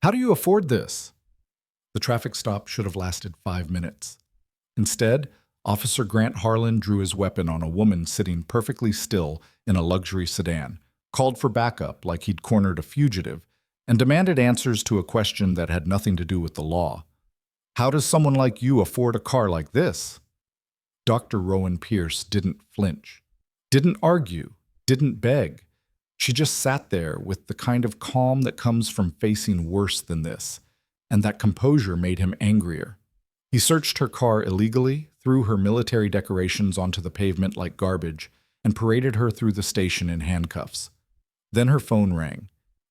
How do you afford this? The traffic stop should have lasted 5 minutes. Instead, Officer Grant Harlan drew his weapon on a woman sitting perfectly still in a luxury sedan, called for backup like he'd cornered a fugitive, and demanded answers to a question that had nothing to do with the law. How does someone like you afford a car like this? Dr. Rowan Pierce didn't flinch, didn't argue, didn't beg. She just sat there with the kind of calm that comes from facing worse than this, and that composure made him angrier. He searched her car illegally, threw her military decorations onto the pavement like garbage, and paraded her through the station in handcuffs. Then her phone rang,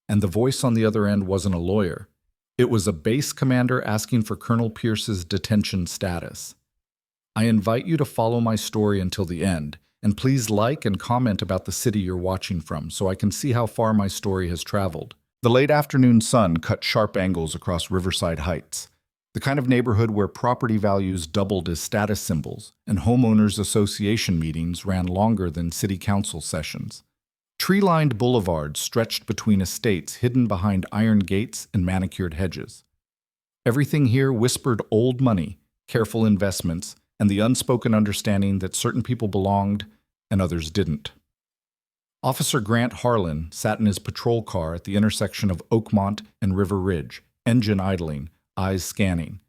and the voice on the other end wasn't a lawyer. It was a base commander asking for Colonel Pierce's detention status. I invite you to follow my story until the end, and please like and comment about the city you're watching from so I can see how far my story has traveled. The late afternoon sun cut sharp angles across Riverside Heights, the kind of neighborhood where property values doubled as status symbols and homeowners association meetings ran longer than city council sessions. Tree-lined boulevards stretched between estates hidden behind iron gates and manicured hedges. Everything here whispered old money, careful investments, and the unspoken understanding that certain people belonged and others didn't. Officer Grant Harlan sat in his patrol car at the intersection of Oakmont and River Ridge, engine idling, eyes scanning.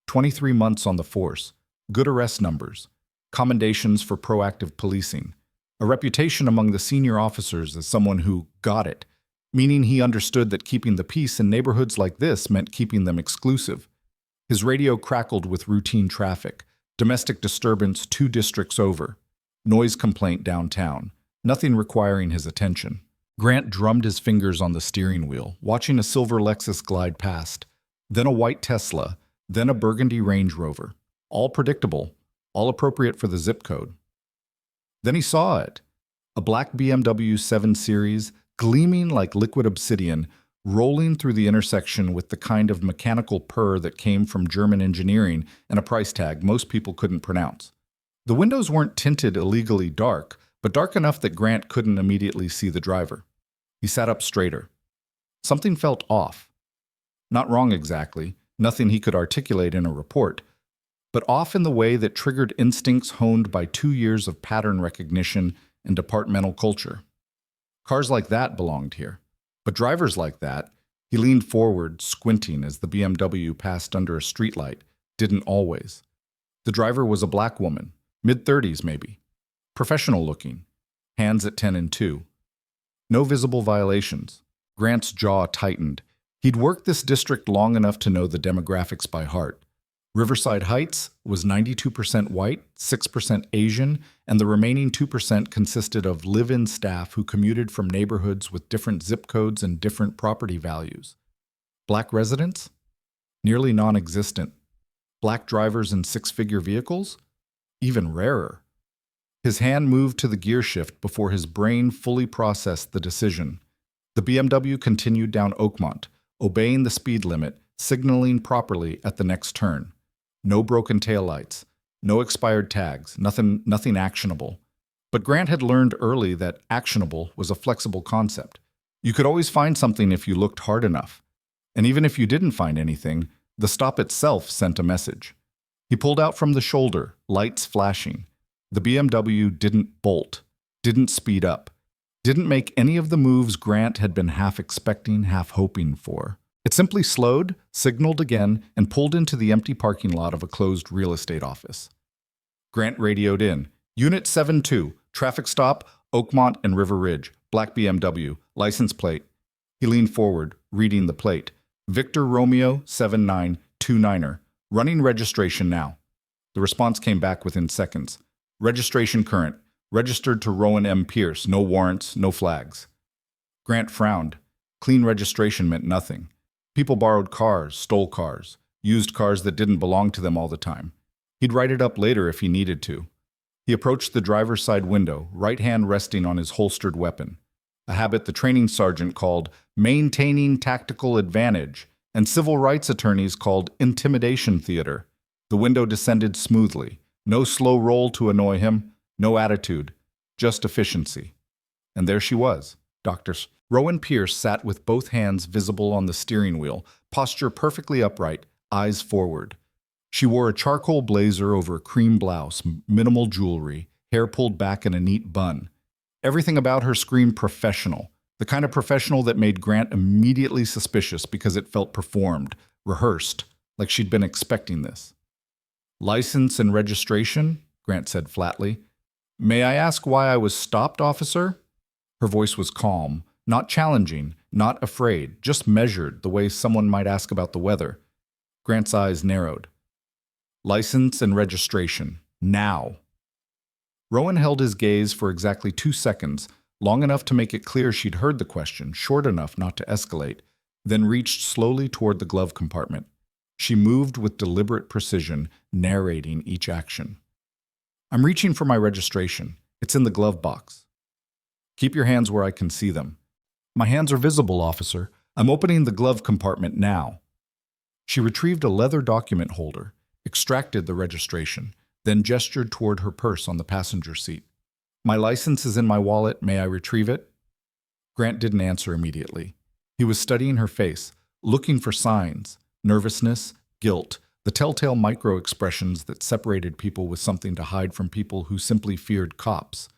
23 months on the force, good arrest numbers, commendations for proactive policing, a reputation among the senior officers as someone who got it, meaning he understood that keeping the peace in neighborhoods like this meant keeping them exclusive. His radio crackled with routine traffic, domestic disturbance 2 districts over, noise complaint downtown, nothing requiring his attention. Grant drummed his fingers on the steering wheel, watching a silver Lexus glide past, then a white Tesla, then a burgundy Range Rover. All predictable, all appropriate for the zip code. Then he saw it, a black BMW 7 Series, gleaming like liquid obsidian, rolling through the intersection with the kind of mechanical purr that came from German engineering and a price tag most people couldn't pronounce. The windows weren't tinted illegally dark, but dark enough that Grant couldn't immediately see the driver. He sat up straighter. Something felt off. Not wrong exactly, nothing he could articulate in a report, but off in the way that triggered instincts honed by 2 years of pattern recognition and departmental culture. Cars like that belonged here. But drivers like that, he leaned forward, squinting as the BMW passed under a streetlight, didn't always. The driver was a black woman, mid-30s maybe. Professional looking, hands at 10 and 2. No visible violations. Grant's jaw tightened. He'd worked this district long enough to know the demographics by heart. Riverside Heights was 92% white, 6% Asian, and the remaining 2% consisted of live-in staff who commuted from neighborhoods with different zip codes and different property values. Black residents? Nearly non-existent. Black drivers in 6-figure vehicles? Even rarer. His hand moved to the gear shift before his brain fully processed the decision. The BMW continued down Oakmont, obeying the speed limit, signaling properly at the next turn. No broken taillights, no expired tags, nothing actionable. But Grant had learned early that actionable was a flexible concept. You could always find something if you looked hard enough. And even if you didn't find anything, the stop itself sent a message. He pulled out from the shoulder, lights flashing. The BMW didn't bolt, didn't speed up, didn't make any of the moves Grant had been half expecting, half hoping for. It simply slowed, signaled again, and pulled into the empty parking lot of a closed real estate office. Grant radioed in. Unit 7-2, traffic stop, Oakmont and River Ridge, black BMW, license plate. He leaned forward, reading the plate. Victor Romeo 7929er, running registration now. The response came back within seconds. Registration current, registered to Rowan M. Pierce, no warrants, no flags. Grant frowned. Clean registration meant nothing. People borrowed cars, stole cars, used cars that didn't belong to them all the time. He'd write it up later if he needed to. He approached the driver's side window, right hand resting on his holstered weapon, a habit the training sergeant called maintaining tactical advantage and civil rights attorneys called intimidation theater. The window descended smoothly, no slow roll to annoy him, no attitude, just efficiency. And there she was, Dr. Rowan Pierce sat with both hands visible on the steering wheel, posture perfectly upright, eyes forward. She wore a charcoal blazer over a cream blouse, minimal jewelry, hair pulled back in a neat bun. Everything about her screamed professional, the kind of professional that made Grant immediately suspicious because it felt performed, rehearsed, like she'd been expecting this. "License and registration?" Grant said flatly. "May I ask why I was stopped, officer?" Her voice was calm, not challenging, not afraid, just measured, the way someone might ask about the weather. Grant's eyes narrowed. "License and registration. Now." Rowan held his gaze for exactly 2 seconds, long enough to make it clear she'd heard the question, short enough not to escalate, then reached slowly toward the glove compartment. She moved with deliberate precision, narrating each action. "I'm reaching for my registration. It's in the glove box." "Keep your hands where I can see them." "My hands are visible, officer. I'm opening the glove compartment now." She retrieved a leather document holder, extracted the registration, then gestured toward her purse on the passenger seat. "My license is in my wallet. May I retrieve it?" Grant didn't answer immediately. He was studying her face, looking for signs, nervousness, guilt, the telltale micro-expressions that separated people with something to hide from people who simply feared cops.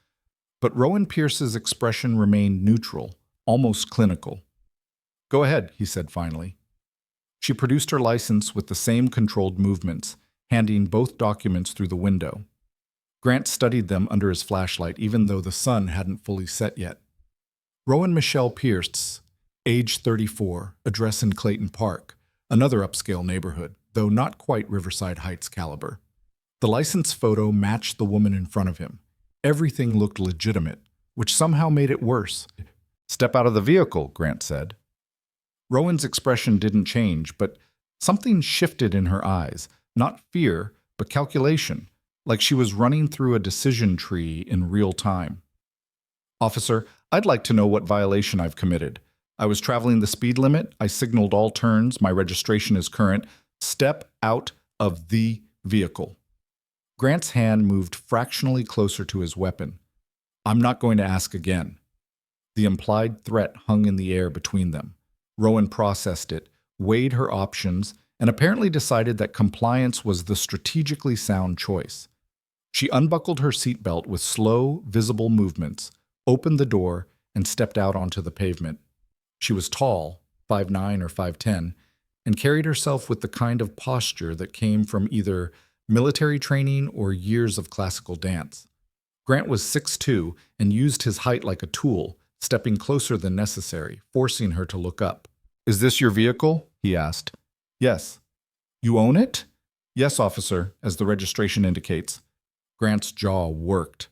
But Rowan Pierce's expression remained neutral, almost clinical. "Go ahead," he said finally. She produced her license with the same controlled movements, handing both documents through the window. Grant studied them under his flashlight, even though the sun hadn't fully set yet. Rowan Michelle Pierce, age 34, address in Clayton Park, another upscale neighborhood, though not quite Riverside Heights caliber. The license photo matched the woman in front of him. Everything looked legitimate, which somehow made it worse. "Step out of the vehicle," Grant said. Rowan's expression didn't change, but something shifted in her eyes. Not fear, but calculation, like she was running through a decision tree in real time. "Officer, I'd like to know what violation I've committed. I was traveling the speed limit. I signaled all turns. My registration is current. Step out of the vehicle." Grant's hand moved fractionally closer to his weapon. "I'm not going to ask again." The implied threat hung in the air between them. Rowan processed it, weighed her options, and apparently decided that compliance was the strategically sound choice. She unbuckled her seatbelt with slow, visible movements, opened the door, and stepped out onto the pavement. She was tall, 5'9" or 5'10", and carried herself with the kind of posture that came from either military training or years of classical dance. Grant was 6'2" and used his height like a tool, stepping closer than necessary, forcing her to look up. "Is this your vehicle?" he asked. "Yes." "You own it?" "Yes, officer, as the registration indicates." Grant's jaw worked.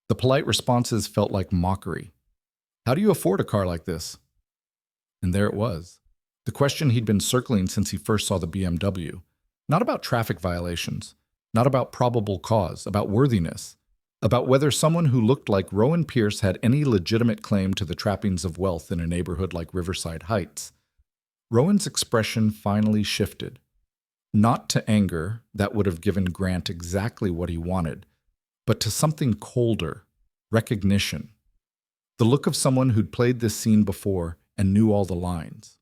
The polite responses felt like mockery. "How do you afford a car like this?" And there it was. The question he'd been circling since he first saw the BMW. Not about traffic violations, not about probable cause, about worthiness, about whether someone who looked like Rowan Pierce had any legitimate claim to the trappings of wealth in a neighborhood like Riverside Heights. Rowan's expression finally shifted. Not to anger, that would have given Grant exactly what he wanted, but to something colder, recognition. The look of someone who'd played this scene before and knew all the lines.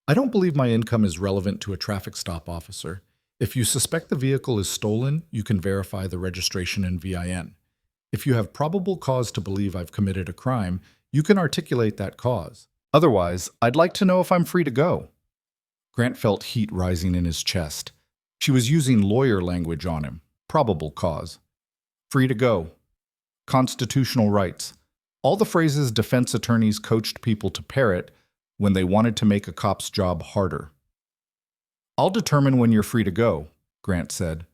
"I don't believe my income is relevant to a traffic stop, officer. If you suspect the vehicle is stolen, you can verify the registration and VIN. If you have probable cause to believe I've committed a crime, you can articulate that cause. Otherwise, I'd like to know if I'm free to go." Grant felt heat rising in his chest. She was using lawyer language on him. Probable cause. Free to go. Constitutional rights. All the phrases defense attorneys coached people to parrot when they wanted to make a cop's job harder. "I'll determine when you're free to go," Grant said.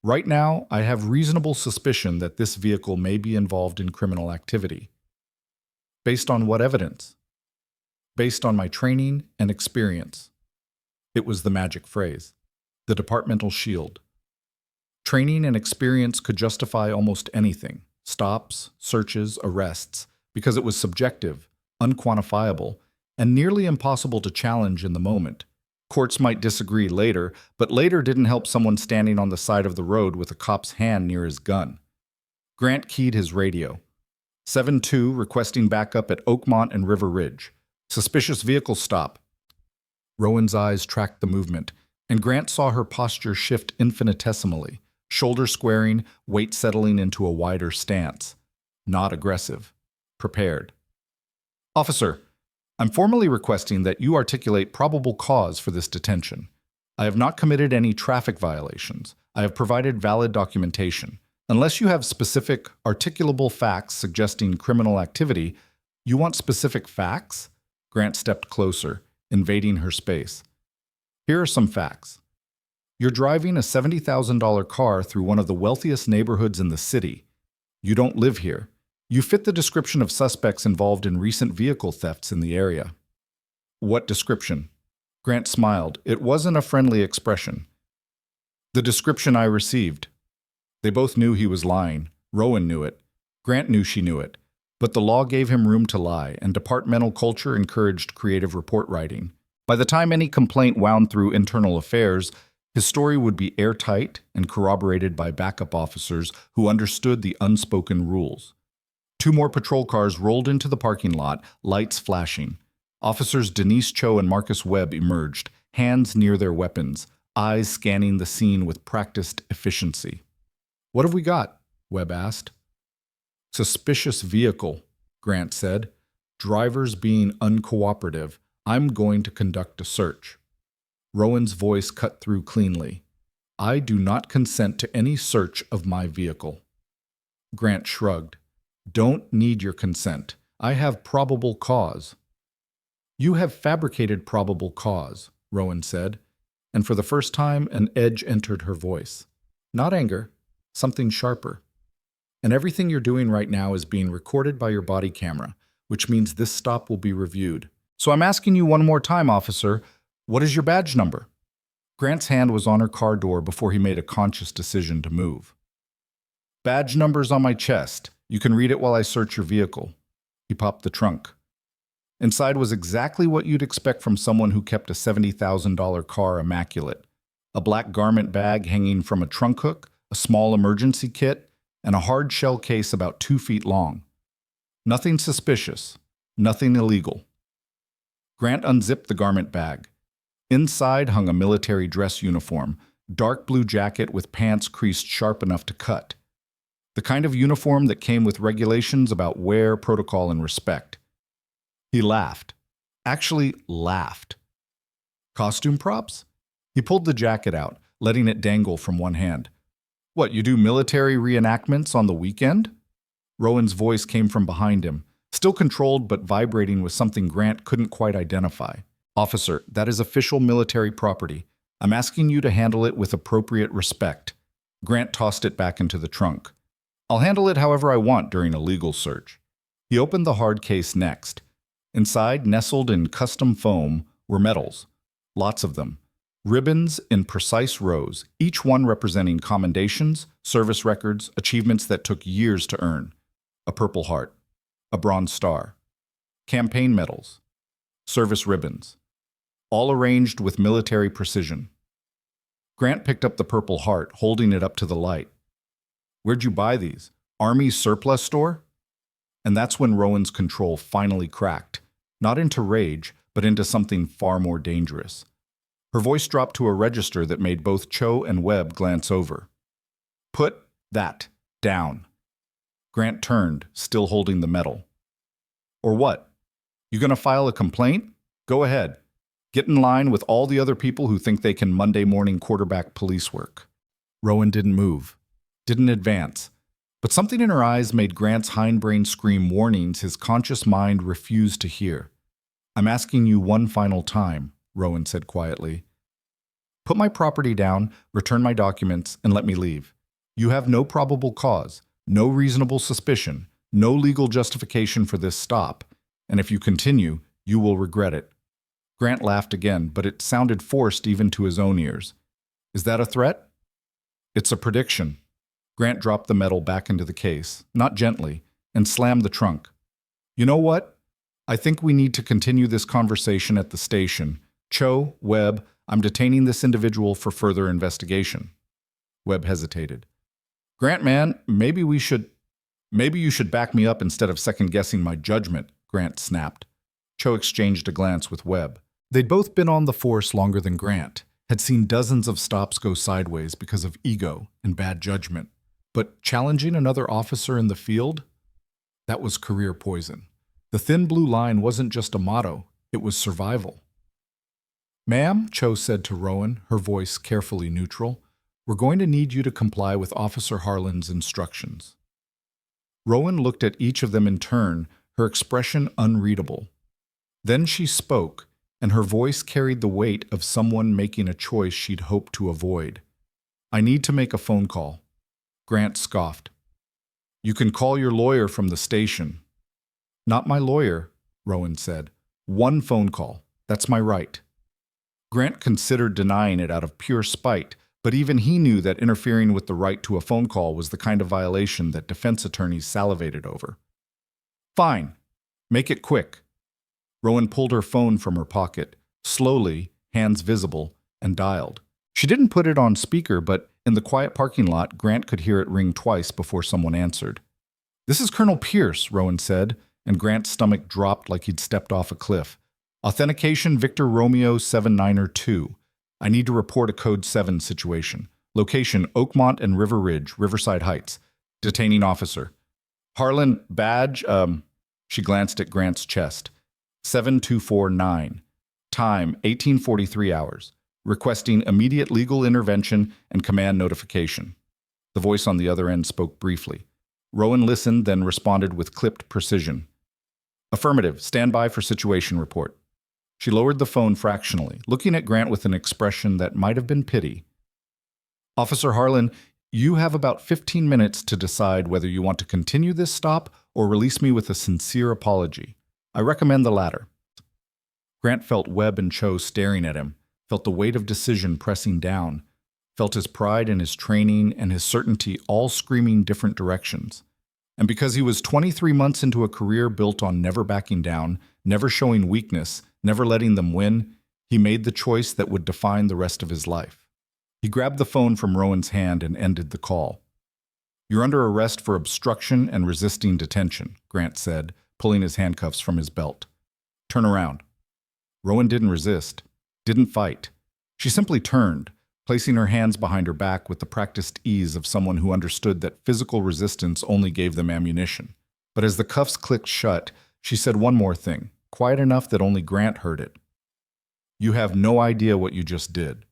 "Right now, I have reasonable suspicion that this vehicle may be involved in criminal activity." "Based on what evidence?" "Based on my training and experience." It was the magic phrase. The departmental shield. Training and experience could justify almost anything. Stops, searches, arrests, because it was subjective, unquantifiable, and nearly impossible to challenge in the moment. Courts might disagree later, but later didn't help someone standing on the side of the road with a cop's hand near his gun. Grant keyed his radio. 7-2 requesting backup at Oakmont and River Ridge. Suspicious vehicle stop. Rowan's eyes tracked the movement, and Grant saw her posture shift infinitesimally, shoulders squaring, weight settling into a wider stance. Not aggressive. Prepared. Officer, I'm formally requesting that you articulate probable cause for this detention. I have not committed any traffic violations. I have provided valid documentation. Unless you have specific, articulable facts suggesting criminal activity, you want specific facts? Grant stepped closer, invading her space. Here are some facts. You're driving a $70,000 car through one of the wealthiest neighborhoods in the city. You don't live here. You fit the description of suspects involved in recent vehicle thefts in the area. What description? Grant smiled. It wasn't a friendly expression. The description I received. They both knew he was lying. Rowan knew it. Grant knew she knew it. But the law gave him room to lie, and departmental culture encouraged creative report writing. By the time any complaint wound through internal affairs, his story would be airtight and corroborated by backup officers who understood the unspoken rules. 2 more patrol cars rolled into the parking lot, lights flashing. Officers Denise Cho and Marcus Webb emerged, hands near their weapons, eyes scanning the scene with practiced efficiency. What have we got? Webb asked. Suspicious vehicle, Grant said. Drivers being uncooperative. I'm going to conduct a search. Rowan's voice cut through cleanly. I do not consent to any search of my vehicle. Grant shrugged. Don't need your consent. I have probable cause. You have fabricated probable cause, Rowan said, and for the first time an edge entered her voice. Not anger, something sharper. And everything you're doing right now is being recorded by your body camera, which means this stop will be reviewed. So I'm asking you one more time, officer, what is your badge number? Grant's hand was on her car door before he made a conscious decision to move. Badge number's on my chest. You can read it while I search your vehicle. He popped the trunk. Inside was exactly what you'd expect from someone who kept a $70,000 car immaculate. A black garment bag hanging from a trunk hook, a small emergency kit, and a hard shell case about 2 feet long. Nothing suspicious, nothing illegal. Grant unzipped the garment bag. Inside hung a military dress uniform, dark blue jacket with pants creased sharp enough to cut. The kind of uniform that came with regulations about wear, protocol, and respect. He laughed. Actually laughed. Costume props? He pulled the jacket out, letting it dangle from one hand. What, you do military reenactments on the weekend? Rowan's voice came from behind him, still controlled but vibrating with something Grant couldn't quite identify. Officer, that is official military property. I'm asking you to handle it with appropriate respect. Grant tossed it back into the trunk. I'll handle it however I want during a legal search. He opened the hard case next. Inside, nestled in custom foam, were medals. Lots of them. Ribbons in precise rows, each one representing commendations, service records, achievements that took years to earn. A Purple Heart. A Bronze Star. Campaign medals. Service ribbons. All arranged with military precision. Grant picked up the Purple Heart, holding it up to the light. Where'd you buy these? Army surplus store? And that's when Rowan's control finally cracked, not into rage, but into something far more dangerous. Her voice dropped to a register that made both Cho and Webb glance over. Put that down. Grant turned, still holding the medal. Or what? You gonna file a complaint? Go ahead. Get in line with all the other people who think they can Monday morning quarterback police work. Rowan didn't move. Didn't advance, but something in her eyes made Grant's hindbrain scream warnings his conscious mind refused to hear. I'm asking you one final time, Rowan said quietly. Put my property down, return my documents, and let me leave. You have no probable cause, no reasonable suspicion, no legal justification for this stop, and if you continue, you will regret it. Grant laughed again, but it sounded forced even to his own ears. Is that a threat? It's a prediction. Grant dropped the medal back into the case, not gently, and slammed the trunk. You know what? I think we need to continue this conversation at the station. Cho, Webb, I'm detaining this individual for further investigation. Webb hesitated. Grant, man, maybe you should back me up instead of second-guessing my judgment, Grant snapped. Cho exchanged a glance with Webb. They'd both been on the force longer than Grant, had seen dozens of stops go sideways because of ego and bad judgment. But challenging another officer in the field? That was career poison. The thin blue line wasn't just a motto, it was survival. "Ma'am," Cho said to Rowan, her voice carefully neutral, "we're going to need you to comply with Officer Harlan's instructions." Rowan looked at each of them in turn, her expression unreadable. Then she spoke, and her voice carried the weight of someone making a choice she'd hoped to avoid. "I need to make a phone call." Grant scoffed. "You can call your lawyer from the station." "Not my lawyer," Rowan said. "One phone call. That's my right." Grant considered denying it out of pure spite, but even he knew that interfering with the right to a phone call was the kind of violation that defense attorneys salivated over. "Fine. Make it quick." Rowan pulled her phone from her pocket, slowly, hands visible, and dialed. She didn't put it on speaker, but in the quiet parking lot, Grant could hear it ring twice before someone answered. "This is Colonel Pierce," Rowan said, and Grant's stomach dropped like he'd stepped off a cliff. "Authentication Victor Romeo 792. I need to report a Code 7 situation. Location Oakmont and River Ridge, Riverside Heights. Detaining officer. Harlan, badge, She glanced at Grant's chest. 7249. Time, 1843 hours. Requesting immediate legal intervention and command notification." The voice on the other end spoke briefly. Rowan listened, then responded with clipped precision. "Affirmative. Stand by for situation report." She lowered the phone fractionally, looking at Grant with an expression that might have been pity. "Officer Harlan, you have about 15 minutes to decide whether you want to continue this stop or release me with a sincere apology. I recommend the latter." Grant felt Webb and Cho staring at him, felt the weight of decision pressing down, felt his pride in his training and his certainty all screaming different directions. And because he was 23 months into a career built on never backing down, never showing weakness, never letting them win, he made the choice that would define the rest of his life. He grabbed the phone from Rowan's hand and ended the call. "You're under arrest for obstruction and resisting detention," Grant said, pulling his handcuffs from his belt. "Turn around." Rowan didn't resist, didn't fight. She simply turned, placing her hands behind her back with the practiced ease of someone who understood that physical resistance only gave them ammunition. But as the cuffs clicked shut, she said one more thing, quiet enough that only Grant heard it. "You have no idea what you just did."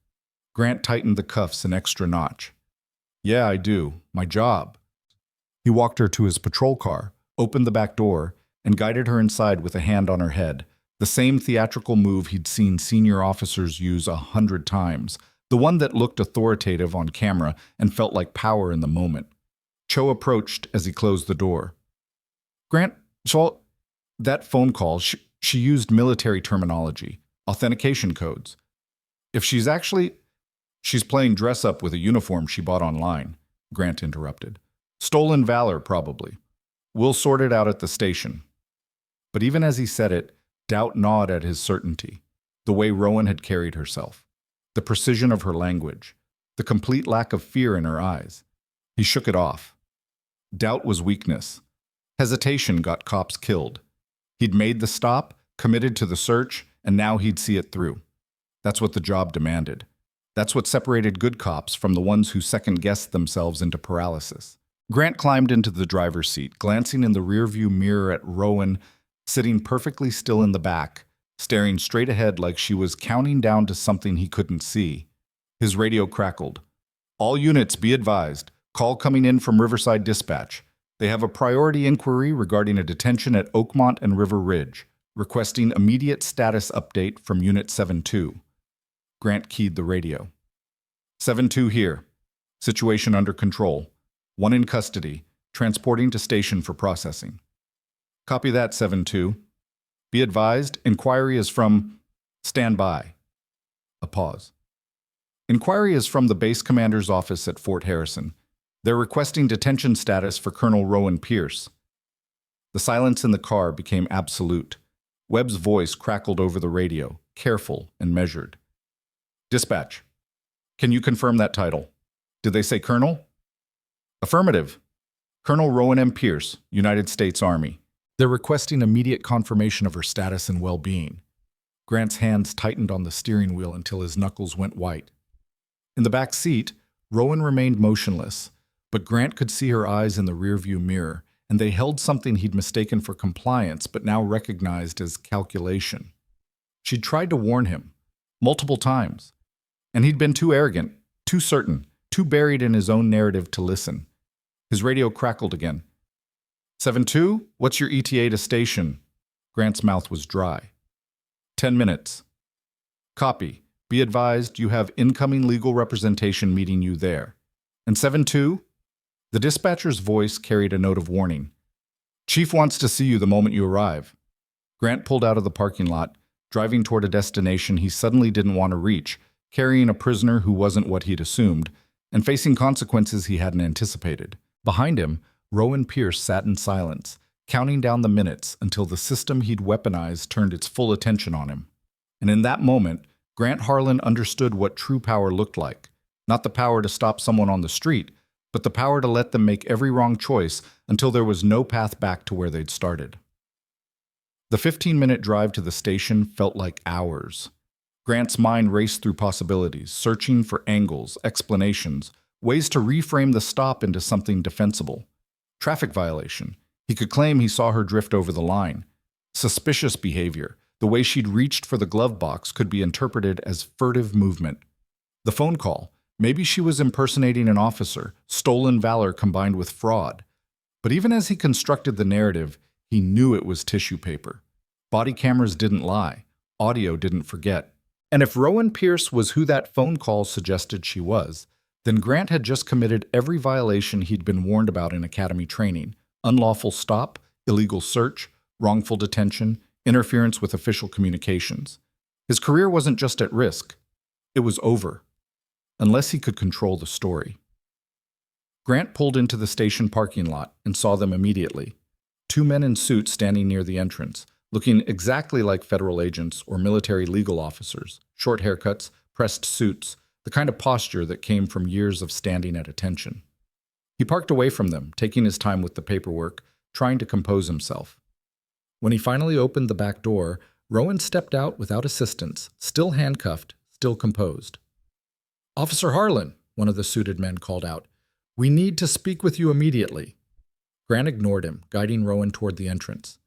Grant tightened the cuffs an extra notch. "Yeah, I do. My job." He walked her to his patrol car, opened the back door, and guided her inside with a hand on her head, the same theatrical move he'd seen senior officers use 100 times, the one that looked authoritative on camera and felt like power in the moment. Cho approached as he closed the door. "Grant, so that phone call, she used military terminology, authentication codes. If she's playing dress-up with a uniform she bought online," Grant interrupted. "Stolen valor, probably. We'll sort it out at the station." But even as he said it, doubt gnawed at his certainty, the way Rowan had carried herself, the precision of her language, the complete lack of fear in her eyes. He shook it off. Doubt was weakness. Hesitation got cops killed. He'd made the stop, committed to the search, and now he'd see it through. That's what the job demanded. That's what separated good cops from the ones who second-guessed themselves into paralysis. Grant climbed into the driver's seat, glancing in the rearview mirror at Rowan, sitting perfectly still in the back, staring straight ahead like she was counting down to something he couldn't see. His radio crackled. "All units, be advised. Call coming in from Riverside Dispatch. They have a priority inquiry regarding a detention at Oakmont and River Ridge, requesting immediate status update from Unit 7-2. Grant keyed the radio. 7-2 here. Situation under control. One in custody, transporting to station for processing. Copy that, 7-2. Be advised, inquiry is from... Stand by. A pause. Inquiry is from the base commander's office at Fort Harrison. They're requesting detention status for Colonel Rowan Pierce. The silence in the car became absolute. Webb's voice crackled over the radio, careful and measured. Dispatch. Can you confirm that title? Did they say Colonel? Affirmative. Colonel Rowan M. Pierce, United States Army. They're requesting immediate confirmation of her status and well-being. Grant's hands tightened on the steering wheel until his knuckles went white. In the back seat, Rowan remained motionless, but Grant could see her eyes in the rearview mirror, and they held something he'd mistaken for compliance but now recognized as calculation. She'd tried to warn him, multiple times, and he'd been too arrogant, too certain, too buried in his own narrative to listen. His radio crackled again. 7-2, what's your ETA to station? Grant's mouth was dry. 10 minutes. Copy. Be advised you have incoming legal representation meeting you there. And 7-2? The dispatcher's voice carried a note of warning. Chief wants to see you the moment you arrive. Grant pulled out of the parking lot, driving toward a destination he suddenly didn't want to reach, carrying a prisoner who wasn't what he'd assumed, and facing consequences he hadn't anticipated. Behind him, Rowan Pierce sat in silence, counting down the minutes until the system he'd weaponized turned its full attention on him. And in that moment, Grant Harlan understood what true power looked like. Not the power to stop someone on the street, but the power to let them make every wrong choice until there was no path back to where they'd started. The 15-minute drive to the station felt like hours. Grant's mind raced through possibilities, searching for angles, explanations, ways to reframe the stop into something defensible. Traffic violation. He could claim he saw her drift over the line. Suspicious behavior. The way she'd reached for the glove box could be interpreted as furtive movement. The phone call. Maybe she was impersonating an officer, stolen valor combined with fraud. But even as he constructed the narrative, he knew it was tissue paper. Body cameras didn't lie. Audio didn't forget. And if Rowan Pierce was who that phone call suggested she was, then Grant had just committed every violation he'd been warned about in academy training: unlawful stop, illegal search, wrongful detention, interference with official communications. His career wasn't just at risk. It was over. Unless he could control the story. Grant pulled into the station parking lot and saw them immediately. Two men in suits standing near the entrance, looking exactly like federal agents or military legal officers. Short haircuts, pressed suits, the kind of posture that came from years of standing at attention. He parked away from them, taking his time with the paperwork, trying to compose himself. When he finally opened the back door, Rowan stepped out without assistance, still handcuffed, still composed. "Officer Harlan," one of the suited men called out, "we need to speak with you immediately." Grant ignored him, guiding Rowan toward the entrance.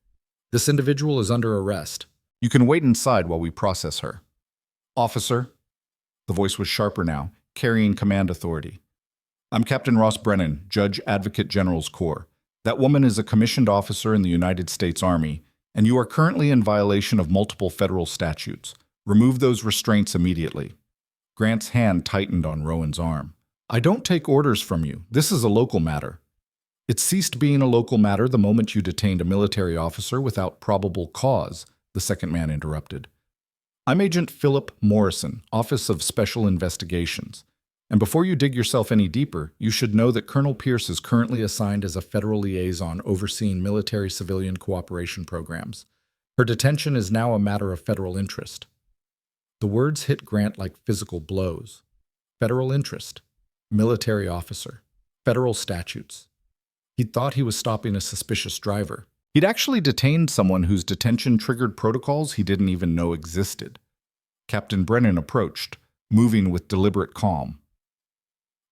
"This individual is under arrest. You can wait inside while we process her." "Officer," the voice was sharper now, carrying command authority. "I'm Captain Ross Brennan, Judge Advocate General's Corps. That woman is a commissioned officer in the United States Army, and you are currently in violation of multiple federal statutes. Remove those restraints immediately." Grant's hand tightened on Rowan's arm. "I don't take orders from you. This is a local matter." "It ceased being a local matter the moment you detained a military officer without probable cause," the second man interrupted. "I'm Agent Philip Morrison, Office of Special Investigations. And before you dig yourself any deeper, you should know that Colonel Pierce is currently assigned as a federal liaison overseeing military-civilian cooperation programs. Her detention is now a matter of federal interest." The words hit Grant like physical blows. Federal interest, military officer, federal statutes. He'd thought he was stopping a suspicious driver. He'd actually detained someone whose detention triggered protocols he didn't even know existed. Captain Brennan approached, moving with deliberate calm.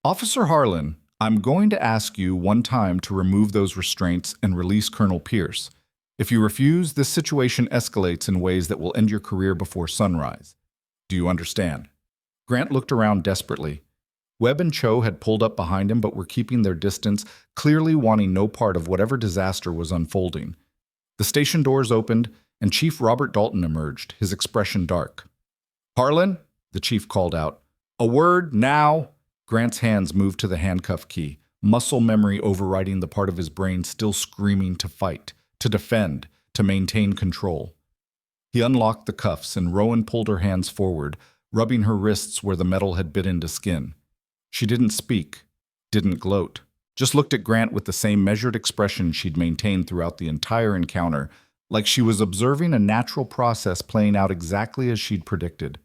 "Officer Harlan, I'm going to ask you one time to remove those restraints and release Colonel Pierce. If you refuse, this situation escalates in ways that will end your career before sunrise. Do you understand?" Grant looked around desperately. Webb and Cho had pulled up behind him but were keeping their distance, clearly wanting no part of whatever disaster was unfolding. The station doors opened, and Chief Robert Dalton emerged, his expression dark. "Harlan," the chief called out. "A word, now!" Grant's hands moved to the handcuff key, muscle memory overriding the part of his brain still screaming to fight, to defend, to maintain control. He unlocked the cuffs, and Rowan pulled her hands forward, rubbing her wrists where the metal had bit into skin. She didn't speak, didn't gloat, just looked at Grant with the same measured expression she'd maintained throughout the entire encounter, like she was observing a natural process playing out exactly as she'd predicted.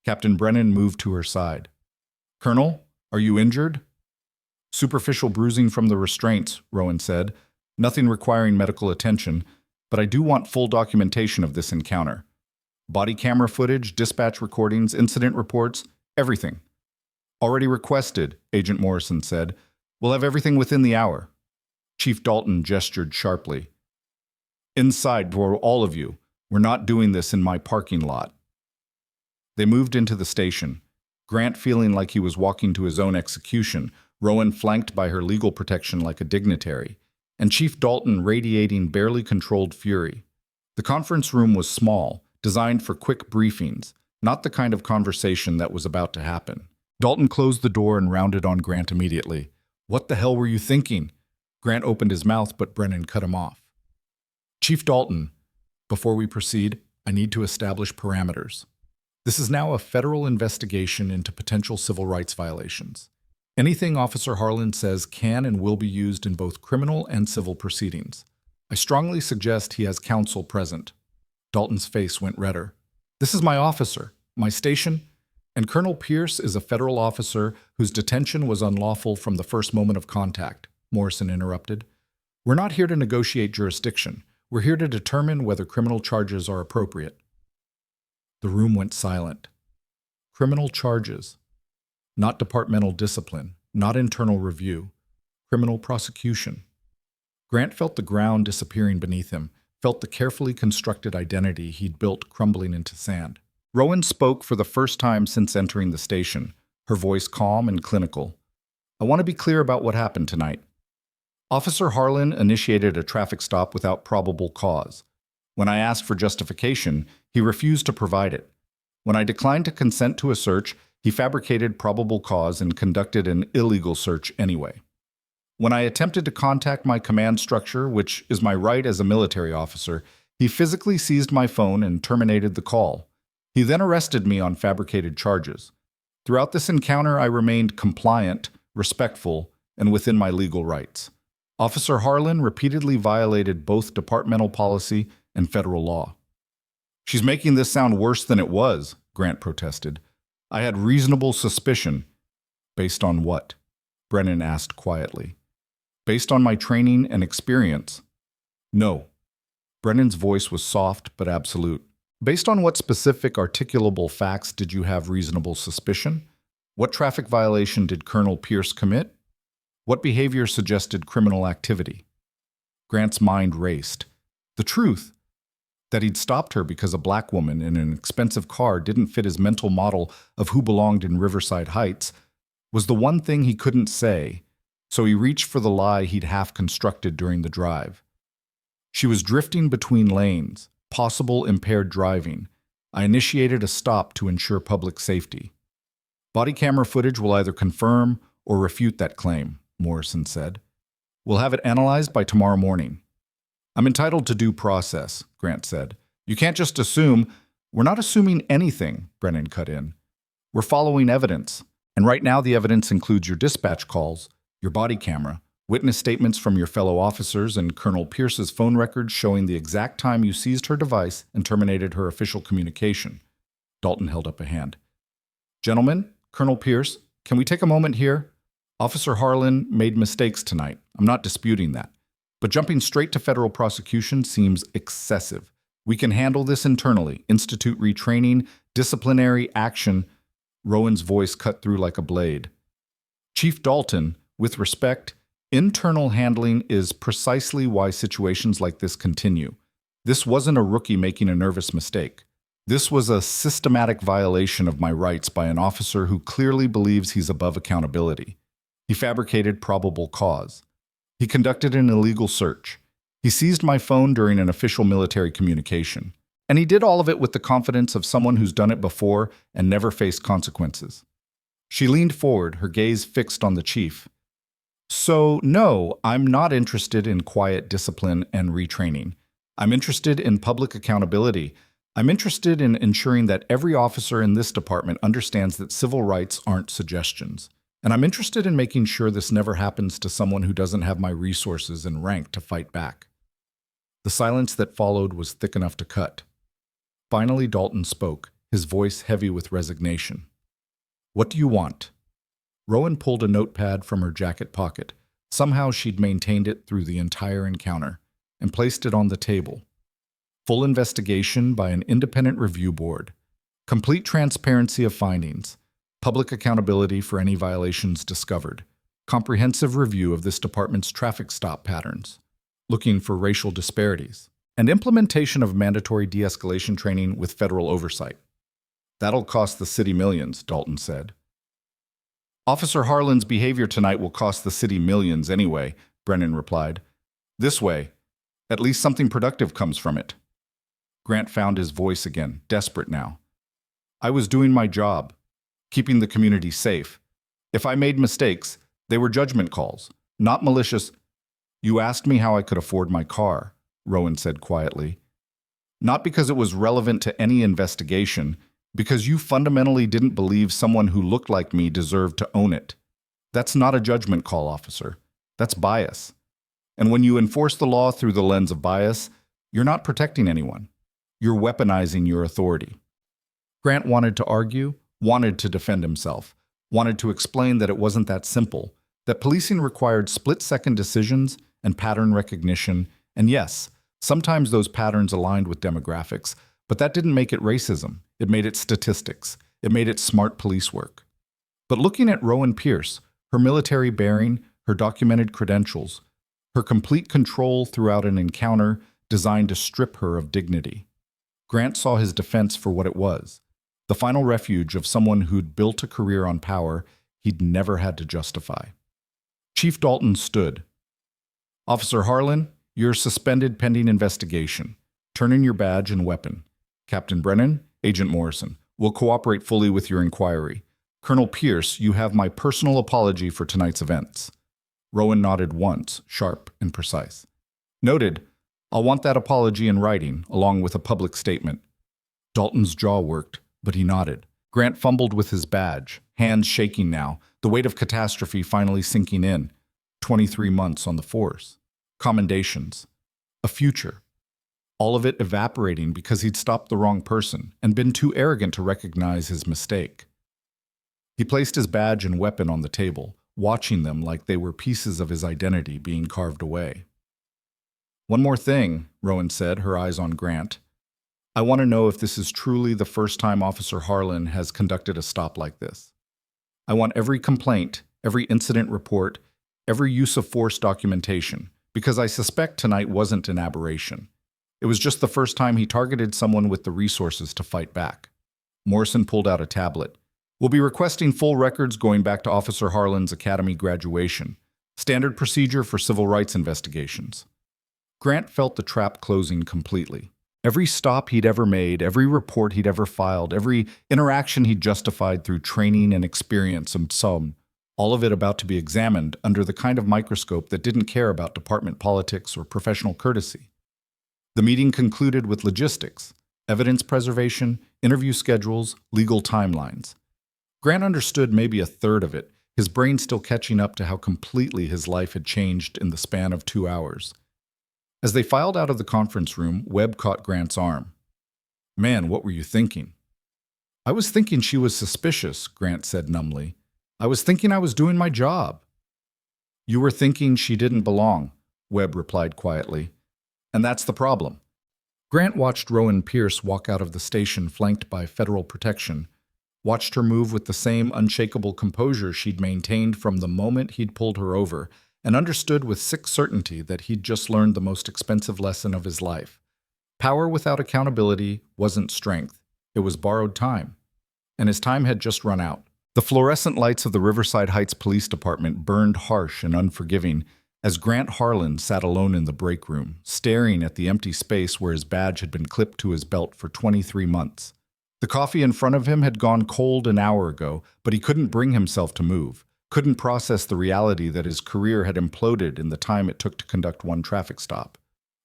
Captain Brennan moved to her side. "Colonel, are you injured?" "Superficial bruising from the restraints," Rowan said. "Nothing requiring medical attention, but I do want full documentation of this encounter." Body camera footage, dispatch recordings, incident reports, everything. Already requested, Agent Morrison said. We'll have everything within the hour. Chief Dalton gestured sharply. Inside for all of you. We're not doing this in my parking lot. They moved into the station, Grant feeling like he was walking to his own execution, Rowan flanked by her legal protection like a dignitary, and Chief Dalton radiating barely controlled fury. The conference room was small, designed for quick briefings, not the kind of conversation that was about to happen. Dalton closed the door and rounded on Grant immediately. What the hell were you thinking? Grant opened his mouth, but Brennan cut him off. Chief Dalton, before we proceed, I need to establish parameters. This is now a federal investigation into potential civil rights violations. Anything Officer Harlan says can and will be used in both criminal and civil proceedings. I strongly suggest he has counsel present. Dalton's face went redder. This is my officer, my station, and Colonel Pierce is a federal officer whose detention was unlawful from the first moment of contact, Morrison interrupted. We're not here to negotiate jurisdiction. We're here to determine whether criminal charges are appropriate. The room went silent. Criminal charges. Not departmental discipline, not internal review. Criminal prosecution. Grant felt the ground disappearing beneath him, felt the carefully constructed identity he'd built crumbling into sand. Rowan spoke for the first time since entering the station, her voice calm and clinical. I want to be clear about what happened tonight. Officer Harlan initiated a traffic stop without probable cause. When I asked for justification, he refused to provide it. When I declined to consent to a search, he fabricated probable cause and conducted an illegal search anyway. When I attempted to contact my command structure, which is my right as a military officer, he physically seized my phone and terminated the call. He then arrested me on fabricated charges. Throughout this encounter, I remained compliant, respectful, and within my legal rights. Officer Harlan repeatedly violated both departmental policy and federal law. She's making this sound worse than it was, Grant protested. I had reasonable suspicion. Based on what? Brennan asked quietly. Based on my training and experience. No. Brennan's voice was soft but absolute. Based on what specific articulable facts did you have reasonable suspicion? What traffic violation did Colonel Pierce commit? What behavior suggested criminal activity? Grant's mind raced. The truth, that he'd stopped her because a black woman in an expensive car didn't fit his mental model of who belonged in Riverside Heights, was the one thing he couldn't say, so he reached for the lie he'd half-constructed during the drive. She was drifting between lanes, possible impaired driving. I initiated a stop to ensure public safety. Body camera footage will either confirm or refute that claim, Morrison said. We'll have it analyzed by tomorrow morning. I'm entitled to due process, Grant said. You can't just assume. We're not assuming anything, Brennan cut in. We're following evidence, and right now the evidence includes your dispatch calls, your body camera, witness statements from your fellow officers, and Colonel Pierce's phone records showing the exact time you seized her device and terminated her official communication. Dalton held up a hand. Gentlemen, Colonel Pierce, can we take a moment here? Officer Harlan made mistakes tonight. I'm not disputing that. But jumping straight to federal prosecution seems excessive. We can handle this internally, institute retraining, disciplinary action. Rowan's voice cut through like a blade. Chief Dalton, with respect, internal handling is precisely why situations like this continue. This wasn't a rookie making a nervous mistake. This was a systematic violation of my rights by an officer who clearly believes he's above accountability. He fabricated probable cause. He conducted an illegal search. He seized my phone during an official military communication. And he did all of it with the confidence of someone who's done it before and never faced consequences. She leaned forward, her gaze fixed on the chief. So, no, I'm not interested in quiet discipline and retraining. I'm interested in public accountability. I'm interested in ensuring that every officer in this department understands that civil rights aren't suggestions. And I'm interested in making sure this never happens to someone who doesn't have my resources and rank to fight back. The silence that followed was thick enough to cut. Finally, Dalton spoke, his voice heavy with resignation. What do you want? Rowan pulled a notepad from her jacket pocket. Somehow she'd maintained it through the entire encounter, and placed it on the table. full investigation by an independent review board, complete transparency of findings, public accountability for any violations discovered, comprehensive review of this department's traffic stop patterns, looking for racial disparities, and implementation of mandatory de-escalation training with federal oversight. That'll cost the city millions, Dalton said. Officer Harlan's behavior tonight will cost the city millions anyway, Brennan replied. This way, at least something productive comes from it. Grant found his voice again, desperate now. I was doing my job, keeping the community safe. If I made mistakes, they were judgment calls, not malicious. You asked me how I could afford my car, Rowan said quietly. Not because it was relevant to any investigation, because you fundamentally didn't believe someone who looked like me deserved to own it. That's not a judgment call, officer. That's bias. And when you enforce the law through the lens of bias, you're not protecting anyone. You're weaponizing your authority. Grant wanted to argue, wanted to defend himself, wanted to explain that it wasn't that simple, that policing required split-second decisions and pattern recognition, and yes, sometimes those patterns aligned with demographics, but that didn't make it racism. It made it statistics. It made it smart police work. But looking at Rowan Pierce, her military bearing, her documented credentials, her complete control throughout an encounter designed to strip her of dignity, Grant saw his defense for what it was, the final refuge of someone who'd built a career on power he'd never had to justify. Chief Dalton stood. Officer Harlan, you're suspended pending investigation. Turn in your badge and weapon. Captain Brennan, Agent Morrison, will cooperate fully with your inquiry. Colonel Pierce, you have my personal apology for tonight's events. Rowan nodded once, sharp and precise. Noted. I'll want that apology in writing, along with a public statement. Dalton's jaw worked, but he nodded. Grant fumbled with his badge, hands shaking now, the weight of catastrophe finally sinking in. 23 months on the force. Commendations. A future. All of it evaporating because he'd stopped the wrong person and been too arrogant to recognize his mistake. He placed his badge and weapon on the table, watching them like they were pieces of his identity being carved away. One more thing, Rowan said, her eyes on Grant. I want to know if this is truly the first time Officer Harlan has conducted a stop like this. I want every complaint, every incident report, every use of force documentation, because I suspect tonight wasn't an aberration. It was just the first time he targeted someone with the resources to fight back. Morrison pulled out a tablet. We'll be requesting full records going back to Officer Harlan's academy graduation. Standard procedure for civil rights investigations. Grant felt the trap closing completely. Every stop he'd ever made, every report he'd ever filed, every interaction he'd justified through training and experience and some, all of it about to be examined under the kind of microscope that didn't care about department politics or professional courtesy. The meeting concluded with logistics, evidence preservation, interview schedules, legal timelines. Grant understood maybe a third of it, his brain still catching up to how completely his life had changed in the span of 2 hours. As they filed out of the conference room, Webb caught Grant's arm. Man, what were you thinking? I was thinking she was suspicious, Grant said numbly. I was thinking I was doing my job. You were thinking she didn't belong, Webb replied quietly. And that's the problem. Grant watched Rowan Pierce walk out of the station flanked by federal protection, watched her move with the same unshakable composure she'd maintained from the moment he'd pulled her over, and understood with sick certainty that he'd just learned the most expensive lesson of his life. Power without accountability wasn't strength. It was borrowed time. And his time had just run out. The fluorescent lights of the Riverside Heights Police Department burned harsh and unforgiving as Grant Harlan sat alone in the break room, staring at the empty space where his badge had been clipped to his belt for 23 months. The coffee in front of him had gone cold an hour ago, but he couldn't bring himself to move, couldn't process the reality that his career had imploded in the time it took to conduct one traffic stop.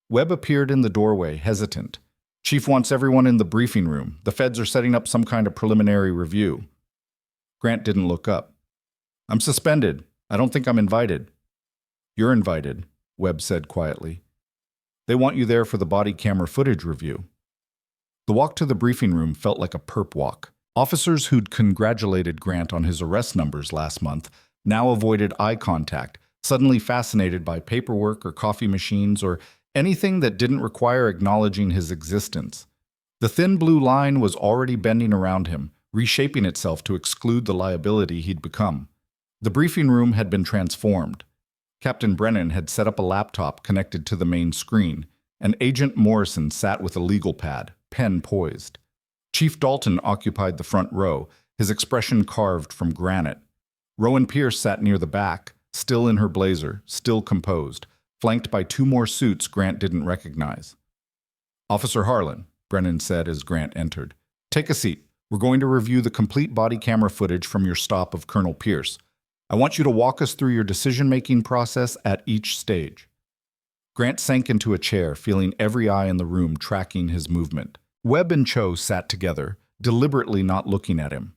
Webb appeared in the doorway, hesitant. Chief wants everyone in the briefing room. The feds are setting up some kind of preliminary review. Grant didn't look up. I'm suspended. I don't think I'm invited. You're invited, Webb said quietly. They want you there for the body camera footage review. The walk to the briefing room felt like a perp walk. Officers who'd congratulated Grant on his arrest numbers last month now avoided eye contact, suddenly fascinated by paperwork or coffee machines or Anything that didn't require acknowledging his existence. The thin blue line was already bending around him, reshaping itself to exclude the liability he'd become. The briefing room had been transformed. Captain Brennan had set up a laptop connected to the main screen, and Agent Morrison sat with a legal pad, pen poised. Chief Dalton occupied the front row, his expression carved from granite. Rowan Pierce sat near the back, still in her blazer, still composed, flanked by two more suits Grant didn't recognize. "Officer Harlan," Brennan said as Grant entered, "take a seat. We're going to review the complete body camera footage from your stop of Colonel Pierce. I want you to walk us through your decision-making process at each stage." Grant sank into a chair, feeling every eye in the room tracking his movement. Webb and Cho sat together, deliberately not looking at him.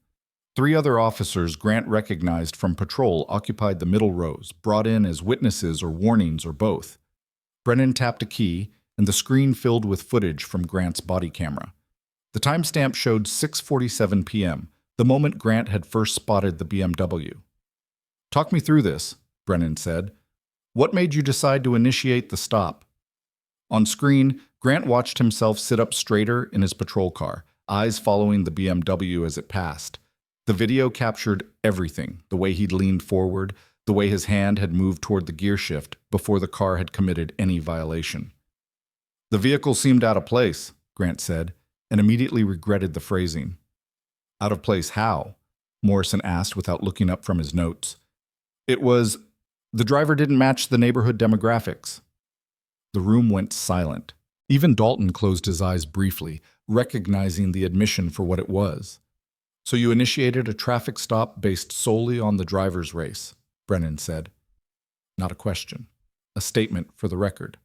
Three other officers Grant recognized from patrol occupied the middle rows, brought in as witnesses or warnings or both. Brennan tapped a key, and the screen filled with footage from Grant's body camera. The timestamp showed 6:47 p.m., the moment Grant had first spotted the BMW. "Talk me through this," Brennan said. "What made you decide to initiate the stop?" On screen, Grant watched himself sit up straighter in his patrol car, eyes following the BMW as it passed. The video captured everything, the way he'd leaned forward, the way his hand had moved toward the gear shift before the car had committed any violation. "The vehicle seemed out of place," Grant said, and immediately regretted the phrasing. "Out of place how?" Morrison asked without looking up from his notes. The driver didn't match the neighborhood demographics." The room went silent. Even Dalton closed his eyes briefly, recognizing the admission for what it was. "So you initiated a traffic stop based solely on the driver's race," Brennan said. Not a question. A statement for the record.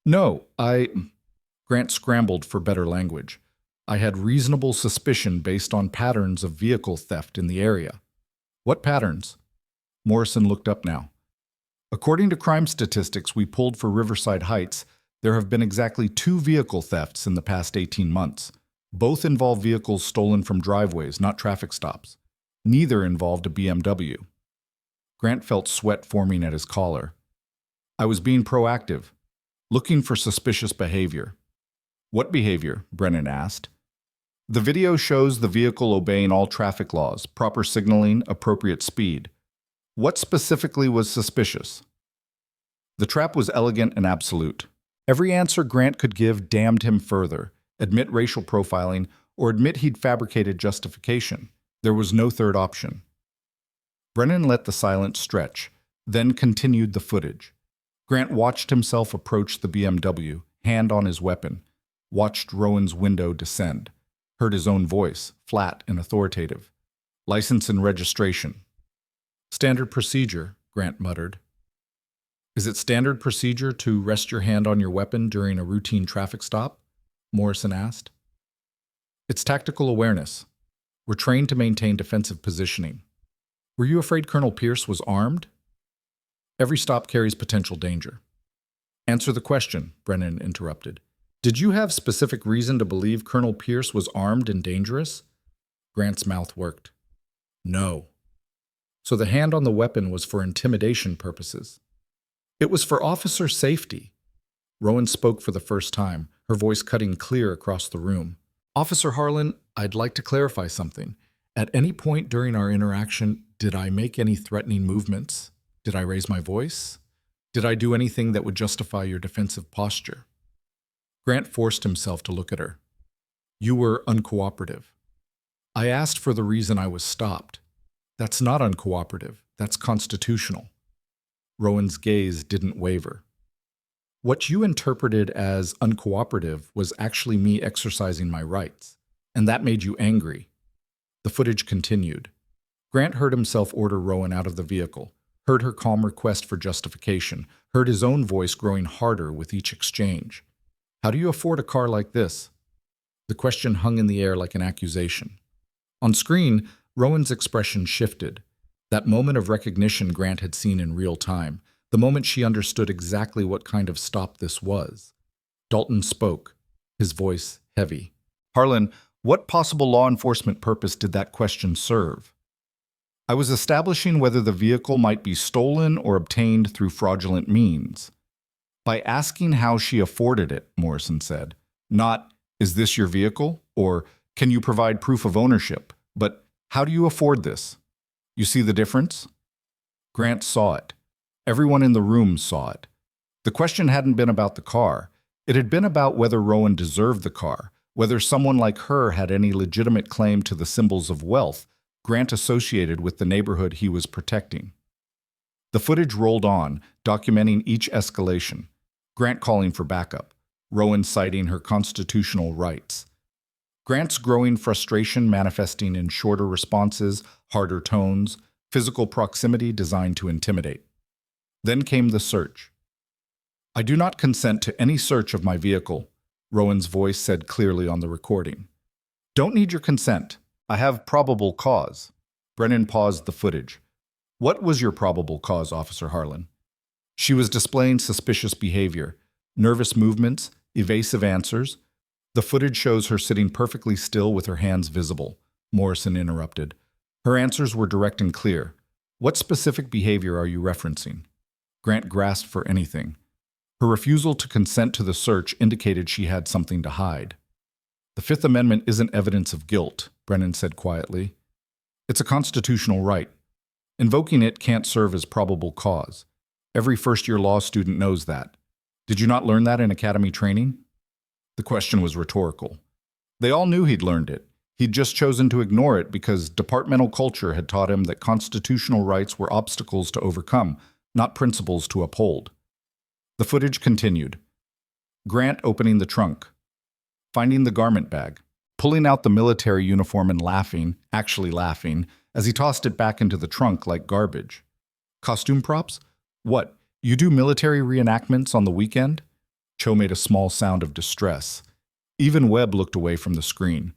"No, Grant scrambled for better language. "I had reasonable suspicion based on patterns of vehicle theft in the area." "What patterns?" Morrison looked up now. "According to crime statistics we pulled for Riverside Heights, there have been exactly 2 vehicle thefts in the past 18 months. Both involve vehicles stolen from driveways, not traffic stops. Neither involved a BMW." Grant felt sweat forming at his collar. "I was being proactive, looking for suspicious behavior." "What behavior?" Brennan asked. "The video shows the vehicle obeying all traffic laws, proper signaling, appropriate speed. What specifically was suspicious?" The trap was elegant and absolute. Every answer Grant could give damned him further, admit racial profiling, or admit he'd fabricated justification. There was no third option. Brennan let the silence stretch, then continued the footage. Grant watched himself approach the BMW, hand on his weapon, watched Rowan's window descend, heard his own voice, flat and authoritative. "License and registration." "Standard procedure," Grant muttered. "Is it standard procedure to rest your hand on your weapon during a routine traffic stop?" Morrison asked. "It's tactical awareness. We're trained to maintain defensive positioning." "Were you afraid Colonel Pierce was armed?" "Every stop carries potential danger." "Answer the question," Brennan interrupted. "Did you have specific reason to believe Colonel Pierce was armed and dangerous?" Grant's mouth worked. "No." "So the hand on the weapon was for intimidation purposes." "It was for officer safety." Rowan spoke for the first time, her voice cutting clear across the room. "Officer Harlan, I'd like to clarify something. At any point during our interaction, did I make any threatening movements? Did I raise my voice? Did I do anything that would justify your defensive posture?" Grant forced himself to look at her. "You were uncooperative." "I asked for the reason I was stopped. That's not uncooperative. That's constitutional." Rowan's gaze didn't waver. "What you interpreted as uncooperative was actually me exercising my rights, and that made you angry." The footage continued. Grant heard himself order Rowan out of the vehicle, heard her calm request for justification, heard his own voice growing harder with each exchange. "How do you afford a car like this?" The question hung in the air like an accusation. On screen, Rowan's expression shifted. That moment of recognition Grant had seen in real time, the moment she understood exactly what kind of stop this was. Dalton spoke, his voice heavy. "Harlan, what possible law enforcement purpose did that question serve?" "I was establishing whether the vehicle might be stolen or obtained through fraudulent means." By asking how she afforded it, Morrison said. Not, is this your vehicle? Or, can you provide proof of ownership? But, how do you afford this? You see the difference? Grant saw it. Everyone in the room saw it. The question hadn't been about the car. It had been about whether Rowan deserved the car, whether someone like her had any legitimate claim to the symbols of wealth Grant associated with the neighborhood he was protecting. The footage rolled on, documenting each escalation. Grant calling for backup, Rowan citing her constitutional rights. Grant's growing frustration manifesting in shorter responses, harder tones, physical proximity designed to intimidate. Then came the search. I do not consent to any search of my vehicle, Rowan's voice said clearly on the recording. Don't need your consent. I have probable cause. Brennan paused the footage. What was your probable cause, Officer Harlan? She was displaying suspicious behavior, nervous movements, evasive answers. The footage shows her sitting perfectly still with her hands visible, Morrison interrupted. Her answers were direct and clear. What specific behavior are you referencing? Grant grasped for anything. Her refusal to consent to the search indicated she had something to hide. The Fifth Amendment isn't evidence of guilt, Brennan said quietly. It's a constitutional right. Invoking it can't serve as probable cause. Every first-year law student knows that. Did you not learn that in academy training? The question was rhetorical. They all knew he'd learned it. He'd just chosen to ignore it because departmental culture had taught him that constitutional rights were obstacles to overcome, not principles to uphold. The footage continued. Grant opening the trunk, finding the garment bag, pulling out the military uniform and laughing, actually laughing, as he tossed it back into the trunk like garbage. Costume props? What, you do military reenactments on the weekend? Cho made a small sound of distress. Even Webb looked away from the screen.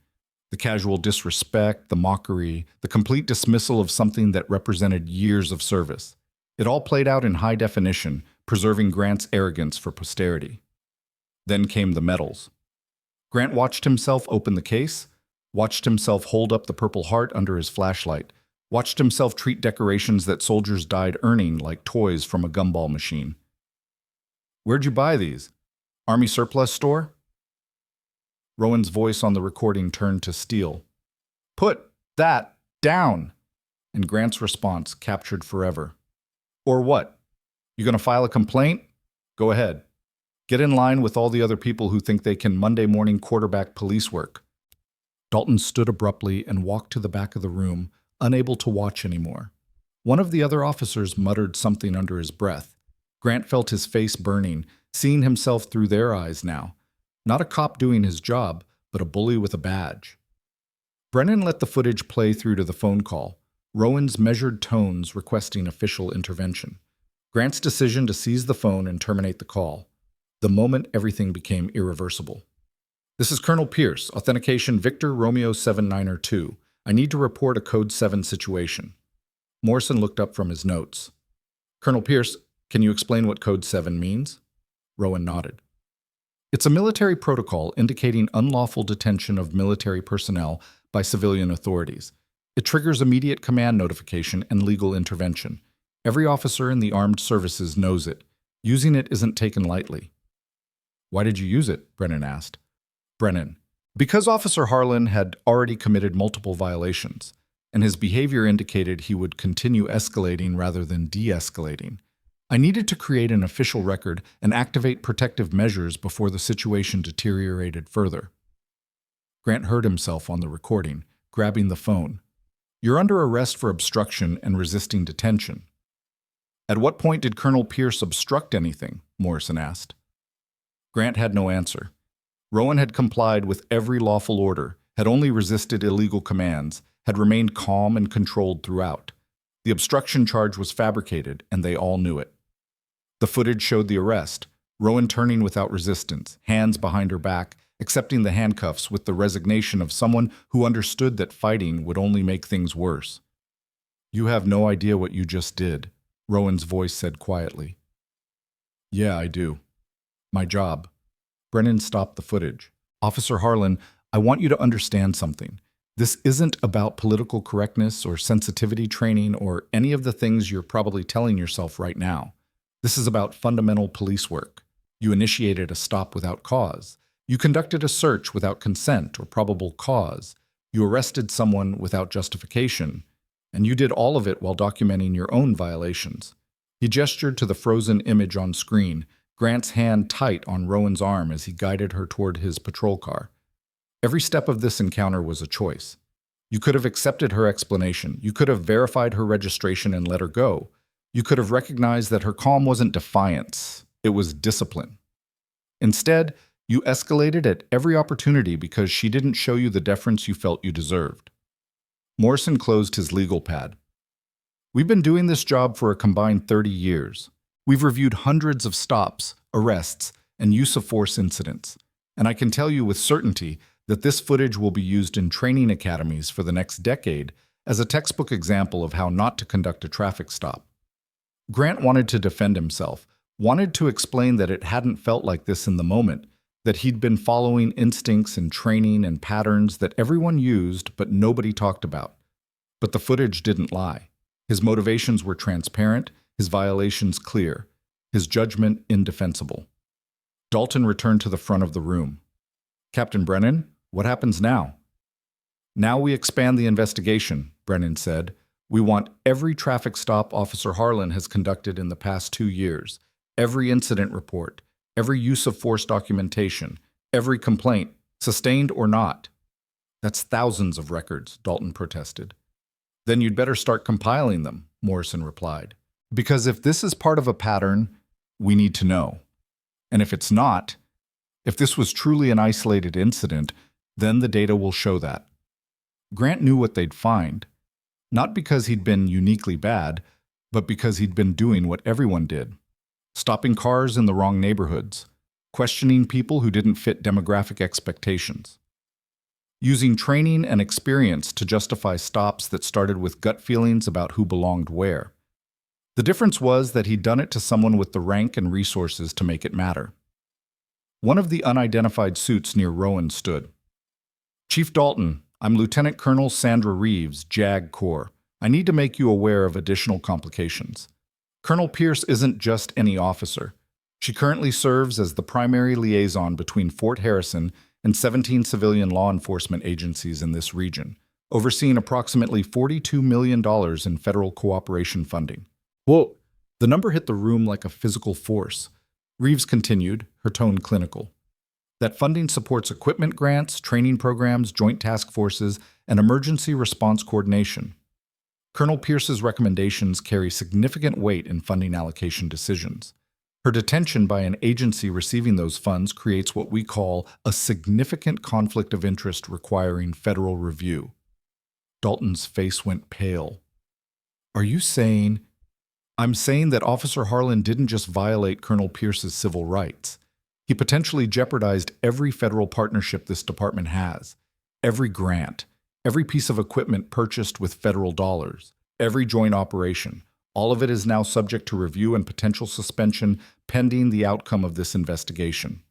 The casual disrespect, the mockery, the complete dismissal of something that represented years of service. It all played out in high definition, preserving Grant's arrogance for posterity. Then came the medals. Grant watched himself open the case, watched himself hold up the Purple Heart under his flashlight, watched himself treat decorations that soldiers died earning like toys from a gumball machine. Where'd you buy these? Army surplus store? Rowan's voice on the recording turned to steel. Put that down! And Grant's response captured forever. Or what? You gonna file a complaint? Go ahead. Get in line with all the other people who think they can Monday morning quarterback police work. Dalton stood abruptly and walked to the back of the room, unable to watch anymore. One of the other officers muttered something under his breath. Grant felt his face burning, seeing himself through their eyes now. Not a cop doing his job, but a bully with a badge. Brennan let the footage play through to the phone call, Rowan's measured tones requesting official intervention. Grant's decision to seize the phone and terminate the call. The moment everything became irreversible. This is Colonel Pierce, authentication Victor Romeo 7902. I need to report a Code 7 situation. Morrison looked up from his notes. Colonel Pierce, can you explain what Code 7 means? Rowan nodded. It's a military protocol indicating unlawful detention of military personnel by civilian authorities. It triggers immediate command notification and legal intervention. Every officer in the armed services knows it. Using it isn't taken lightly. Why did you use it? Brennan asked. Brennan. Because Officer Harlan had already committed multiple violations, and his behavior indicated he would continue escalating rather than de-escalating. I needed to create an official record and activate protective measures before the situation deteriorated further. Grant heard himself on the recording, grabbing the phone. You're under arrest for obstruction and resisting detention. At what point did Colonel Pierce obstruct anything? Morrison asked. Grant had no answer. Rowan had complied with every lawful order, had only resisted illegal commands, had remained calm and controlled throughout. The obstruction charge was fabricated, and they all knew it. The footage showed the arrest, Rowan turning without resistance, hands behind her back, accepting the handcuffs with the resignation of someone who understood that fighting would only make things worse. You have no idea what you just did, Rowan's voice said quietly. Yeah, I do. My job. Brennan stopped the footage. Officer Harlan, I want you to understand something. This isn't about political correctness or sensitivity training or any of the things you're probably telling yourself right now. This is about fundamental police work. You initiated a stop without cause. You conducted a search without consent or probable cause. You arrested someone without justification. And you did all of it while documenting your own violations. He gestured to the frozen image on screen, Grant's hand tight on Rowan's arm as he guided her toward his patrol car. Every step of this encounter was a choice. You could have accepted her explanation. You could have verified her registration and let her go. You could have recognized that her calm wasn't defiance. It was discipline. Instead, you escalated at every opportunity because she didn't show you the deference you felt you deserved. Morrison closed his legal pad. We've been doing this job for a combined 30 years. We've reviewed hundreds of stops, arrests, and use of force incidents. And I can tell you with certainty that this footage will be used in training academies for the next decade as a textbook example of how not to conduct a traffic stop. Grant wanted to defend himself, wanted to explain that it hadn't felt like this in the moment, that he'd been following instincts and training and patterns that everyone used but nobody talked about. But the footage didn't lie. His motivations were transparent, his violations clear, his judgment indefensible. Dalton returned to the front of the room. Captain Brennan, what happens now? Now we expand the investigation, Brennan said. We want every traffic stop Officer Harlan has conducted in the past 2 years, every incident report, every use of force documentation, every complaint, sustained or not. That's thousands of records, Dalton protested. Then you'd better start compiling them, Morrison replied. Because if this is part of a pattern, we need to know. And if it's not, if this was truly an isolated incident, then the data will show that. Grant knew what they'd find, not because he'd been uniquely bad, but because he'd been doing what everyone did. Stopping cars in the wrong neighborhoods, questioning people who didn't fit demographic expectations, using training and experience to justify stops that started with gut feelings about who belonged where. The difference was that he'd done it to someone with the rank and resources to make it matter. One of the unidentified suits near Rowan stood. Chief Dalton, I'm Lieutenant Colonel Sandra Reeves, JAG Corps. I need to make you aware of additional complications. Colonel Pierce isn't just any officer. She currently serves as the primary liaison between Fort Harrison and 17 civilian law enforcement agencies in this region, overseeing approximately $42 million in federal cooperation funding. Whoa! The number hit the room like a physical force. Reeves continued, her tone clinical. That funding supports equipment grants, training programs, joint task forces, and emergency response coordination. Colonel Pierce's recommendations carry significant weight in funding allocation decisions. Her detention by an agency receiving those funds creates what we call a significant conflict of interest requiring federal review. Dalton's face went pale. Are you saying... I'm saying that Officer Harlan didn't just violate Colonel Pierce's civil rights. He potentially jeopardized every federal partnership this department has, every grant, every piece of equipment purchased with federal dollars, every joint operation. All of it is now subject to review and potential suspension pending the outcome of this investigation.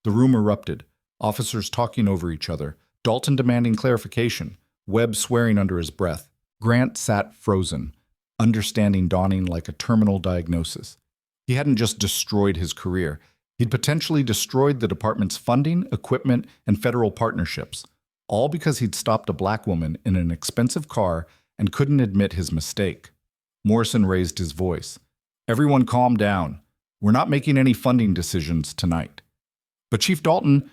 The room erupted, officers talking over each other, Dalton demanding clarification, Webb swearing under his breath. Grant sat frozen, understanding dawning like a terminal diagnosis. He hadn't just destroyed his career. He'd potentially destroyed the department's funding, equipment, and federal partnerships, all because he'd stopped a black woman in an expensive car and couldn't admit his mistake. Morrison raised his voice. Everyone calm down. We're not making any funding decisions tonight. But Chief Dalton,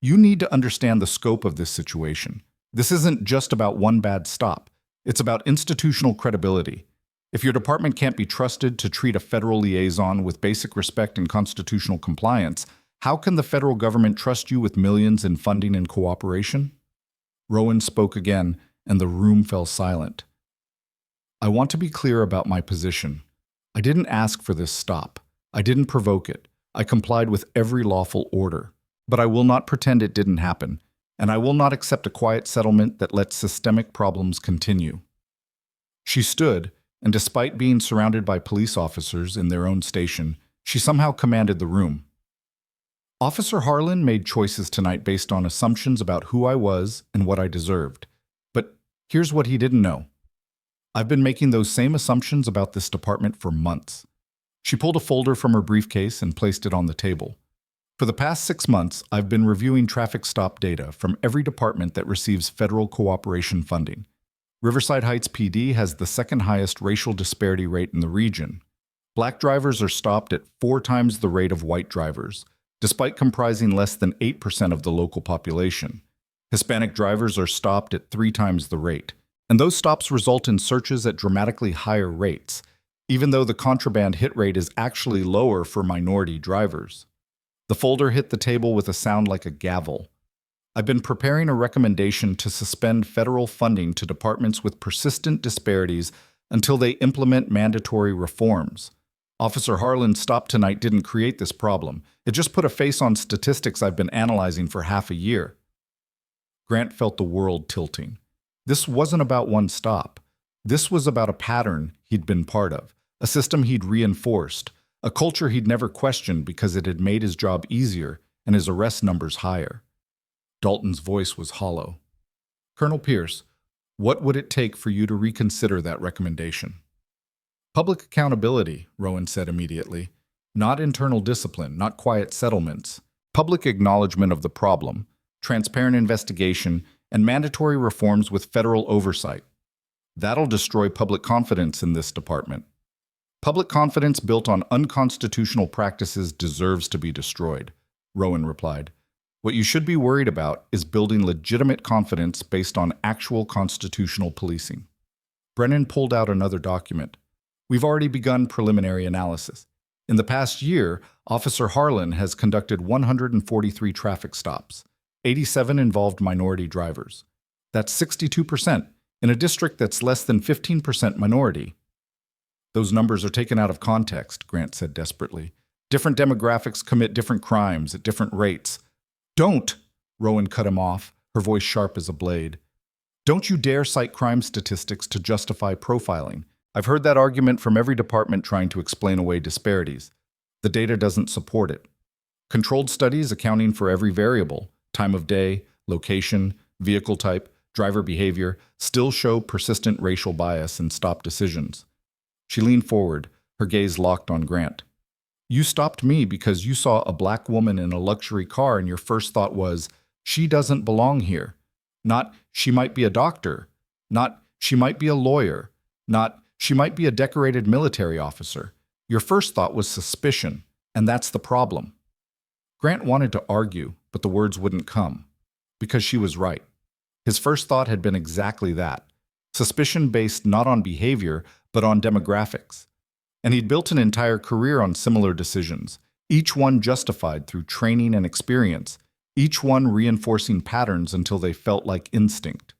you need to understand the scope of this situation. This isn't just about one bad stop. It's about institutional credibility. If your department can't be trusted to treat a federal liaison with basic respect and constitutional compliance, how can the federal government trust you with millions in funding and cooperation? Rowan spoke again, and the room fell silent. I want to be clear about my position. I didn't ask for this stop. I didn't provoke it. I complied with every lawful order. But I will not pretend it didn't happen, and I will not accept a quiet settlement that lets systemic problems continue. She stood, and despite being surrounded by police officers in their own station, she somehow commanded the room. Officer Harlan made choices tonight based on assumptions about who I was and what I deserved. But here's what he didn't know. I've been making those same assumptions about this department for months. She pulled a folder from her briefcase and placed it on the table. For the past 6 months, I've been reviewing traffic stop data from every department that receives federal cooperation funding. Riverside Heights PD has the second highest racial disparity rate in the region. Black drivers are stopped at 4 times the rate of white drivers, despite comprising less than 8% of the local population. Hispanic drivers are stopped at 3 times the rate, and those stops result in searches at dramatically higher rates, even though the contraband hit rate is actually lower for minority drivers. The folder hit the table with a sound like a gavel. I've been preparing a recommendation to suspend federal funding to departments with persistent disparities until they implement mandatory reforms. Officer Harlan's stop tonight didn't create this problem. It just put a face on statistics I've been analyzing for half a year. Grant felt the world tilting. This wasn't about one stop. This was about a pattern he'd been part of, a system he'd reinforced, a culture he'd never questioned because it had made his job easier and his arrest numbers higher. Dalton's voice was hollow. Colonel Pierce, what would it take for you to reconsider that recommendation? Public accountability, Rowan said immediately. Not internal discipline, not quiet settlements. Public acknowledgement of the problem, transparent investigation, and mandatory reforms with federal oversight. That'll destroy public confidence in this department. Public confidence built on unconstitutional practices deserves to be destroyed, Rowan replied. What you should be worried about is building legitimate confidence based on actual constitutional policing. Brennan pulled out another document. We've already begun preliminary analysis. In the past year, Officer Harlan has conducted 143 traffic stops. 87 involved minority drivers. That's 62% in a district that's less than 15% minority. Those numbers are taken out of context, Grant said desperately. Different demographics commit different crimes at different rates. Don't, Rowan cut him off, her voice sharp as a blade. Don't you dare cite crime statistics to justify profiling. I've heard that argument from every department trying to explain away disparities. The data doesn't support it. Controlled studies accounting for every variable, time of day, location, vehicle type, driver behavior, still show persistent racial bias in stop decisions. She leaned forward, her gaze locked on Grant. You stopped me because you saw a black woman in a luxury car and your first thought was, she doesn't belong here. Not, she might be a doctor. Not, she might be a lawyer. Not, she might be a decorated military officer. Your first thought was suspicion, and that's the problem. Grant wanted to argue, but the words wouldn't come. Because she was right. His first thought had been exactly that. Suspicion based not on behavior, but on demographics. And he'd built an entire career on similar decisions, each one justified through training and experience, each one reinforcing patterns until they felt like instinct.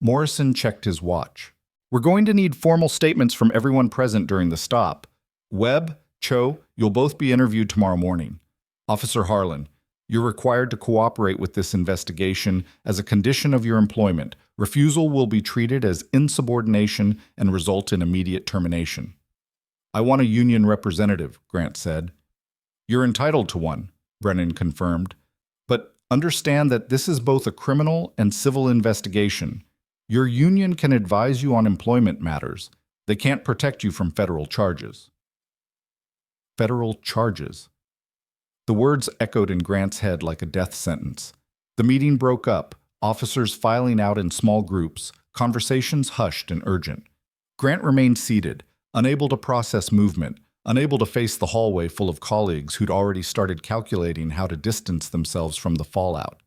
Morrison checked his watch. We're going to need formal statements from everyone present during the stop. Webb, Cho, you'll both be interviewed tomorrow morning. Officer Harlan, you're required to cooperate with this investigation as a condition of your employment. Refusal will be treated as insubordination and result in immediate termination. I want a union representative, Grant said. You're entitled to one, Brennan confirmed. But understand that this is both a criminal and civil investigation. Your union can advise you on employment matters. They can't protect you from federal charges. Federal charges. The words echoed in Grant's head like a death sentence. The meeting broke up, officers filing out in small groups, conversations hushed and urgent. Grant remained seated, unable to process movement, unable to face the hallway full of colleagues who'd already started calculating how to distance themselves from the fallout.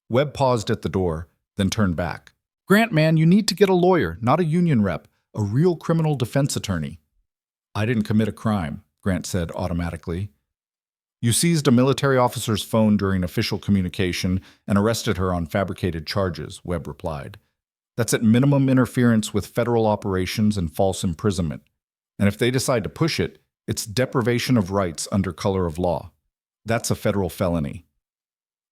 Webb paused at the door, then turned back. Grant, man, you need to get a lawyer, not a union rep, a real criminal defense attorney. I didn't commit a crime, Grant said automatically. You seized a military officer's phone during official communication and arrested her on fabricated charges, Webb replied. That's at minimum interference with federal operations and false imprisonment. And if they decide to push it, it's deprivation of rights under color of law. That's a federal felony.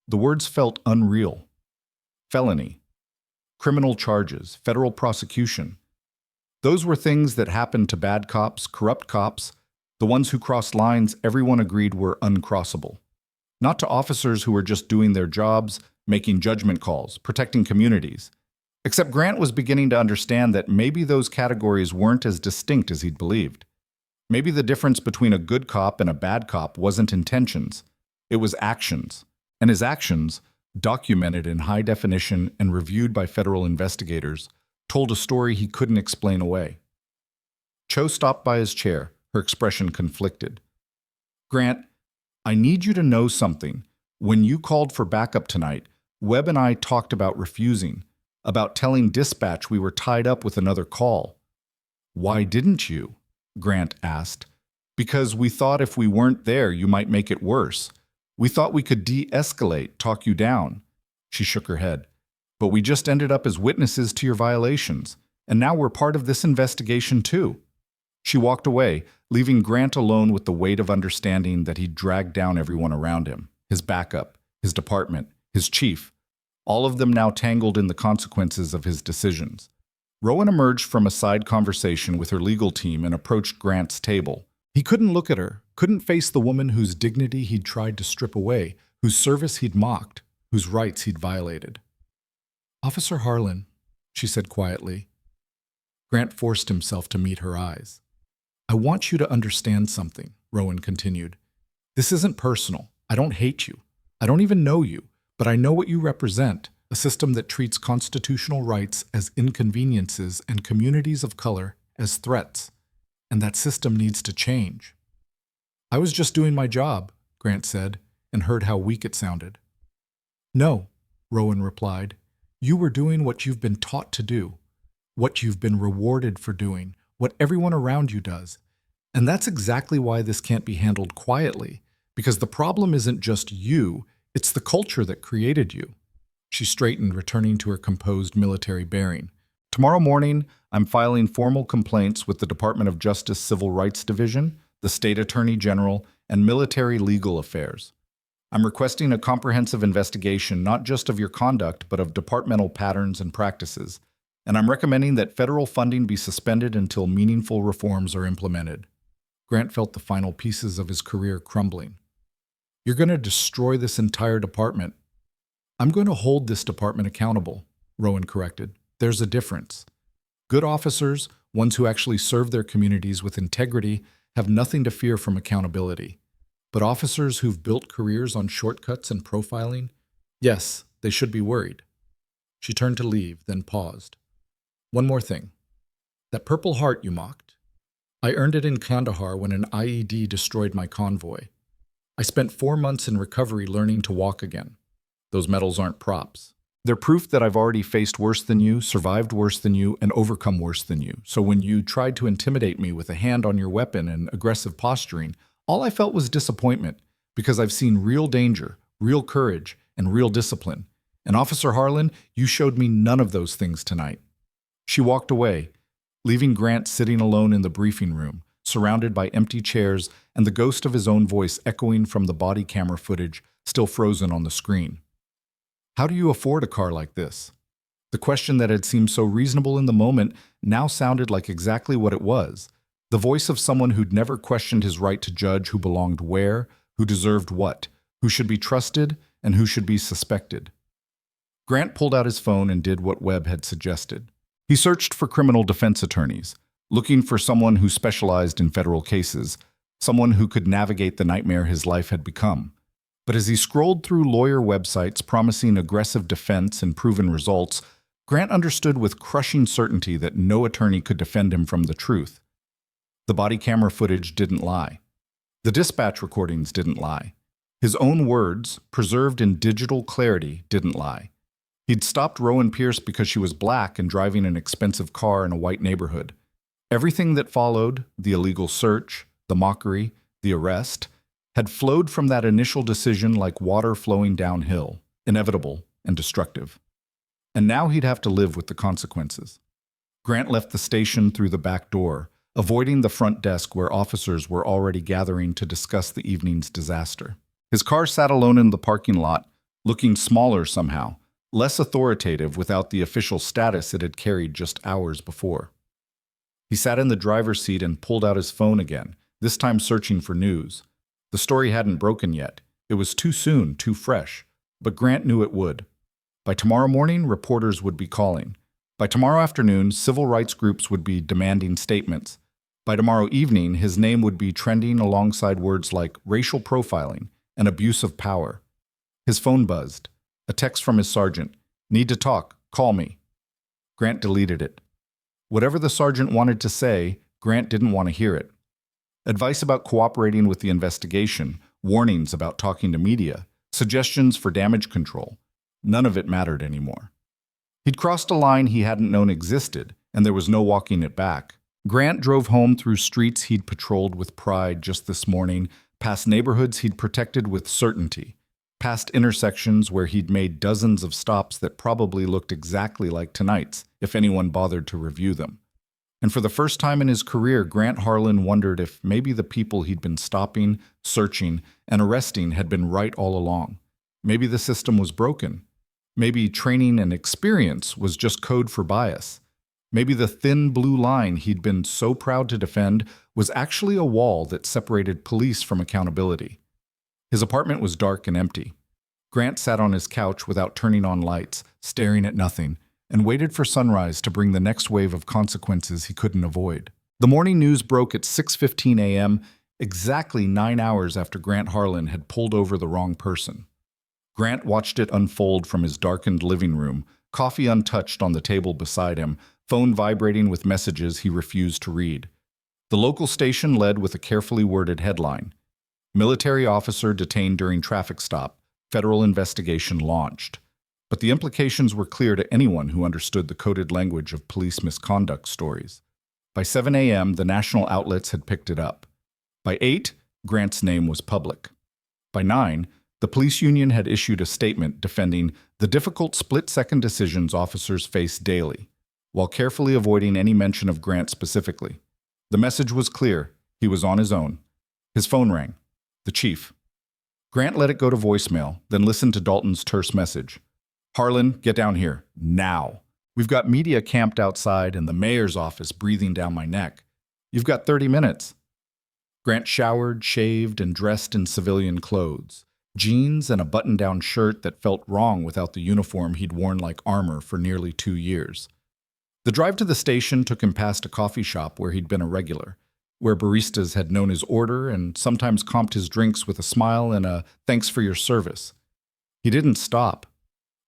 The words felt unreal. Felony. Criminal charges, federal prosecution. Those were things that happened to bad cops, corrupt cops, the ones who crossed lines everyone agreed were uncrossable. Not to officers who were just doing their jobs, making judgment calls, protecting communities. Except Grant was beginning to understand that maybe those categories weren't as distinct as he'd believed. Maybe the difference between a good cop and a bad cop wasn't intentions, it was actions. And his actions, documented in high definition and reviewed by federal investigators, told a story he couldn't explain away. Cho stopped by his chair, her expression conflicted. Grant, I need you to know something. When you called for backup tonight, Webb and I talked about refusing, about telling dispatch we were tied up with another call. Why didn't you? Grant asked. Because we thought if we weren't there, you might make it worse. We thought we could de-escalate, talk you down. She shook her head. But we just ended up as witnesses to your violations, and now we're part of this investigation too. She walked away, leaving Grant alone with the weight of understanding that he'd dragged down everyone around him, his backup, his department, his chief, all of them now tangled in the consequences of his decisions. Rowan emerged from a side conversation with her legal team and approached Grant's table. He couldn't look at her, couldn't face the woman whose dignity he'd tried to strip away, whose service he'd mocked, whose rights he'd violated. Officer Harlan, she said quietly. Grant forced himself to meet her eyes. I want you to understand something, Rowan continued. This isn't personal. I don't hate you. I don't even know you, but I know what you represent, a system that treats constitutional rights as inconveniences and communities of color as threats. And that system needs to change. I was just doing my job, Grant said, and heard how weak it sounded. No, Rowan replied. You were doing what you've been taught to do, what you've been rewarded for doing, what everyone around you does. And that's exactly why this can't be handled quietly, because the problem isn't just you, it's the culture that created you. She straightened, returning to her composed military bearing. Tomorrow morning, I'm filing formal complaints with the Department of Justice Civil Rights Division, the State Attorney General, and Military Legal Affairs. I'm requesting a comprehensive investigation not just of your conduct, but of departmental patterns and practices, and I'm recommending that federal funding be suspended until meaningful reforms are implemented. Grant felt the final pieces of his career crumbling. You're going to destroy this entire department. I'm going to hold this department accountable, Rowan corrected. There's a difference. Good officers, ones who actually serve their communities with integrity, have nothing to fear from accountability. But officers who've built careers on shortcuts and profiling, yes, they should be worried. She turned to leave, then paused. One more thing. That Purple Heart you mocked. I earned it in Kandahar when an IED destroyed my convoy. I spent 4 months in recovery learning to walk again. Those medals aren't props. They're proof that I've already faced worse than you, survived worse than you, and overcome worse than you. So when you tried to intimidate me with a hand on your weapon and aggressive posturing, all I felt was disappointment, because I've seen real danger, real courage, and real discipline. And Officer Harlan, you showed me none of those things tonight. She walked away, leaving Grant sitting alone in the briefing room, surrounded by empty chairs and the ghost of his own voice echoing from the body camera footage still frozen on the screen. How do you afford a car like this? The question that had seemed so reasonable in the moment now sounded like exactly what it was. The voice of someone who'd never questioned his right to judge who belonged where, who deserved what, who should be trusted, and who should be suspected. Grant pulled out his phone and did what Webb had suggested. He searched for criminal defense attorneys, looking for someone who specialized in federal cases, someone who could navigate the nightmare his life had become. But as he scrolled through lawyer websites promising aggressive defense and proven results, Grant understood with crushing certainty that no attorney could defend him from the truth. The body camera footage didn't lie. The dispatch recordings didn't lie. His own words, preserved in digital clarity, didn't lie. He'd stopped Rowan Pierce because she was black and driving an expensive car in a white neighborhood. Everything that followed, the illegal search, the mockery, the arrest, had flowed from that initial decision like water flowing downhill, inevitable and destructive. And now he'd have to live with the consequences. Grant left the station through the back door, avoiding the front desk where officers were already gathering to discuss the evening's disaster. His car sat alone in the parking lot, looking smaller somehow, less authoritative without the official status it had carried just hours before. He sat in the driver's seat and pulled out his phone again, this time searching for news. The story hadn't broken yet. It was too soon, too fresh. But Grant knew it would. By tomorrow morning, reporters would be calling. By tomorrow afternoon, civil rights groups would be demanding statements. By tomorrow evening, his name would be trending alongside words like racial profiling and abuse of power. His phone buzzed. A text from his sergeant. Need to talk. Call me. Grant deleted it. Whatever the sergeant wanted to say, Grant didn't want to hear it. Advice about cooperating with the investigation, warnings about talking to media, suggestions for damage control. None of it mattered anymore. He'd crossed a line he hadn't known existed, and there was no walking it back. Grant drove home through streets he'd patrolled with pride just this morning, past neighborhoods he'd protected with certainty, past intersections where he'd made dozens of stops that probably looked exactly like tonight's, if anyone bothered to review them. And for the first time in his career, Grant Harlan wondered if maybe the people he'd been stopping, searching, and arresting had been right all along. Maybe the system was broken. Maybe training and experience was just code for bias. Maybe the thin blue line he'd been so proud to defend was actually a wall that separated police from accountability. His apartment was dark and empty. Grant sat on his couch without turning on lights, staring at nothing, and waited for sunrise to bring the next wave of consequences he couldn't avoid. The morning news broke at 6:15 a.m., exactly 9 hours after Grant Harlan had pulled over the wrong person. Grant watched it unfold from his darkened living room, coffee untouched on the table beside him, phone vibrating with messages he refused to read. The local station led with a carefully worded headline. Military officer detained during traffic stop. Federal investigation launched. But the implications were clear to anyone who understood the coded language of police misconduct stories. By 7 a.m., the national outlets had picked it up. By 8, Grant's name was public. By 9, the police union had issued a statement defending the difficult split-second decisions officers face daily, while carefully avoiding any mention of Grant specifically. The message was clear. He was on his own. His phone rang. The chief. Grant let it go to voicemail, then listened to Dalton's terse message. Harlan, get down here. Now. We've got media camped outside and the mayor's office breathing down my neck. You've got 30 minutes. Grant showered, shaved, and dressed in civilian clothes. Jeans and a button-down shirt that felt wrong without the uniform he'd worn like armor for nearly 2 years. The drive to the station took him past a coffee shop where he'd been a regular, where baristas had known his order and sometimes comped his drinks with a smile and a thanks for your service. He didn't stop.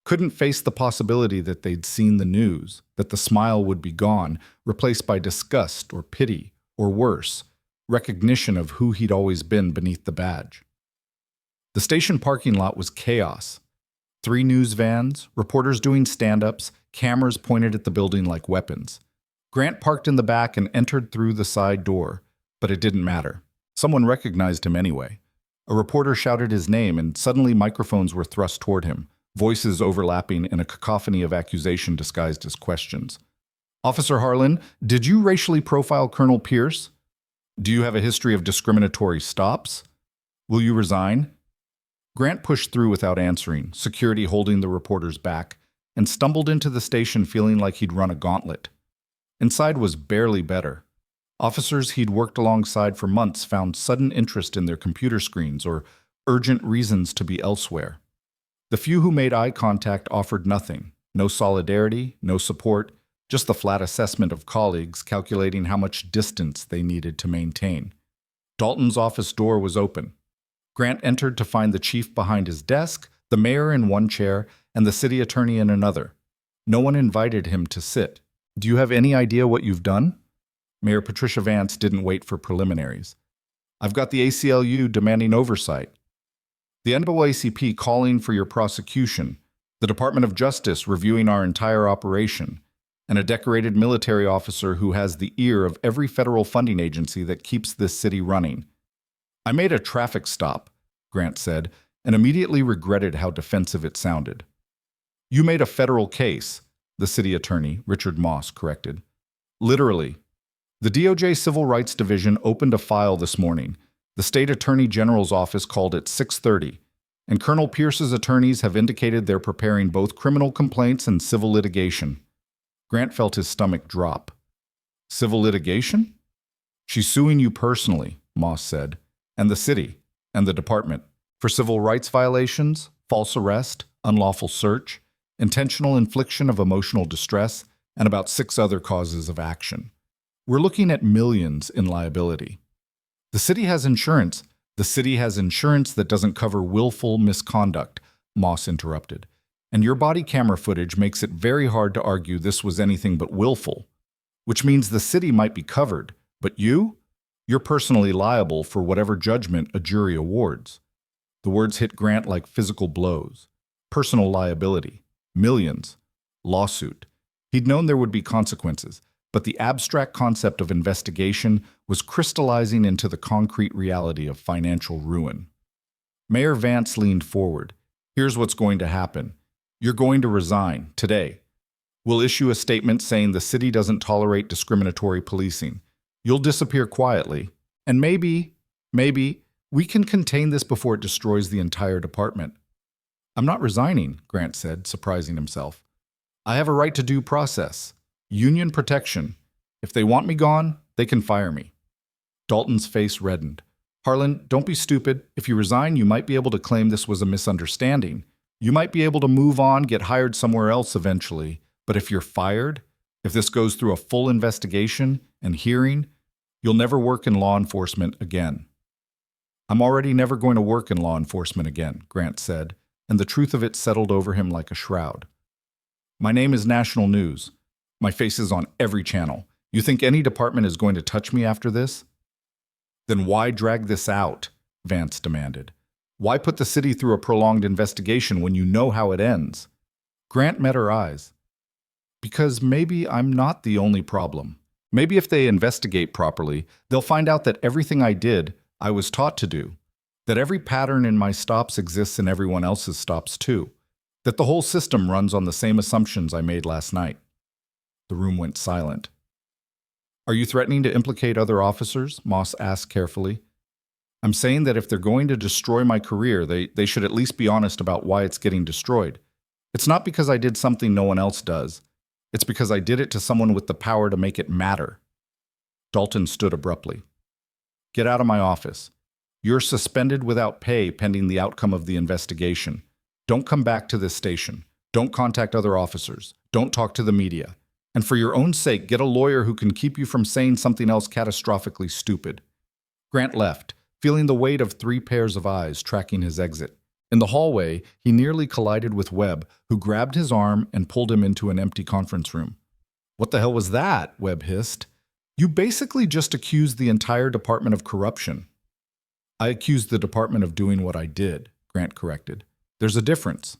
Couldn't face the possibility that they'd seen the news, that the smile would be gone, replaced by disgust or pity, or worse, recognition of who he'd always been beneath the badge. The station parking lot was chaos. 3 news vans, reporters doing stand-ups, cameras pointed at the building like weapons. Grant parked in the back and entered through the side door, but it didn't matter. Someone recognized him anyway. A reporter shouted his name, and suddenly microphones were thrust toward him, voices overlapping in a cacophony of accusation disguised as questions. Officer Harlan, did you racially profile Colonel Pierce? Do you have a history of discriminatory stops? Will you resign? Grant pushed through without answering, security holding the reporter's back, and stumbled into the station feeling like he'd run a gauntlet. Inside was barely better. Officers he'd worked alongside for months found sudden interest in their computer screens or urgent reasons to be elsewhere. The few who made eye contact offered nothing, no solidarity, no support, just the flat assessment of colleagues calculating how much distance they needed to maintain. Dalton's office door was open. Grant entered to find the chief behind his desk, the mayor in one chair, and the city attorney in another. No one invited him to sit. Do you have any idea what you've done? Mayor Patricia Vance didn't wait for preliminaries. I've got the ACLU demanding oversight. The NAACP calling for your prosecution, the Department of Justice reviewing our entire operation, and a decorated military officer who has the ear of every federal funding agency that keeps this city running. I made a traffic stop, Grant said, and immediately regretted how defensive it sounded. You made a federal case, the city attorney, Richard Moss, corrected. Literally. The DOJ Civil Rights Division opened a file this morning. The state attorney general's office called at 6:30, and Colonel Pierce's attorneys have indicated they're preparing both criminal complaints and civil litigation. Grant felt his stomach drop. Civil litigation? She's suing you personally, Moss said, and the city, and the department, for civil rights violations, false arrest, unlawful search, intentional infliction of emotional distress, and about 6 other causes of action. We're looking at millions in liability. The city has insurance. The city has insurance that doesn't cover willful misconduct, Moss interrupted. And your body camera footage makes it very hard to argue this was anything but willful, which means the city might be covered, but you're personally liable for whatever judgment a jury awards. The words hit Grant like physical blows. Personal liability, millions, lawsuit. He'd known there would be consequences, but the abstract concept of investigation was crystallizing into the concrete reality of financial ruin. Mayor Vance leaned forward. Here's what's going to happen. You're going to resign today. We'll issue a statement saying the city doesn't tolerate discriminatory policing. You'll disappear quietly, and maybe, we can contain this before it destroys the entire department. I'm not resigning, Grant said, surprising himself. I have a right to due process. Union protection. If they want me gone, they can fire me. Dalton's face reddened. Harlan, don't be stupid. If you resign, you might be able to claim this was a misunderstanding. You might be able to move on, get hired somewhere else eventually. But if you're fired, if this goes through a full investigation and hearing, you'll never work in law enforcement again. I'm already never going to work in law enforcement again, Grant said, and the truth of it settled over him like a shroud. My name is national news. My face is on every channel. You think any department is going to touch me after this? Then why drag this out? Vance demanded. Why put the city through a prolonged investigation when you know how it ends? Grant met her eyes. Because maybe I'm not the only problem. Maybe if they investigate properly, they'll find out that everything I did, I was taught to do. That every pattern in my stops exists in everyone else's stops too. That the whole system runs on the same assumptions I made last night. The room went silent. Are you threatening to implicate other officers? Moss asked carefully. I'm saying that if they're going to destroy my career, they should at least be honest about why it's getting destroyed. It's not because I did something no one else does. It's because I did it to someone with the power to make it matter. Dalton stood abruptly. Get out of my office. You're suspended without pay pending the outcome of the investigation. Don't come back to this station. Don't contact other officers. Don't talk to the media. And for your own sake, get a lawyer who can keep you from saying something else catastrophically stupid. Grant left, feeling the weight of 3 pairs of eyes tracking his exit. In the hallway, he nearly collided with Webb, who grabbed his arm and pulled him into an empty conference room. What the hell was that? Webb hissed. You basically just accused the entire department of corruption. I accused the department of doing what I did, Grant corrected. There's a difference.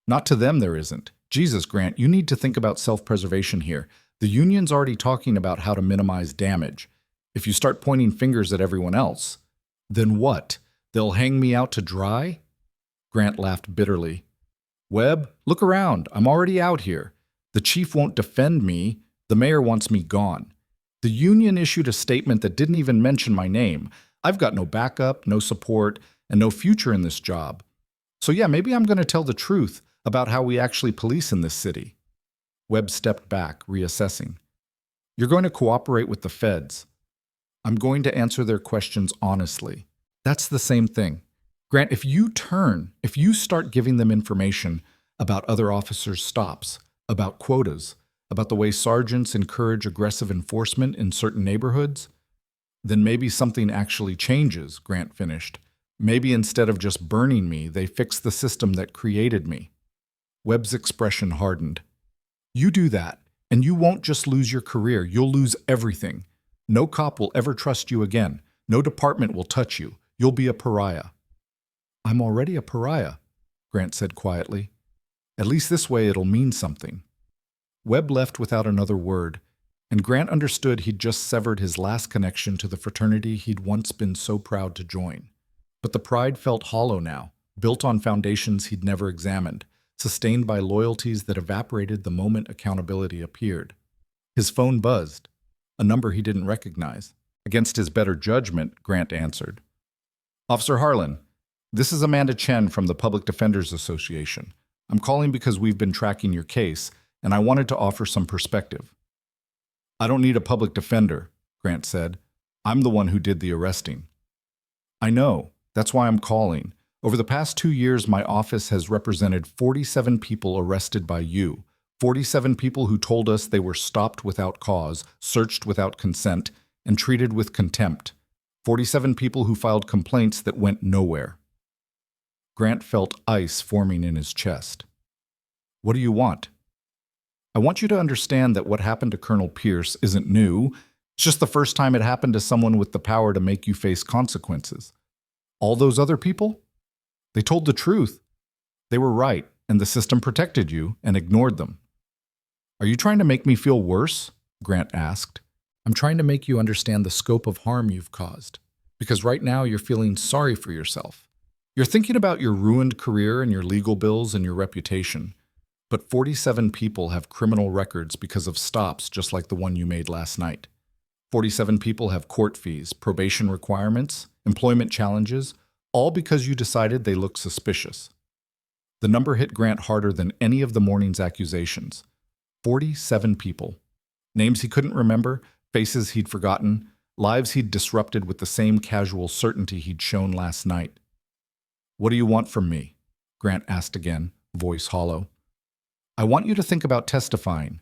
Not to them there isn't. Jesus, Grant, you need to think about self-preservation here. The union's already talking about how to minimize damage. If you start pointing fingers at everyone else, then what? They'll hang me out to dry? Grant laughed bitterly. Webb, look around. I'm already out here. The chief won't defend me. The mayor wants me gone. The union issued a statement that didn't even mention my name. I've got no backup, no support, and no future in this job. So yeah, maybe I'm going to tell the truth about how we actually police in this city. Webb stepped back, reassessing. You're going to cooperate with the feds. I'm going to answer their questions honestly. That's the same thing. Grant, if you start giving them information about other officers' stops, about quotas, about the way sergeants encourage aggressive enforcement in certain neighborhoods, then maybe something actually changes, Grant finished. Maybe instead of just burning me, they fix the system that created me. Webb's expression hardened. You do that, and you won't just lose your career, you'll lose everything. No cop will ever trust you again. No department will touch you. You'll be a pariah. I'm already a pariah, Grant said quietly. At least this way it'll mean something. Webb left without another word, and Grant understood he'd just severed his last connection to the fraternity he'd once been so proud to join. But the pride felt hollow now, built on foundations he'd never examined, sustained by loyalties that evaporated the moment accountability appeared. His phone buzzed, a number he didn't recognize. Against his better judgment, Grant answered. Officer Harlan, this is Amanda Chen from the Public Defenders Association. I'm calling because we've been tracking your case, and I wanted to offer some perspective. I don't need a public defender, Grant said. I'm the one who did the arresting. I know. That's why I'm calling. Over the past 2 years, my office has represented 47 people arrested by you, 47 people who told us they were stopped without cause, searched without consent, and treated with contempt. 47 people who filed complaints that went nowhere. Grant felt ice forming in his chest. What do you want? I want you to understand that what happened to Colonel Pierce isn't new. It's just the first time it happened to someone with the power to make you face consequences. All those other people? They told the truth. They were right, and the system protected you and ignored them. Are you trying to make me feel worse? Grant asked. I'm trying to make you understand the scope of harm you've caused, because right now you're feeling sorry for yourself. You're thinking about your ruined career and your legal bills and your reputation. But 47 people have criminal records because of stops just like the one you made last night. 47 people have court fees, probation requirements, employment challenges, all because you decided they looked suspicious. The number hit Grant harder than any of the morning's accusations. 47 people. Names he couldn't remember, faces he'd forgotten, lives he'd disrupted with the same casual certainty he'd shown last night. What do you want from me? Grant asked again, voice hollow. I want you to think about testifying.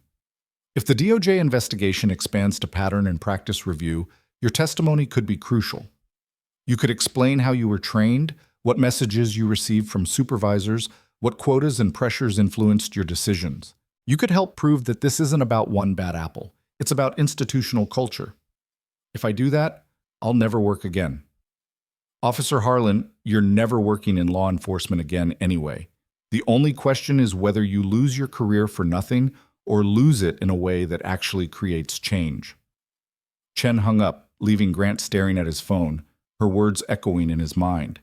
If the DOJ investigation expands to pattern and practice review, your testimony could be crucial. You could explain how you were trained, what messages you received from supervisors, what quotas and pressures influenced your decisions. You could help prove that this isn't about one bad apple. It's about institutional culture. If I do that, I'll never work again. Officer Harlan, you're never working in law enforcement again anyway. The only question is whether you lose your career for nothing or lose it in a way that actually creates change. Chen hung up, leaving Grant staring at his phone, her words echoing in his mind.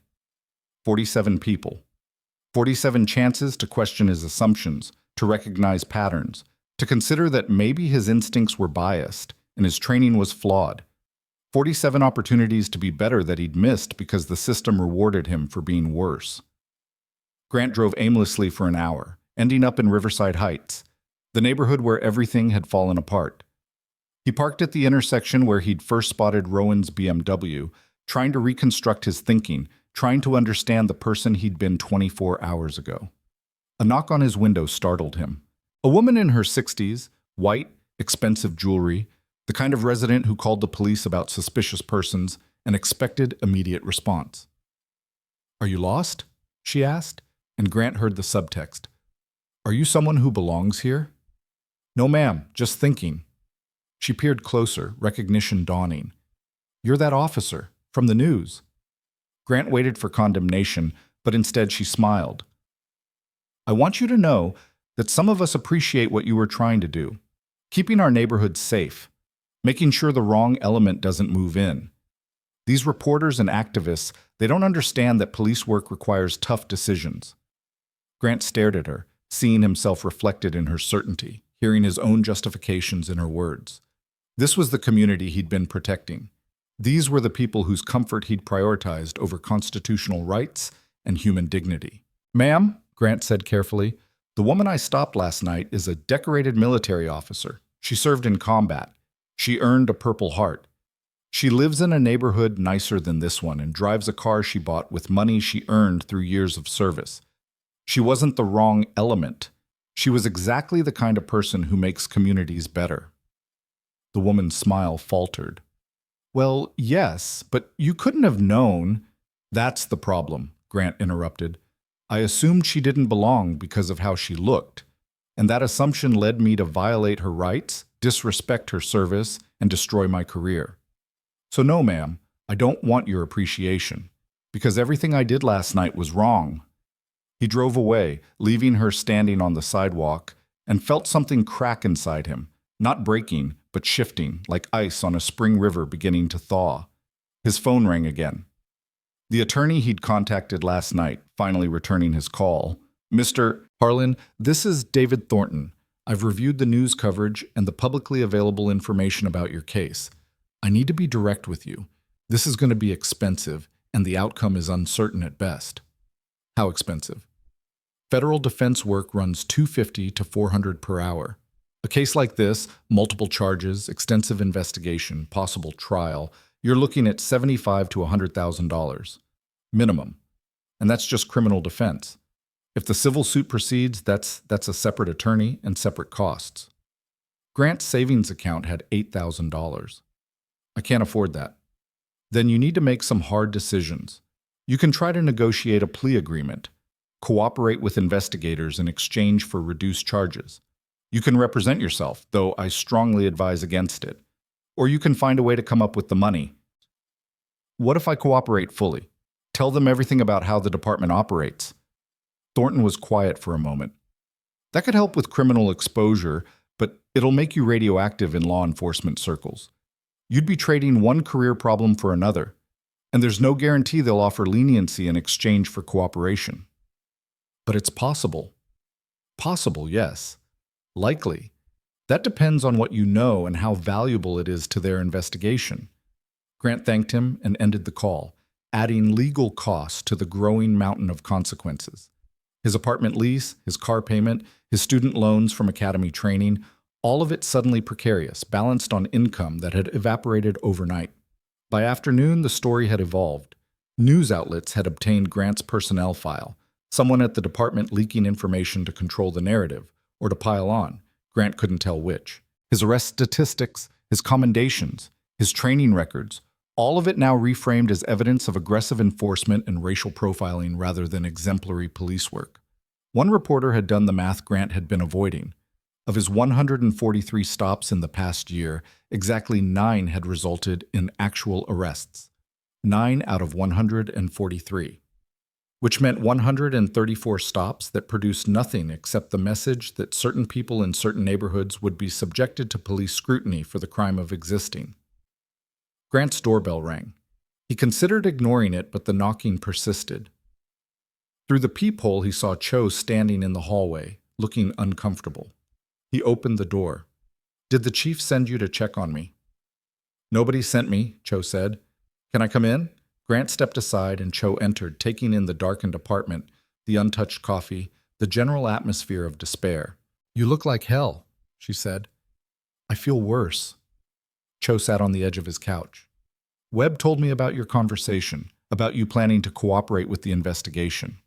47 people. 47 chances to question his assumptions, to recognize patterns, to consider that maybe his instincts were biased and his training was flawed. 47 opportunities to be better that he'd missed because the system rewarded him for being worse. Grant drove aimlessly for an hour, ending up in Riverside Heights, the neighborhood where everything had fallen apart. He parked at the intersection where he'd first spotted Rowan's BMW, trying to reconstruct his thinking, trying to understand the person he'd been 24 hours ago. A knock on his window startled him. A woman in her 60s, white, expensive jewelry, the kind of resident who called the police about suspicious persons and expected immediate response. Are you lost? She asked, and Grant heard the subtext. Are you someone who belongs here? No, ma'am, just thinking. She peered closer, recognition dawning. You're that officer, from the news. Grant waited for condemnation, but instead she smiled. I want you to know that some of us appreciate what you were trying to do, keeping our neighborhoods safe, making sure the wrong element doesn't move in. These reporters and activists, they don't understand that police work requires tough decisions. Grant stared at her, seeing himself reflected in her certainty, hearing his own justifications in her words. This was the community he'd been protecting. These were the people whose comfort he'd prioritized over constitutional rights and human dignity. Ma'am, Grant said carefully, the woman I stopped last night is a decorated military officer. She served in combat. She earned a Purple Heart. She lives in a neighborhood nicer than this one and drives a car she bought with money she earned through years of service. She wasn't the wrong element. She was exactly the kind of person who makes communities better. The woman's smile faltered. Well, yes, but you couldn't have known. That's the problem, Grant interrupted. I assumed she didn't belong because of how she looked, and that assumption led me to violate her rights, disrespect her service, and destroy my career. So no, ma'am, I don't want your appreciation, because everything I did last night was wrong. He drove away, leaving her standing on the sidewalk, and felt something crack inside him, not breaking, but shifting, like ice on a spring river beginning to thaw. His phone rang again. The attorney he'd contacted last night, finally returning his call. Mr. Harlan, this is David Thornton. I've reviewed the news coverage and the publicly available information about your case. I need to be direct with you. This is going to be expensive, and the outcome is uncertain at best. How expensive? Federal defense work runs $250 to $400 per hour. A case like this, multiple charges, extensive investigation, possible trial, you're looking at $75,000 to $100,000. Minimum. And that's just criminal defense. If the civil suit proceeds, that's a separate attorney and separate costs. Grant's savings account had $8,000. I can't afford that. Then you need to make some hard decisions. You can try to negotiate a plea agreement, cooperate with investigators in exchange for reduced charges. You can represent yourself, though I strongly advise against it. Or you can find a way to come up with the money. What if I cooperate fully? Tell them everything about how the department operates. Thornton was quiet for a moment. That could help with criminal exposure, but it'll make you radioactive in law enforcement circles. You'd be trading one career problem for another, and there's no guarantee they'll offer leniency in exchange for cooperation. But it's possible. Possible, yes. Likely. That depends on what you know and how valuable it is to their investigation. Grant thanked him and ended the call, adding legal costs to the growing mountain of consequences. His apartment lease, his car payment, his student loans from academy training, all of it suddenly precarious, balanced on income that had evaporated overnight. By afternoon, the story had evolved. News outlets had obtained Grant's personnel file, someone at the department leaking information to control the narrative, or to pile on. Grant couldn't tell which. His arrest statistics, his commendations, his training records, all of it now reframed as evidence of aggressive enforcement and racial profiling rather than exemplary police work. One reporter had done the math Grant had been avoiding. Of his 143 stops in the past year, exactly 9 had resulted in actual arrests. 9 out of 143. Which meant 134 stops that produced nothing except the message that certain people in certain neighborhoods would be subjected to police scrutiny for the crime of existing. Grant's doorbell rang. He considered ignoring it, but the knocking persisted. Through the peephole, he saw Cho standing in the hallway, looking uncomfortable. He opened the door. "Did the chief send you to check on me?" "Nobody sent me," Cho said. "Can I come in?" Grant stepped aside and Cho entered, taking in the darkened apartment, the untouched coffee, the general atmosphere of despair. "You look like hell," she said. "I feel worse." Cho sat on the edge of his couch. "Webb told me about your conversation, about you planning to cooperate with the investigation."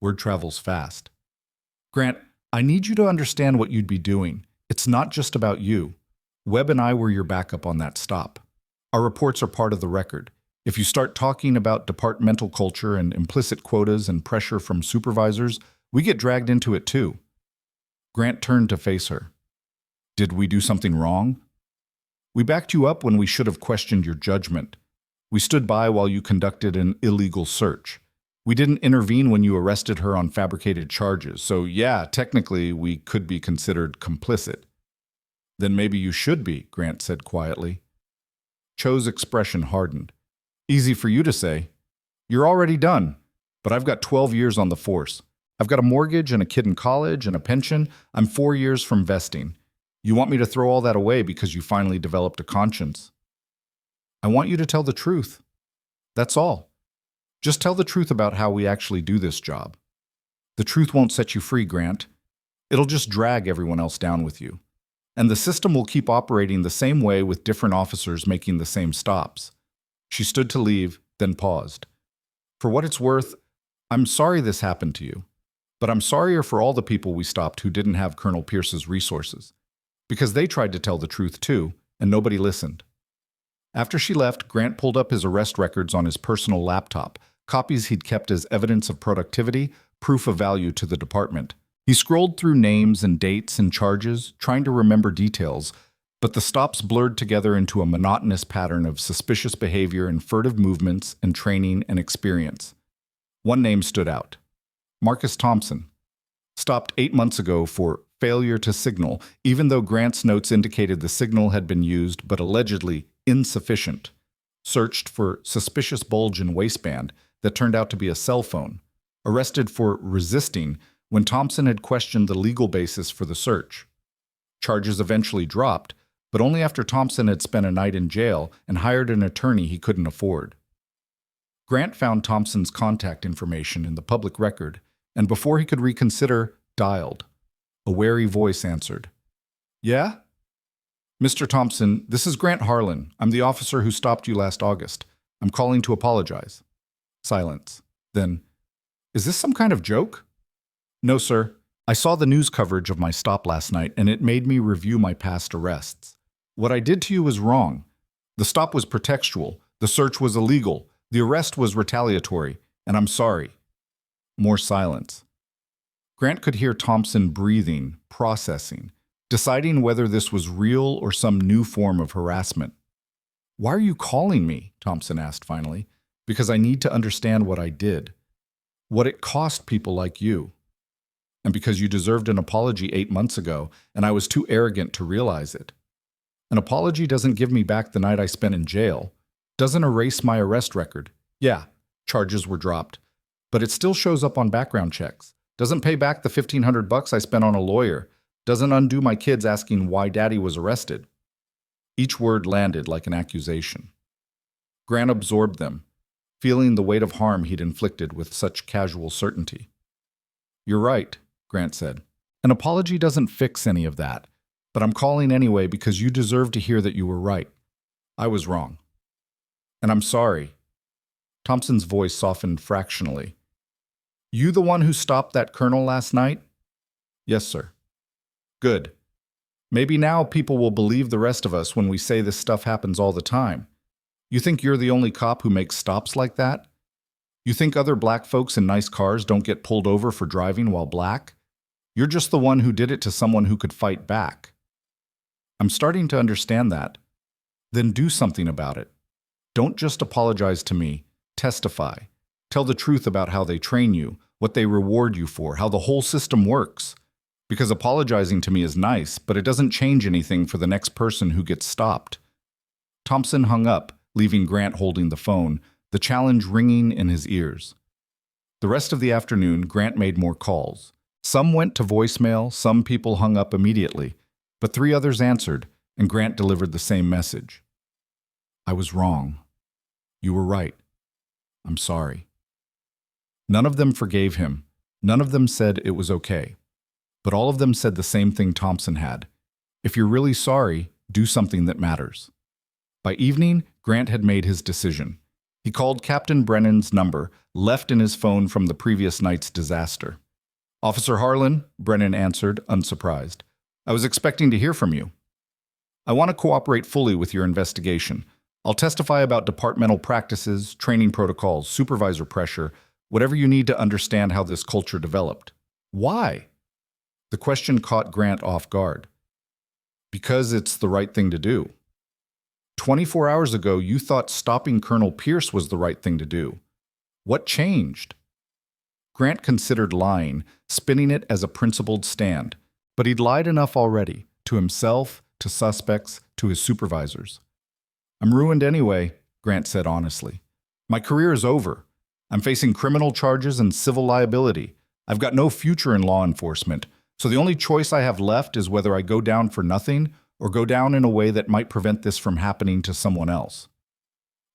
Word travels fast. "Grant, I need you to understand what you'd be doing. It's not just about you. Webb and I were your backup on that stop. Our reports are part of the record. If you start talking about departmental culture and implicit quotas and pressure from supervisors, we get dragged into it too." Grant turned to face her. "Did we do something wrong?" "We backed you up when we should have questioned your judgment. We stood by while you conducted an illegal search. We didn't intervene when you arrested her on fabricated charges, so yeah, technically we could be considered complicit." "Then maybe you should be," Grant said quietly. Cho's expression hardened. "Easy for you to say. You're already done. But I've got 12 years on the force. I've got a mortgage and a kid in college and a pension. I'm 4 years from vesting. You want me to throw all that away because you finally developed a conscience?" "I want you to tell the truth. That's all. Just tell the truth about how we actually do this job. The truth won't set you free, Grant. It'll just drag everyone else down with you. And the system will keep operating the same way with different officers making the same stops." She stood to leave, then paused. "For what it's worth, I'm sorry this happened to you. But I'm sorrier for all the people we stopped who didn't have Colonel Pierce's resources. Because they tried to tell the truth too, and nobody listened." After she left, Grant pulled up his arrest records on his personal laptop, copies he'd kept as evidence of productivity, proof of value to the department. He scrolled through names and dates and charges, trying to remember details, but the stops blurred together into a monotonous pattern of suspicious behavior and furtive movements and training and experience. One name stood out. Marcus Thompson. Stopped 8 months ago for failure to signal, even though Grant's notes indicated the signal had been used but allegedly insufficient. Searched for suspicious bulge in waistband that turned out to be a cell phone. Arrested for resisting when Thompson had questioned the legal basis for the search. Charges eventually dropped, but only after Thompson had spent a night in jail and hired an attorney he couldn't afford. Grant found Thompson's contact information in the public record, and before he could reconsider, dialed. A wary voice answered. "Yeah?" "Mr. Thompson, this is Grant Harlan. I'm the officer who stopped you last August. I'm calling to apologize." Silence. Then, "Is this some kind of joke?" No, sir. I saw the news coverage of my stop last night, and it made me review my past arrests. What I did to you was wrong. The stop was pretextual, the search was illegal, the arrest was retaliatory, and I'm sorry. More silence. Grant could hear Thompson breathing, processing, deciding whether this was real or some new form of harassment. Why are you calling me? Thompson asked finally. Because I need to understand what I did. What it cost people like you. And because you deserved an apology 8 months ago, and I was too arrogant to realize it. An apology doesn't give me back the night I spent in jail, doesn't erase my arrest record. Yeah, charges were dropped, but it still shows up on background checks. Doesn't pay back the $1,500 I spent on a lawyer, doesn't undo my kids asking why daddy was arrested. Each word landed like an accusation. Grant absorbed them, feeling the weight of harm he'd inflicted with such casual certainty. You're right, Grant said. An apology doesn't fix any of that, but I'm calling anyway because you deserve to hear that you were right. I was wrong. And I'm sorry. Thompson's voice softened fractionally. You the one who stopped that colonel last night? Yes, sir. Good. Maybe now people will believe the rest of us when we say this stuff happens all the time. You think you're the only cop who makes stops like that? You think other black folks in nice cars don't get pulled over for driving while black? You're just the one who did it to someone who could fight back. I'm starting to understand that. Then do something about it. Don't just apologize to me. Testify. Tell the truth about how they train you, what they reward you for, how the whole system works. Because apologizing to me is nice, but it doesn't change anything for the next person who gets stopped. Thompson hung up, leaving Grant holding the phone, the challenge ringing in his ears. The rest of the afternoon, Grant made more calls. Some went to voicemail, some people hung up immediately, but 3 others answered, and Grant delivered the same message. I was wrong. You were right. I'm sorry. None of them forgave him. None of them said it was okay. But all of them said the same thing Thompson had. If you're really sorry, do something that matters. By evening, Grant had made his decision. He called Captain Brennan's number, left in his phone from the previous night's disaster. Officer Harlan, Brennan answered, unsurprised. I was expecting to hear from you. I want to cooperate fully with your investigation. I'll testify about departmental practices, training protocols, supervisor pressure, whatever you need to understand how this culture developed. Why? The question caught Grant off guard. Because it's the right thing to do. 24 hours ago, you thought stopping Colonel Pierce was the right thing to do. What changed? Grant considered lying, spinning it as a principled stand, but he'd lied enough already, to himself, to suspects, to his supervisors. I'm ruined anyway, Grant said honestly. My career is over. I'm facing criminal charges and civil liability. I've got no future in law enforcement, so the only choice I have left is whether I go down for nothing or go down in a way that might prevent this from happening to someone else.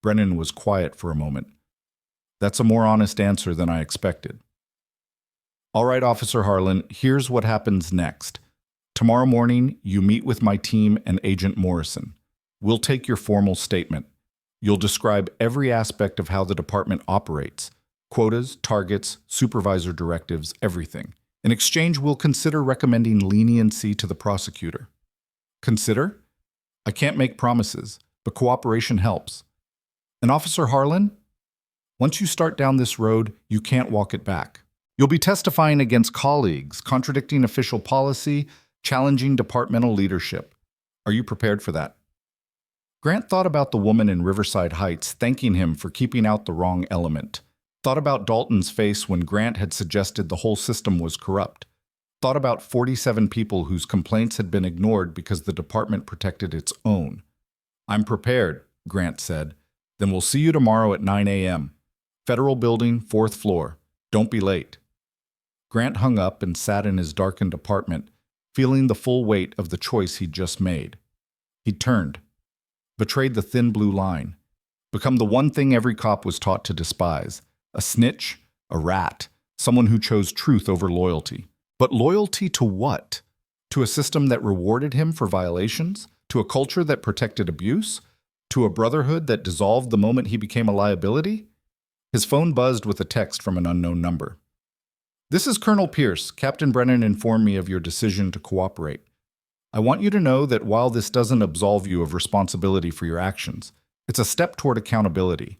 Brennan was quiet for a moment. That's a more honest answer than I expected. All right, Officer Harlan, here's what happens next. Tomorrow morning, you meet with my team and Agent Morrison. We'll take your formal statement. You'll describe every aspect of how the department operates. Quotas, targets, supervisor directives, everything. In exchange, we'll consider recommending leniency to the prosecutor. Consider? I can't make promises, but cooperation helps. And Officer Harlan, once you start down this road, you can't walk it back. You'll be testifying against colleagues, contradicting official policy, challenging departmental leadership. Are you prepared for that? Grant thought about the woman in Riverside Heights thanking him for keeping out the wrong element. Thought about Dalton's face when Grant had suggested the whole system was corrupt. Thought about 47 people whose complaints had been ignored because the department protected its own. I'm prepared, Grant said. Then we'll see you tomorrow at 9 a.m. Federal Building, 4th floor. Don't be late. Grant hung up and sat in his darkened apartment, feeling the full weight of the choice he'd just made. He turned. Betrayed the thin blue line. Become the one thing every cop was taught to despise. A snitch, a rat, someone who chose truth over loyalty. But loyalty to what? To a system that rewarded him for violations? To a culture that protected abuse? To a brotherhood that dissolved the moment he became a liability? His phone buzzed with a text from an unknown number. This is Colonel Pierce. Captain Brennan informed me of your decision to cooperate. I want you to know that while this doesn't absolve you of responsibility for your actions, it's a step toward accountability.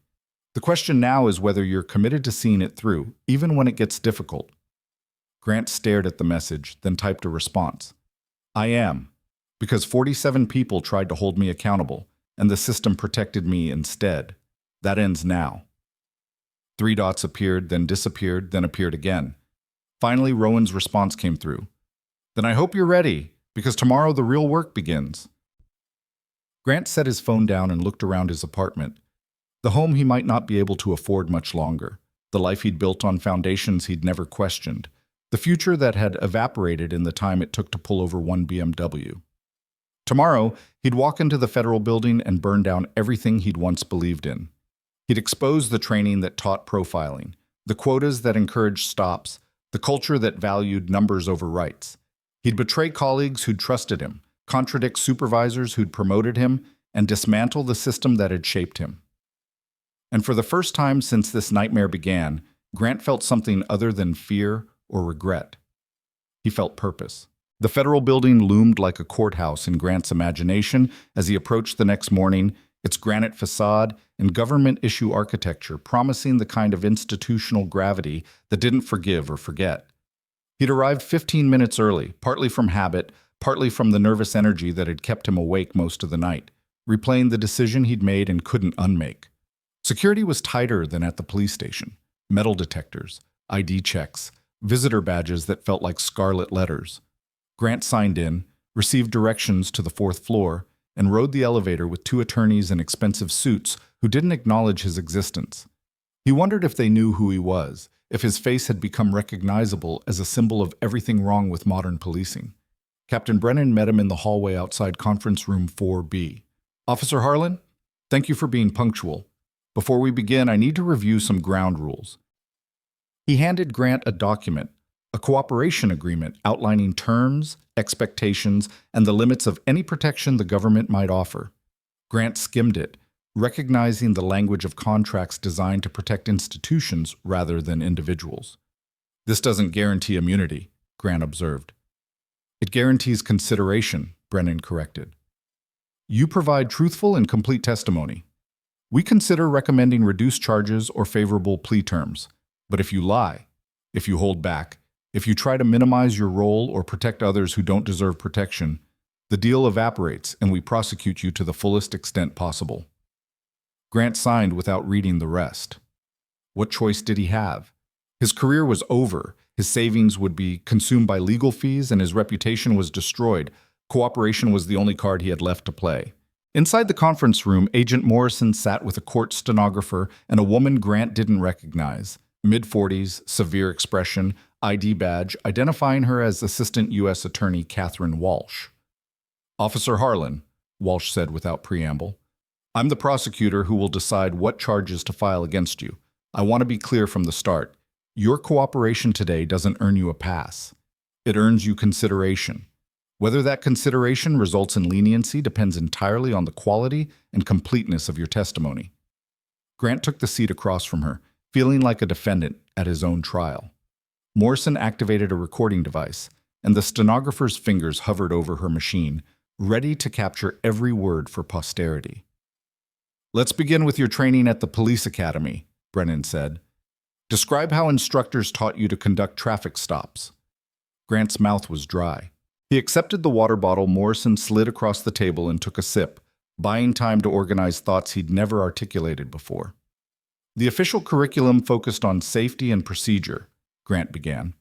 The question now is whether you're committed to seeing it through, even when it gets difficult. Grant stared at the message, then typed a response. I am, because 47 people tried to hold me accountable, and the system protected me instead. That ends now. 3 dots appeared, then disappeared, then appeared again. Finally, Rowan's response came through. Then I hope you're ready, because tomorrow the real work begins. Grant set his phone down and looked around his apartment. The home he might not be able to afford much longer, the life he'd built on foundations he'd never questioned, the future that had evaporated in the time it took to pull over one BMW. Tomorrow, he'd walk into the federal building and burn down everything he'd once believed in. He'd expose the training that taught profiling, the quotas that encouraged stops, the culture that valued numbers over rights. He'd betray colleagues who'd trusted him, contradict supervisors who'd promoted him, and dismantle the system that had shaped him. And for the first time since this nightmare began, Grant felt something other than fear or regret. He felt purpose. The federal building loomed like a courthouse in Grant's imagination as he approached the next morning, its granite facade and government-issue architecture promising the kind of institutional gravity that didn't forgive or forget. He'd arrived 15 minutes early, partly from habit, partly from the nervous energy that had kept him awake most of the night, replaying the decision he'd made and couldn't unmake. Security was tighter than at the police station. Metal detectors, ID checks, visitor badges that felt like scarlet letters. Grant signed in, received directions to the 4th floor, and rode the elevator with 2 attorneys in expensive suits who didn't acknowledge his existence. He wondered if they knew who he was, if his face had become recognizable as a symbol of everything wrong with modern policing. Captain Brennan met him in the hallway outside Conference Room 4B. Officer Harlan, thank you for being punctual. Before we begin, I need to review some ground rules. He handed Grant a document, a cooperation agreement outlining terms, expectations, and the limits of any protection the government might offer. Grant skimmed it, recognizing the language of contracts designed to protect institutions rather than individuals. This doesn't guarantee immunity, Grant observed. It guarantees consideration, Brennan corrected. You provide truthful and complete testimony. We consider recommending reduced charges or favorable plea terms. But if you lie, if you hold back, if you try to minimize your role or protect others who don't deserve protection, the deal evaporates and we prosecute you to the fullest extent possible. Grant signed without reading the rest. What choice did he have? His career was over, his savings would be consumed by legal fees, and his reputation was destroyed. Cooperation was the only card he had left to play. Inside the conference room, Agent Morrison sat with a court stenographer and a woman Grant didn't recognize. Mid-40s, severe expression, ID badge, identifying her as Assistant U.S. Attorney Catherine Walsh. Officer Harlan, Walsh said without preamble, I'm the prosecutor who will decide what charges to file against you. I want to be clear from the start. Your cooperation today doesn't earn you a pass. It earns you consideration. Whether that consideration results in leniency depends entirely on the quality and completeness of your testimony. Grant took the seat across from her, feeling like a defendant at his own trial. Morrison activated a recording device, and the stenographer's fingers hovered over her machine, ready to capture every word for posterity. Let's begin with your training at the police academy, Brennan said. Describe how instructors taught you to conduct traffic stops. Grant's mouth was dry. He accepted the water bottle Morrison slid across the table and took a sip, buying time to organize thoughts he'd never articulated before. The official curriculum focused on safety and procedure, Grant began.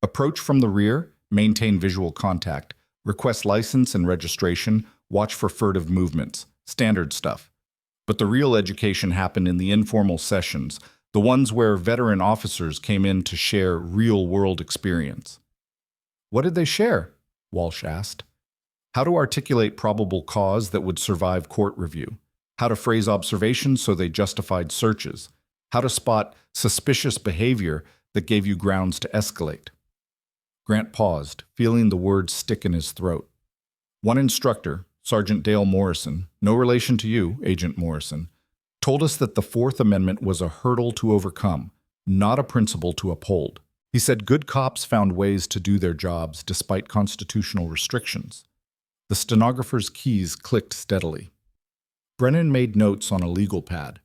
Approach from the rear, maintain visual contact, request license and registration, watch for furtive movements, standard stuff. But the real education happened in the informal sessions, the ones where veteran officers came in to share real-world experience. What did they share? Walsh asked. How to articulate probable cause that would survive court review. How to phrase observations so they justified searches. How to spot suspicious behavior that gave you grounds to escalate. Grant paused, feeling the words stick in his throat. One instructor, Sergeant Dale Morrison, no relation to you, Agent Morrison, told us that the Fourth Amendment was a hurdle to overcome, not a principle to uphold. He said good cops found ways to do their jobs despite constitutional restrictions. The stenographer's keys clicked steadily. Brennan made notes on a legal pad.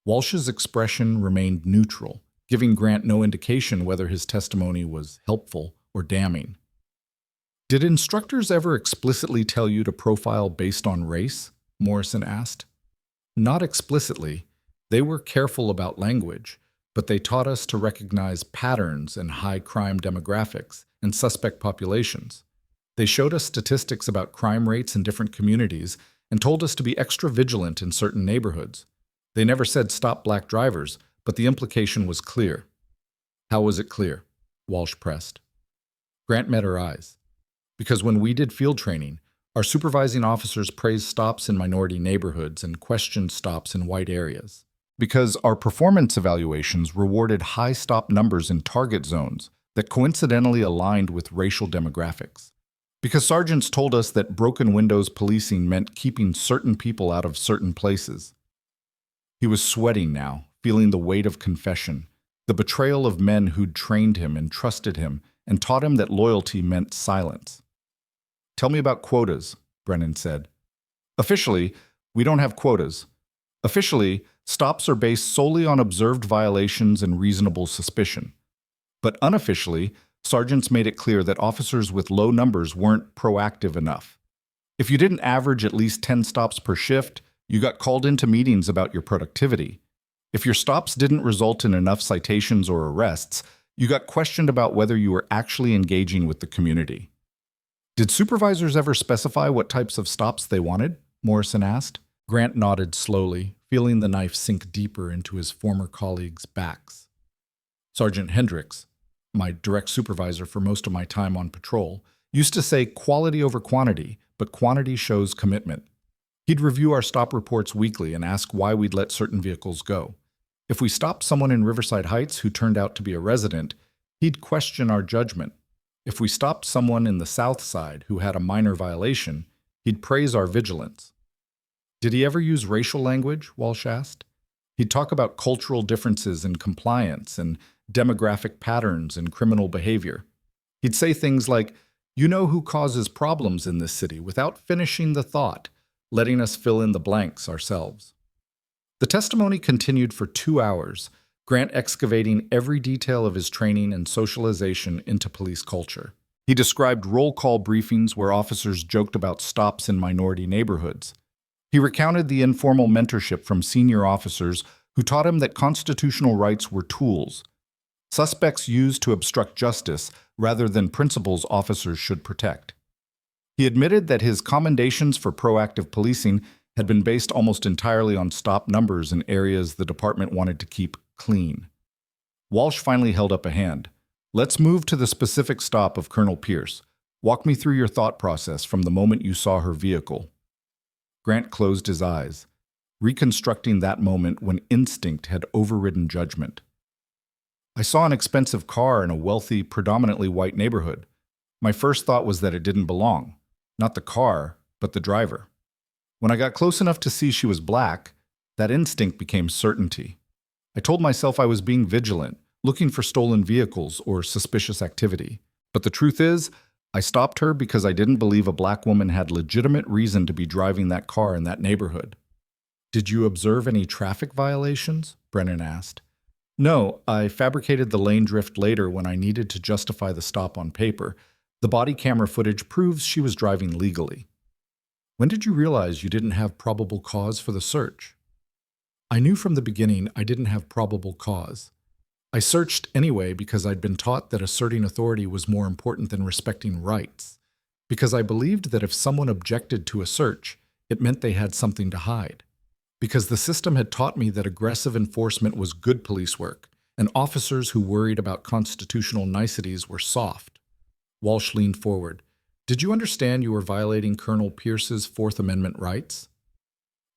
Walsh's expression remained neutral, giving Grant no indication whether his testimony was helpful or damning. Did instructors ever explicitly tell you to profile based on race? Morrison asked. Not explicitly. They were careful about language, but they taught us to recognize patterns in high crime demographics and suspect populations. They showed us statistics about crime rates in different communities and told us to be extra vigilant in certain neighborhoods. They never said stop black drivers, but the implication was clear. How was it clear? Walsh pressed. Grant met her eyes. Because when we did field training, our supervising officers praised stops in minority neighborhoods and questioned stops in white areas. Because our performance evaluations rewarded high stop numbers in target zones that coincidentally aligned with racial demographics. Because sergeants told us that broken windows policing meant keeping certain people out of certain places. He was sweating now, feeling the weight of confession, the betrayal of men who'd trained him and trusted him and taught him that loyalty meant silence. Tell me about quotas, Brennan said. Officially, we don't have quotas. Officially, stops are based solely on observed violations and reasonable suspicion. But unofficially, sergeants made it clear that officers with low numbers weren't proactive enough. If you didn't average at least 10 stops per shift, you got called into meetings about your productivity. If your stops didn't result in enough citations or arrests, you got questioned about whether you were actually engaging with the community. Did supervisors ever specify what types of stops they wanted? Morrison asked. Grant nodded slowly, feeling the knife sink deeper into his former colleagues' backs. Sergeant Hendricks, my direct supervisor for most of my time on patrol, used to say quality over quantity, but quantity shows commitment. He'd review our stop reports weekly and ask why we'd let certain vehicles go. If we stopped someone in Riverside Heights who turned out to be a resident, he'd question our judgment. If we stopped someone in the South Side who had a minor violation, he'd praise our vigilance. Did he ever use racial language? Walsh asked. He'd talk about cultural differences in compliance and demographic patterns in criminal behavior. He'd say things like, "You know who causes problems in this city," without finishing the thought, letting us fill in the blanks ourselves. The testimony continued for 2 hours, Grant excavating every detail of his training and socialization into police culture. He described roll call briefings where officers joked about stops in minority neighborhoods. He recounted the informal mentorship from senior officers who taught him that constitutional rights were tools, suspects used to obstruct justice rather than principles officers should protect. He admitted that his commendations for proactive policing had been based almost entirely on stop numbers in areas the department wanted to keep clean. Walsh finally held up a hand. Let's move to the specific stop of Colonel Pierce. Walk me through your thought process from the moment you saw her vehicle. Grant closed his eyes, reconstructing that moment when instinct had overridden judgment. I saw an expensive car in a wealthy, predominantly white neighborhood. My first thought was that it didn't belong. Not the car, but the driver. When I got close enough to see she was black, that instinct became certainty. I told myself I was being vigilant, looking for stolen vehicles or suspicious activity. But the truth is, I stopped her because I didn't believe a black woman had legitimate reason to be driving that car in that neighborhood. Did you observe any traffic violations? Brennan asked. No, I fabricated the lane drift later when I needed to justify the stop on paper. The body camera footage proves she was driving legally. When did you realize you didn't have probable cause for the search? I knew from the beginning I didn't have probable cause. I searched anyway because I'd been taught that asserting authority was more important than respecting rights. Because I believed that if someone objected to a search, it meant they had something to hide. Because the system had taught me that aggressive enforcement was good police work, and officers who worried about constitutional niceties were soft. Walsh leaned forward. Did you understand you were violating Colonel Pierce's Fourth Amendment rights?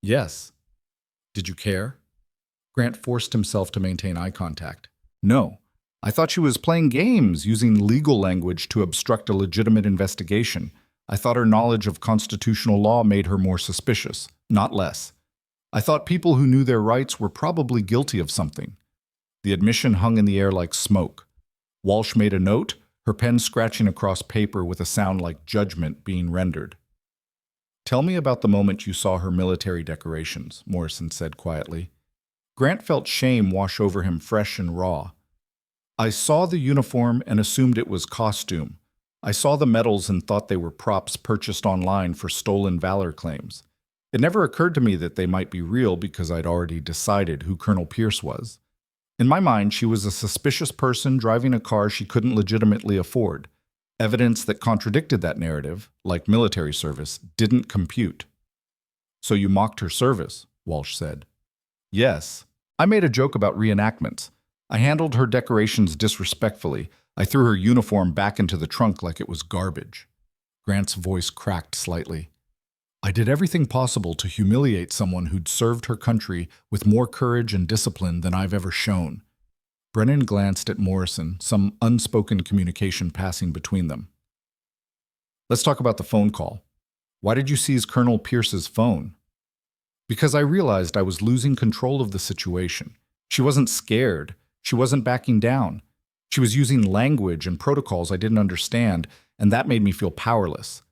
Yes. Did you care? Grant forced himself to maintain eye contact. No. I thought she was playing games, using legal language to obstruct a legitimate investigation. I thought her knowledge of constitutional law made her more suspicious, not less. I thought people who knew their rights were probably guilty of something. The admission hung in the air like smoke. Walsh made a note, her pen scratching across paper with a sound like judgment being rendered. "Tell me about the moment you saw her military decorations," Morrison said quietly. Grant felt shame wash over him fresh and raw. "I saw the uniform and assumed it was costume. I saw the medals and thought they were props purchased online for stolen valor claims. It never occurred to me that they might be real because I'd already decided who Colonel Pierce was. In my mind, she was a suspicious person driving a car she couldn't legitimately afford. Evidence that contradicted that narrative, like military service, didn't compute." "So you mocked her service," Walsh said. "Yes. I made a joke about reenactments. I handled her decorations disrespectfully. I threw her uniform back into the trunk like it was garbage." Grant's voice cracked slightly. "I did everything possible to humiliate someone who'd served her country with more courage and discipline than I've ever shown." Brennan glanced at Morrison, some unspoken communication passing between them. "Let's talk about the phone call. Why did you seize Colonel Pierce's phone?" "Because I realized I was losing control of the situation. She wasn't scared. She wasn't backing down. She was using language and protocols I didn't understand, and that made me feel powerless.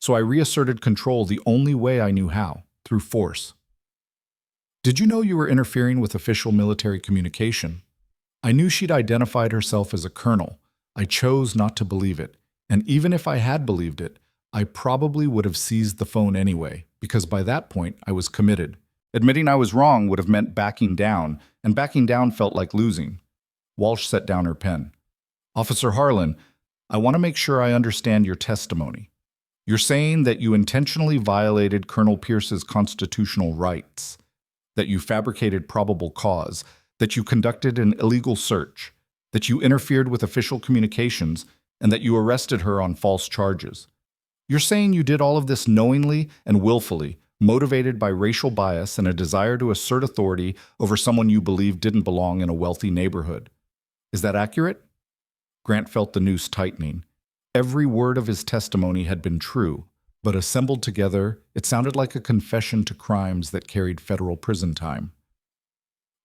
So I reasserted control the only way I knew how, through force." "Did you know you were interfering with official military communication?" "I knew she'd identified herself as a colonel. I chose not to believe it. And even if I had believed it, I probably would have seized the phone anyway, because by that point I was committed. Admitting I was wrong would have meant backing down, and backing down felt like losing." Walsh set down her pen. "Officer Harlan, I want to make sure I understand your testimony. You're saying that you intentionally violated Colonel Pierce's constitutional rights, that you fabricated probable cause, that you conducted an illegal search, that you interfered with official communications, and that you arrested her on false charges. You're saying you did all of this knowingly and willfully, motivated by racial bias and a desire to assert authority over someone you believe didn't belong in a wealthy neighborhood. Is that accurate?" Grant felt the noose tightening. Every word of his testimony had been true, but assembled together, it sounded like a confession to crimes that carried federal prison time.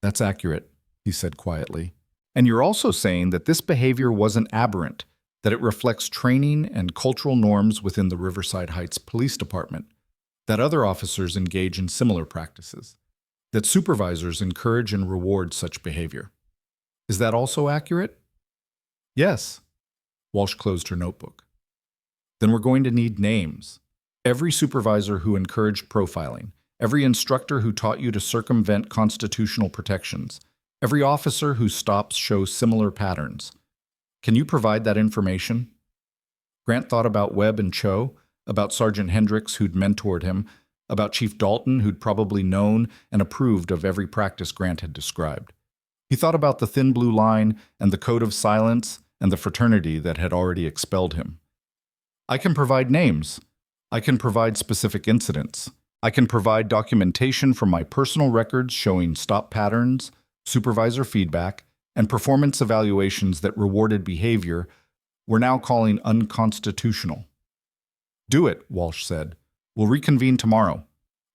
"That's accurate," he said quietly. "And you're also saying that this behavior wasn't aberrant, that it reflects training and cultural norms within the Riverside Heights Police Department, that other officers engage in similar practices, that supervisors encourage and reward such behavior. Is that also accurate?" "Yes." Walsh closed her notebook. "Then we're going to need names. Every supervisor who encouraged profiling, every instructor who taught you to circumvent constitutional protections, every officer whose stops show similar patterns. Can you provide that information?" Grant thought about Webb and Cho, about Sergeant Hendricks who'd mentored him, about Chief Dalton who'd probably known and approved of every practice Grant had described. He thought about the thin blue line and the code of silence and the fraternity that had already expelled him. "I can provide names. I can provide specific incidents. I can provide documentation from my personal records showing stop patterns, supervisor feedback, and performance evaluations that rewarded behavior we're now calling unconstitutional." "Do it," Walsh said. "We'll reconvene tomorrow.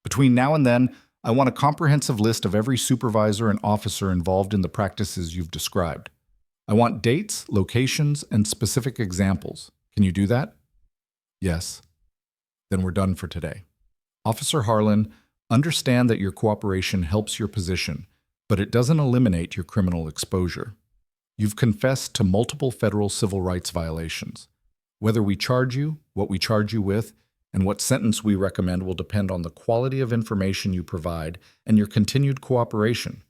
Between now and then, I want a comprehensive list of every supervisor and officer involved in the practices you've described. I want dates, locations, and specific examples. Can you do that?" "Yes." "Then we're done for today. Officer Harlan, understand that your cooperation helps your position, but it doesn't eliminate your criminal exposure. You've confessed to multiple federal civil rights violations. Whether we charge you, what we charge you with, and what sentence we recommend will depend on the quality of information you provide and your continued cooperation.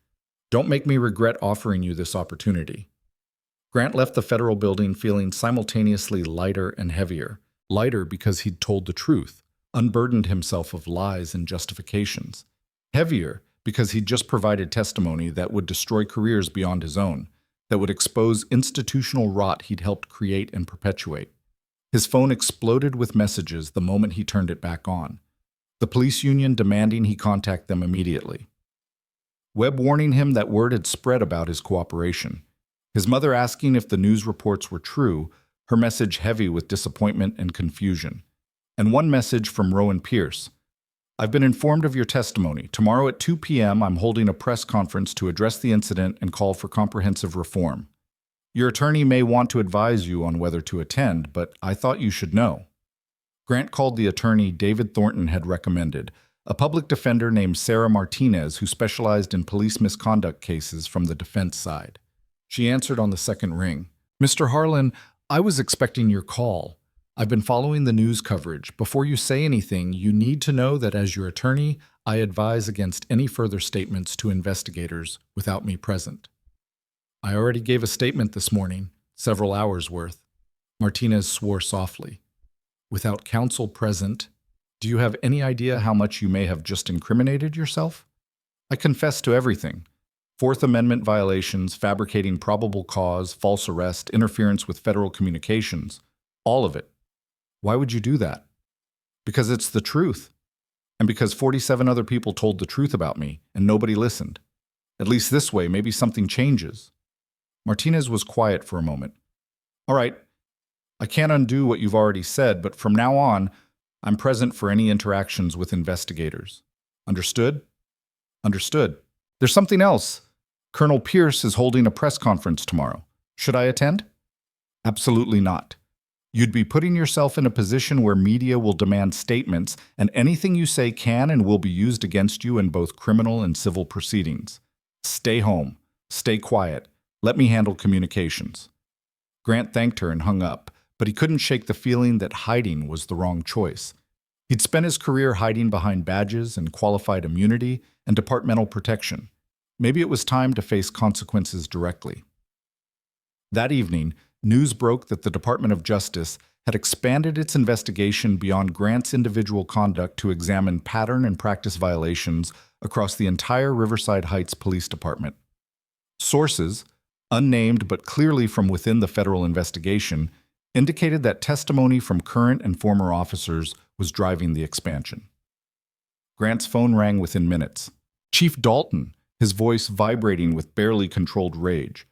Don't make me regret offering you this opportunity." Grant left the federal building feeling simultaneously lighter and heavier. Lighter because he'd told the truth, unburdened himself of lies and justifications. Heavier because he'd just provided testimony that would destroy careers beyond his own, that would expose institutional rot he'd helped create and perpetuate. His phone exploded with messages the moment he turned it back on. The police union demanding he contact them immediately. Webb warning him that word had spread about his cooperation. His mother asking if the news reports were true, her message heavy with disappointment and confusion. And one message from Rowan Pierce. "I've been informed of your testimony. Tomorrow at 2 p.m. I'm holding a press conference to address the incident and call for comprehensive reform. Your attorney may want to advise you on whether to attend, but I thought you should know. Grant called the attorney David Thornton had recommended, a public defender named Sarah Martinez who specialized in police misconduct cases from the defense side. She answered on the second ring. Mr. Harlan, I was expecting your call. I've been following the news coverage. Before you say anything, you need to know that as your attorney, I advise against any further statements to investigators without me present. I already gave a statement this morning, several hours worth. Martinez swore softly. Without counsel present, do you have any idea how much you may have just incriminated yourself? I confess to everything. Fourth Amendment violations, fabricating probable cause, false arrest, interference with federal communications. All of it. Why would you do that? Because it's the truth. And because 47 other people told the truth about me, and nobody listened. At least this way, maybe something changes. Martinez was quiet for a moment. All right, I can't undo what you've already said, but from now on, I'm present for any interactions with investigators. Understood? Understood. There's something else. Colonel Pierce is holding a press conference tomorrow. Should I attend? Absolutely not. You'd be putting yourself in a position where media will demand statements, and anything you say can and will be used against you in both criminal and civil proceedings. Stay home. Stay quiet. Let me handle communications. Grant thanked her and hung up, but he couldn't shake the feeling that hiding was the wrong choice. He'd spent his career hiding behind badges and qualified immunity and departmental protection. Maybe it was time to face consequences directly. That evening, news broke that the Department of Justice had expanded its investigation beyond Grant's individual conduct to examine pattern and practice violations across the entire Riverside Heights Police Department. Sources, unnamed but clearly from within the federal investigation, indicated that testimony from current and former officers was driving the expansion. Grant's phone rang within minutes. Chief Dalton, his voice vibrating with barely controlled rage.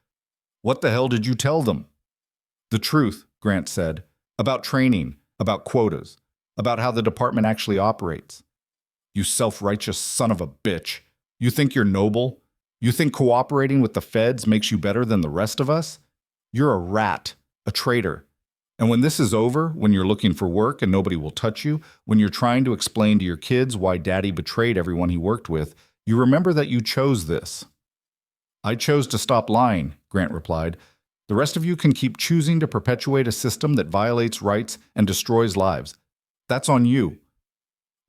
What the hell did you tell them? The truth, Grant said, about training, about quotas, about how the department actually operates. You self-righteous son of a bitch. You think you're noble? You think cooperating with the feds makes you better than the rest of us? You're a rat, a traitor. And when this is over, when you're looking for work and nobody will touch you, when you're trying to explain to your kids why Daddy betrayed everyone he worked with, you remember that you chose this. I chose to stop lying, Grant replied. The rest of you can keep choosing to perpetuate a system that violates rights and destroys lives. That's on you.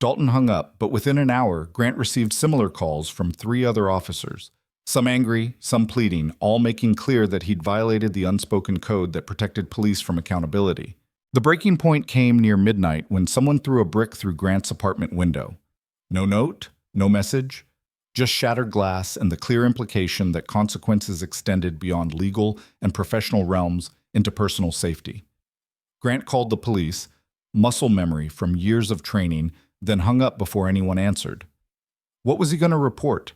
Dalton hung up, but within an hour, Grant received similar calls from 3 other officers. Some angry, some pleading, all making clear that he'd violated the unspoken code that protected police from accountability. The breaking point came near midnight when someone threw a brick through Grant's apartment window. No note, no message, just shattered glass and the clear implication that consequences extended beyond legal and professional realms into personal safety. Grant called the police, muscle memory from years of training, then hung up before anyone answered. What was he going to report?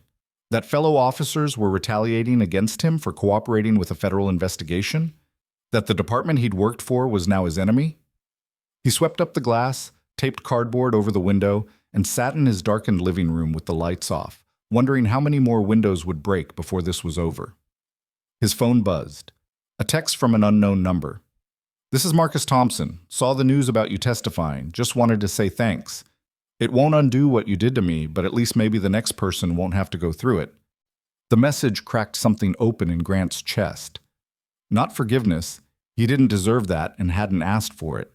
That fellow officers were retaliating against him for cooperating with a federal investigation? That the department he'd worked for was now his enemy? He swept up the glass, taped cardboard over the window, and sat in his darkened living room with the lights off, wondering how many more windows would break before this was over. His phone buzzed. A text from an unknown number. This is Marcus Thompson. Saw the news about you testifying. Just wanted to say thanks. It won't undo what you did to me, but at least maybe the next person won't have to go through it. The message cracked something open in Grant's chest. Not forgiveness, he didn't deserve that and hadn't asked for it,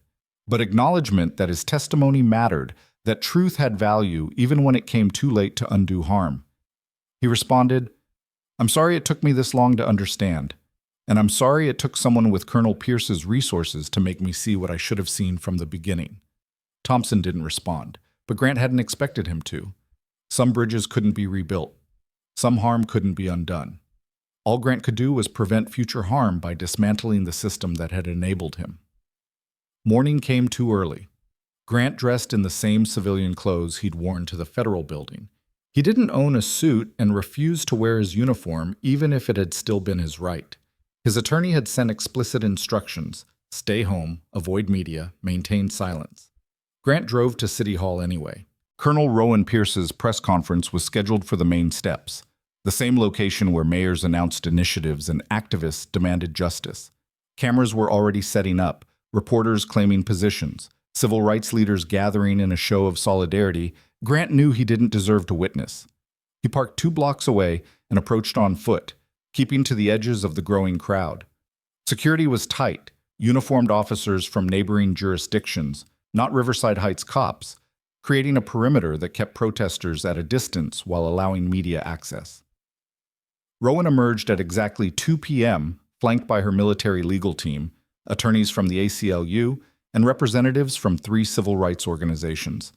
but acknowledgement that his testimony mattered, that truth had value even when it came too late to undo harm. He responded, I'm sorry it took me this long to understand, and I'm sorry it took someone with Colonel Pierce's resources to make me see what I should have seen from the beginning. Thompson didn't respond. But Grant hadn't expected him to. Some bridges couldn't be rebuilt. Some harm couldn't be undone. All Grant could do was prevent future harm by dismantling the system that had enabled him. Morning came too early. Grant dressed in the same civilian clothes he'd worn to the federal building. He didn't own a suit and refused to wear his uniform even if it had still been his right. His attorney had sent explicit instructions: stay home, avoid media, maintain silence. Grant drove to City Hall anyway. Colonel Rowan Pierce's press conference was scheduled for the main steps. the same location where mayors announced initiatives and activists demanded justice. Cameras were already setting up, reporters claiming positions, civil rights leaders gathering in a show of solidarity. Grant knew he didn't deserve to witness. He parked 2 blocks away and approached on foot, keeping to the edges of the growing crowd. Security was tight, uniformed officers from neighboring jurisdictions, not Riverside Heights cops, creating a perimeter that kept protesters at a distance while allowing media access. Rowan emerged at exactly 2 p.m., flanked by her military legal team, attorneys from the ACLU, and representatives from 3 civil rights organizations.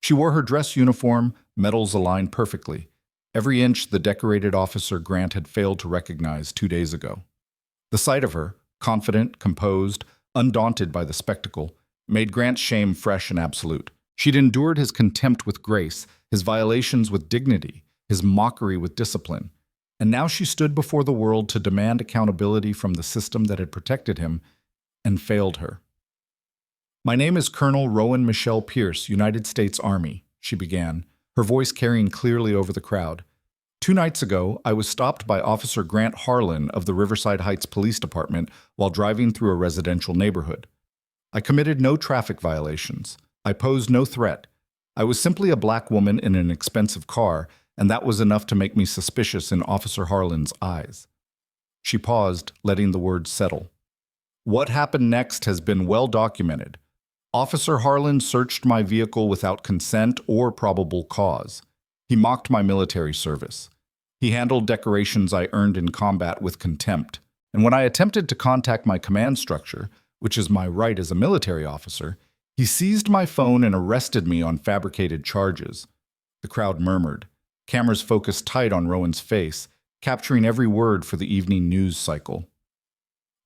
She wore her dress uniform, medals aligned perfectly, every inch the decorated officer Grant had failed to recognize 2 days ago. The sight of her, confident, composed, undaunted by the spectacle, made Grant's shame fresh and absolute. She'd endured his contempt with grace, his violations with dignity, his mockery with discipline, and now she stood before the world to demand accountability from the system that had protected him and failed her. "My name is Colonel Rowan Michelle Pierce, United States Army," she began, her voice carrying clearly over the crowd. "2 nights ago, I was stopped by Officer Grant Harlan of the Riverside Heights Police Department while driving through a residential neighborhood. I committed no traffic violations. I posed no threat. I was simply a black woman in an expensive car, and that was enough to make me suspicious in Officer Harlan's eyes." She paused, letting the words settle. "What happened next has been well documented. Officer Harlan searched my vehicle without consent or probable cause. He mocked my military service. He handled decorations I earned in combat with contempt. And when I attempted to contact my command structure, which is my right as a military officer, he seized my phone and arrested me on fabricated charges." The crowd murmured. Cameras focused tight on Rowan's face, capturing every word for the evening news cycle.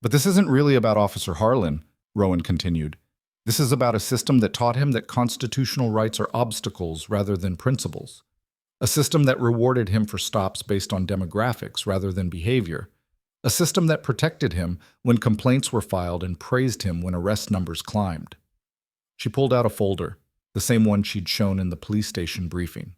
"But this isn't really about Officer Harlan," Rowan continued. "This is about a system that taught him that constitutional rights are obstacles rather than principles. A system that rewarded him for stops based on demographics rather than behavior. A system that protected him when complaints were filed and praised him when arrest numbers climbed." She pulled out a folder, the same one she'd shown in the police station briefing.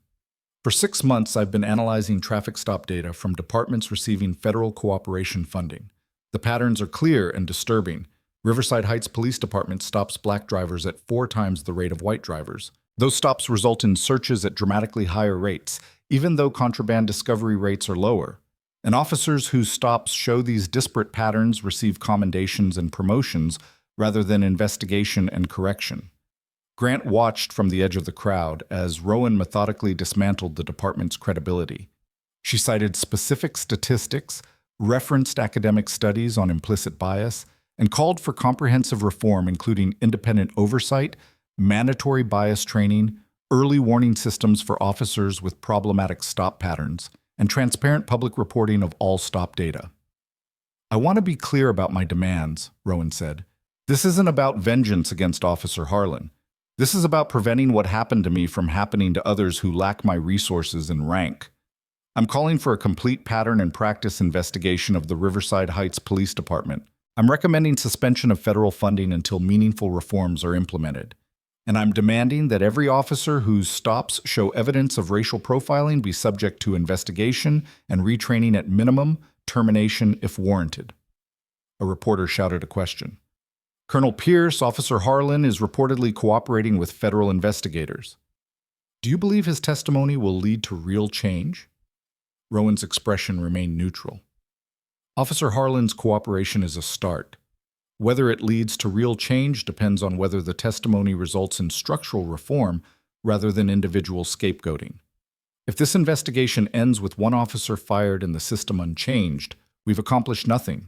"For 6 months, I've been analyzing traffic stop data from departments receiving federal cooperation funding. The patterns are clear and disturbing. Riverside Heights Police Department stops black drivers at 4 times the rate of white drivers. Those stops result in searches at dramatically higher rates, even though contraband discovery rates are lower. And officers whose stops show these disparate patterns receive commendations and promotions rather than investigation and correction." Grant watched from the edge of the crowd as Rowan methodically dismantled the department's credibility. She cited specific statistics, referenced academic studies on implicit bias, and called for comprehensive reform including independent oversight, mandatory bias training, early warning systems for officers with problematic stop patterns, and transparent public reporting of all stop data. "I want to be clear about my demands," Rowan said. "This isn't about vengeance against Officer Harlan. This is about preventing what happened to me from happening to others who lack my resources and rank. I'm calling for a complete pattern and practice investigation of the Riverside Heights Police Department. I'm recommending suspension of federal funding until meaningful reforms are implemented. And I'm demanding that every officer whose stops show evidence of racial profiling be subject to investigation and retraining at minimum, termination if warranted." A reporter shouted a question. "Colonel Pierce, Officer Harlan is reportedly cooperating with federal investigators. Do you believe his testimony will lead to real change?" Rowan's expression remained neutral. "Officer Harlan's cooperation is a start. Whether it leads to real change depends on whether the testimony results in structural reform rather than individual scapegoating. If this investigation ends with one officer fired and the system unchanged, we've accomplished nothing."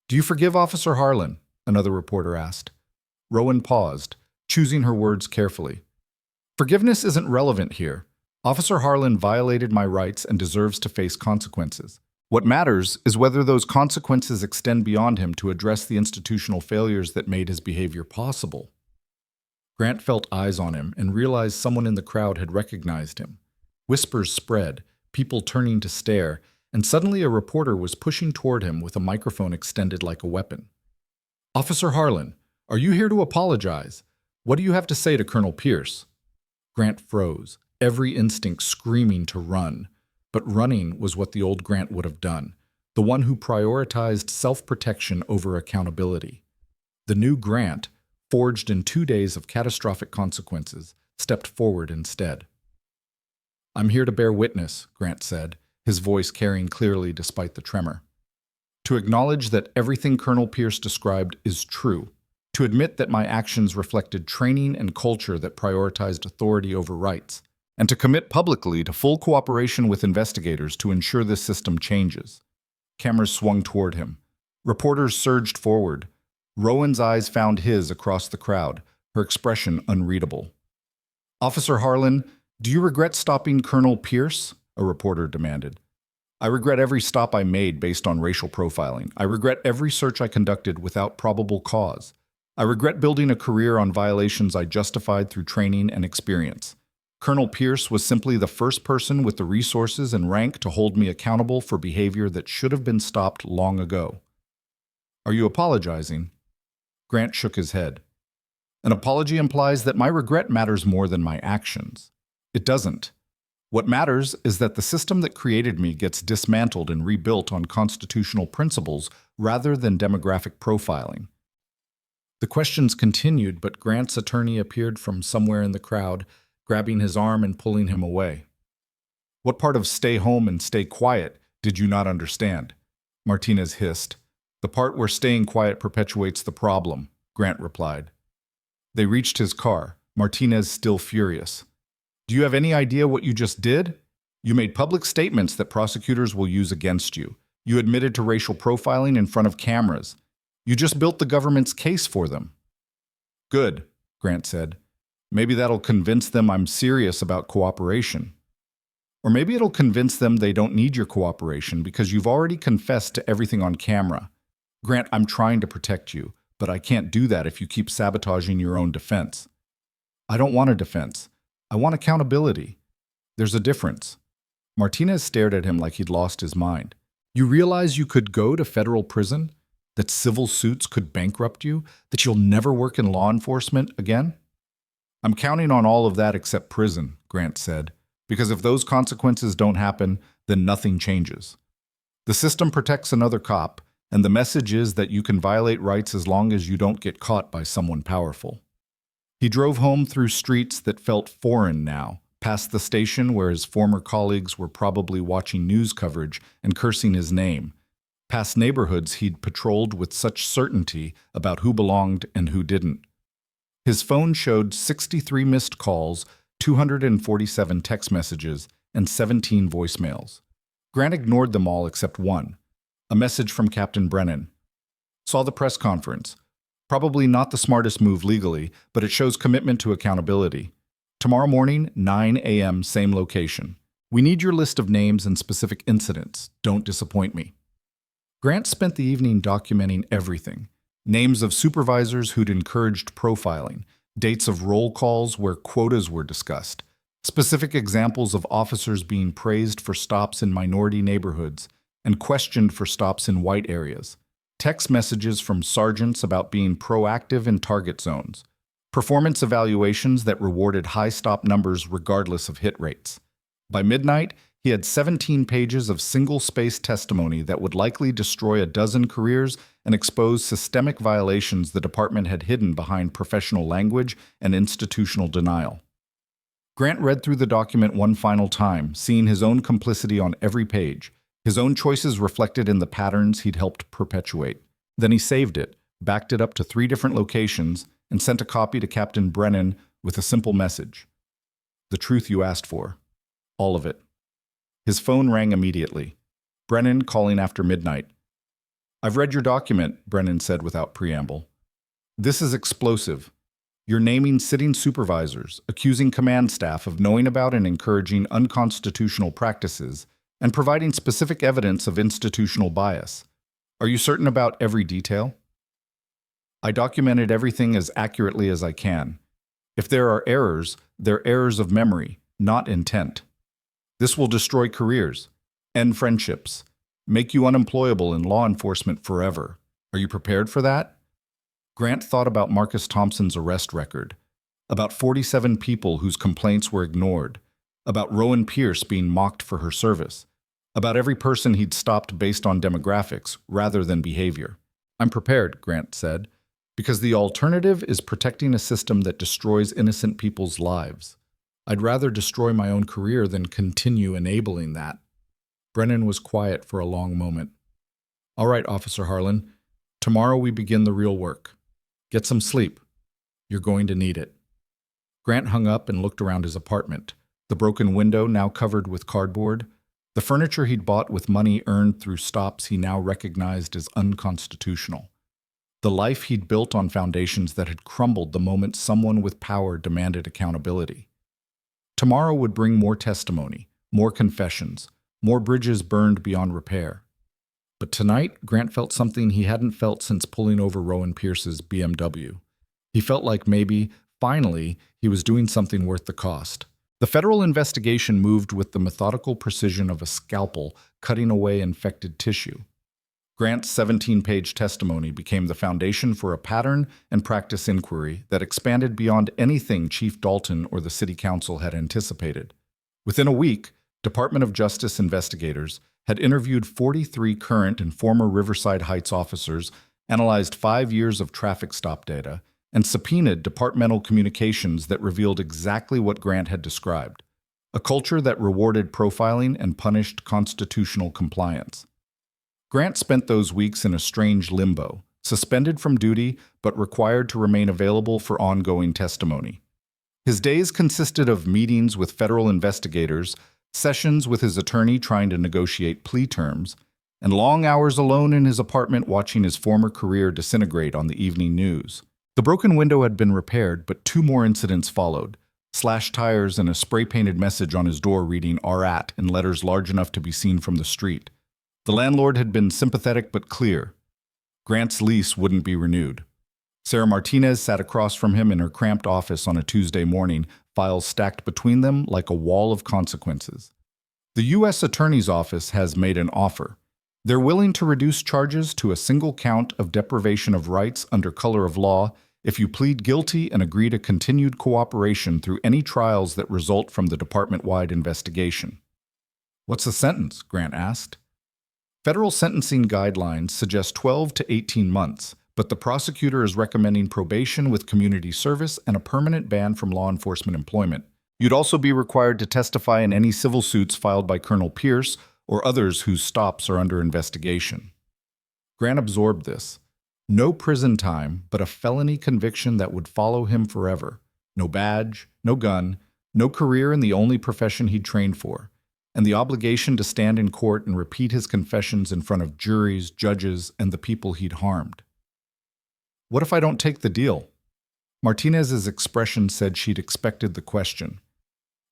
"Do you forgive Officer Harlan?" another reporter asked. Rowan paused, choosing her words carefully. "Forgiveness isn't relevant here. Officer Harlan violated my rights and deserves to face consequences. What matters is whether those consequences extend beyond him to address the institutional failures that made his behavior possible." Grant felt eyes on him and realized someone in the crowd had recognized him. Whispers spread, people turning to stare, and suddenly a reporter was pushing toward him with a microphone extended like a weapon. "Officer Harlan, are you here to apologize? What do you have to say to Colonel Pierce?" Grant froze, every instinct screaming to run. But running was what the old Grant would have done, the one who prioritized self-protection over accountability. The new Grant, forged in 2 days of catastrophic consequences, stepped forward instead. "I'm here to bear witness," Grant said, his voice carrying clearly despite the tremor. "To acknowledge that everything Colonel Pierce described is true. To admit that my actions reflected training and culture that prioritized authority over rights. And to commit publicly to full cooperation with investigators to ensure this system changes." Cameras swung toward him. Reporters surged forward. Rowan's eyes found his across the crowd, her expression unreadable. "Officer Harlan, do you regret stopping Colonel Pierce?" a reporter demanded. "I regret every stop I made based on racial profiling. I regret every search I conducted without probable cause. I regret building a career on violations I justified through training and experience. Colonel Pierce was simply the first person with the resources and rank to hold me accountable for behavior that should have been stopped long ago." "Are you apologizing?" Grant shook his head. "An apology implies that my regret matters more than my actions. It doesn't. What matters is that the system that created me gets dismantled and rebuilt on constitutional principles rather than demographic profiling." The questions continued, but Grant's attorney appeared from somewhere in the crowd, grabbing his arm and pulling him away. "What part of stay home and stay quiet did you not understand?" Martinez hissed. "The part where staying quiet perpetuates the problem," Grant replied. They reached his car, Martinez still furious. "Do you have any idea what you just did? You made public statements that prosecutors will use against you. You admitted to racial profiling in front of cameras. You just built the government's case for them." "Good," Grant said. "Maybe that'll convince them I'm serious about cooperation. Or maybe it'll convince them they don't need your cooperation because you've already confessed to everything on camera. Grant, I'm trying to protect you, but I can't do that if you keep sabotaging your own defense." "I don't want a defense. I want accountability. There's a difference." Martinez stared at him like he'd lost his mind. "You realize you could go to federal prison? That civil suits could bankrupt you? That you'll never work in law enforcement again?" "I'm counting on all of that except prison," Grant said, "because if those consequences don't happen, then nothing changes. The system protects another cop, and the message is that you can violate rights as long as you don't get caught by someone powerful." He drove home through streets that felt foreign now, past the station where his former colleagues were probably watching news coverage and cursing his name, past neighborhoods he'd patrolled with such certainty about who belonged and who didn't. His phone showed 63 missed calls, 247 text messages, and 17 voicemails. Grant ignored them all except one, a message from Captain Brennan. "Saw the press conference. Probably not the smartest move legally, but it shows commitment to accountability. Tomorrow morning, 9 a.m., same location. We need your list of names and specific incidents. Don't disappoint me." Grant spent the evening documenting everything. Names of supervisors who'd encouraged profiling, dates of roll calls where quotas were discussed, specific examples of officers being praised for stops in minority neighborhoods and questioned for stops in white areas, text messages from sergeants about being proactive in target zones, performance evaluations that rewarded high stop numbers regardless of hit rates. By midnight, he had 17 pages of single-space testimony that would likely destroy a dozen careers and expose systemic violations the department had hidden behind professional language and institutional denial. Grant read through the document one final time, seeing his own complicity on every page, his own choices reflected in the patterns he'd helped perpetuate. Then he saved it, backed it up to 3 different locations, and sent a copy to Captain Brennan with a simple message. "The truth you asked for. All of it." His phone rang immediately. Brennan calling after midnight. "I've read your document," Brennan said without preamble. "This is explosive. You're naming sitting supervisors, accusing command staff of knowing about and encouraging unconstitutional practices, and providing specific evidence of institutional bias. Are you certain about every detail?" "I documented everything as accurately as I can. If there are errors, they're errors of memory, not intent. This will destroy careers, end friendships, make you unemployable in law enforcement forever. Are you prepared for that?" Grant thought about Marcus Thompson's arrest record, about 47 people whose complaints were ignored, about Rowan Pierce being mocked for her service, about every person he'd stopped based on demographics rather than behavior. "I'm prepared," Grant said, "because the alternative is protecting a system that destroys innocent people's lives. I'd rather destroy my own career than continue enabling that." Brennan was quiet for a long moment. "All right, Officer Harlan. Tomorrow we begin the real work. Get some sleep. You're going to need it." Grant hung up and looked around his apartment. The broken window now covered with cardboard. The furniture he'd bought with money earned through stops he now recognized as unconstitutional. The life he'd built on foundations that had crumbled the moment someone with power demanded accountability. Tomorrow would bring more testimony, more confessions, more bridges burned beyond repair. But tonight, Grant felt something he hadn't felt since pulling over Rowan Pierce's BMW. He felt like maybe, finally, he was doing something worth the cost. The federal investigation moved with the methodical precision of a scalpel cutting away infected tissue. Grant's 17-page testimony became the foundation for a pattern and practice inquiry that expanded beyond anything Chief Dalton or the City Council had anticipated. Within a week, Department of Justice investigators had interviewed 43 current and former Riverside Heights officers, analyzed 5 years of traffic stop data, and subpoenaed departmental communications that revealed exactly what Grant had described: a culture that rewarded profiling and punished constitutional compliance. Grant spent those weeks in a strange limbo, suspended from duty but required to remain available for ongoing testimony. His days consisted of meetings with federal investigators, sessions with his attorney trying to negotiate plea terms, and long hours alone in his apartment watching his former career disintegrate on the evening news. The broken window had been repaired, but 2 more incidents followed: slashed tires and a spray-painted message on his door reading "RAT" in letters large enough to be seen from the street. The landlord had been sympathetic but clear. Grant's lease wouldn't be renewed. Sarah Martinez sat across from him in her cramped office on a Tuesday morning, files stacked between them like a wall of consequences. The U.S. Attorney's Office has made an offer. They're willing to reduce charges to a single count of deprivation of rights under color of law if you plead guilty and agree to continued cooperation through any trials that result from the department-wide investigation. "What's the sentence?" Grant asked. Federal sentencing guidelines suggest 12 to 18 months, but the prosecutor is recommending probation with community service and a permanent ban from law enforcement employment. You'd also be required to testify in any civil suits filed by Colonel Pierce or others whose stops are under investigation. Grant absorbed this. No prison time, but a felony conviction that would follow him forever. No badge, no gun, no career in the only profession he'd trained for, and the obligation to stand in court and repeat his confessions in front of juries, judges, and the people he'd harmed. "What if I don't take the deal?" Martinez's expression said she'd expected the question.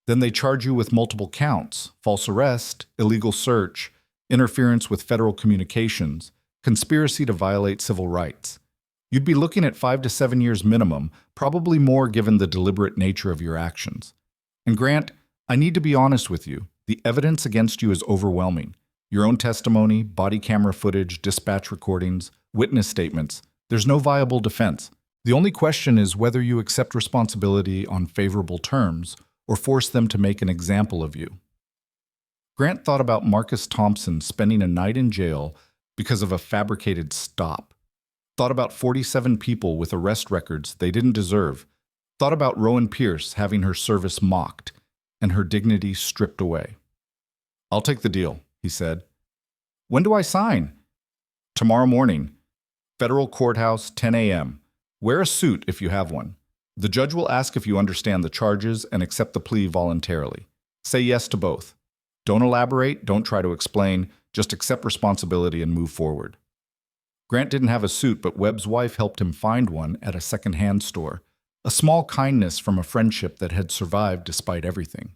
"Then they charge you with multiple counts: false arrest, illegal search, interference with federal communications, conspiracy to violate civil rights. You'd be looking at 5 to 7 years minimum, probably more given the deliberate nature of your actions. And Grant, I need to be honest with you. The evidence against you is overwhelming. Your own testimony, body camera footage, dispatch recordings, witness statements. There's no viable defense. The only question is whether you accept responsibility on favorable terms or force them to make an example of you." Grant thought about Marcus Thompson spending a night in jail because of a fabricated stop. Thought about 47 people with arrest records they didn't deserve. Thought about Rowan Pierce having her service mocked and her dignity stripped away. "I'll take the deal," he said. "When do I sign?" "Tomorrow morning. Federal Courthouse, 10 a.m. Wear a suit if you have one. The judge will ask if you understand the charges and accept the plea voluntarily. Say yes to both. Don't elaborate, don't try to explain, just accept responsibility and move forward." Grant didn't have a suit, but Webb's wife helped him find one at a second-hand store, a small kindness from a friendship that had survived despite everything.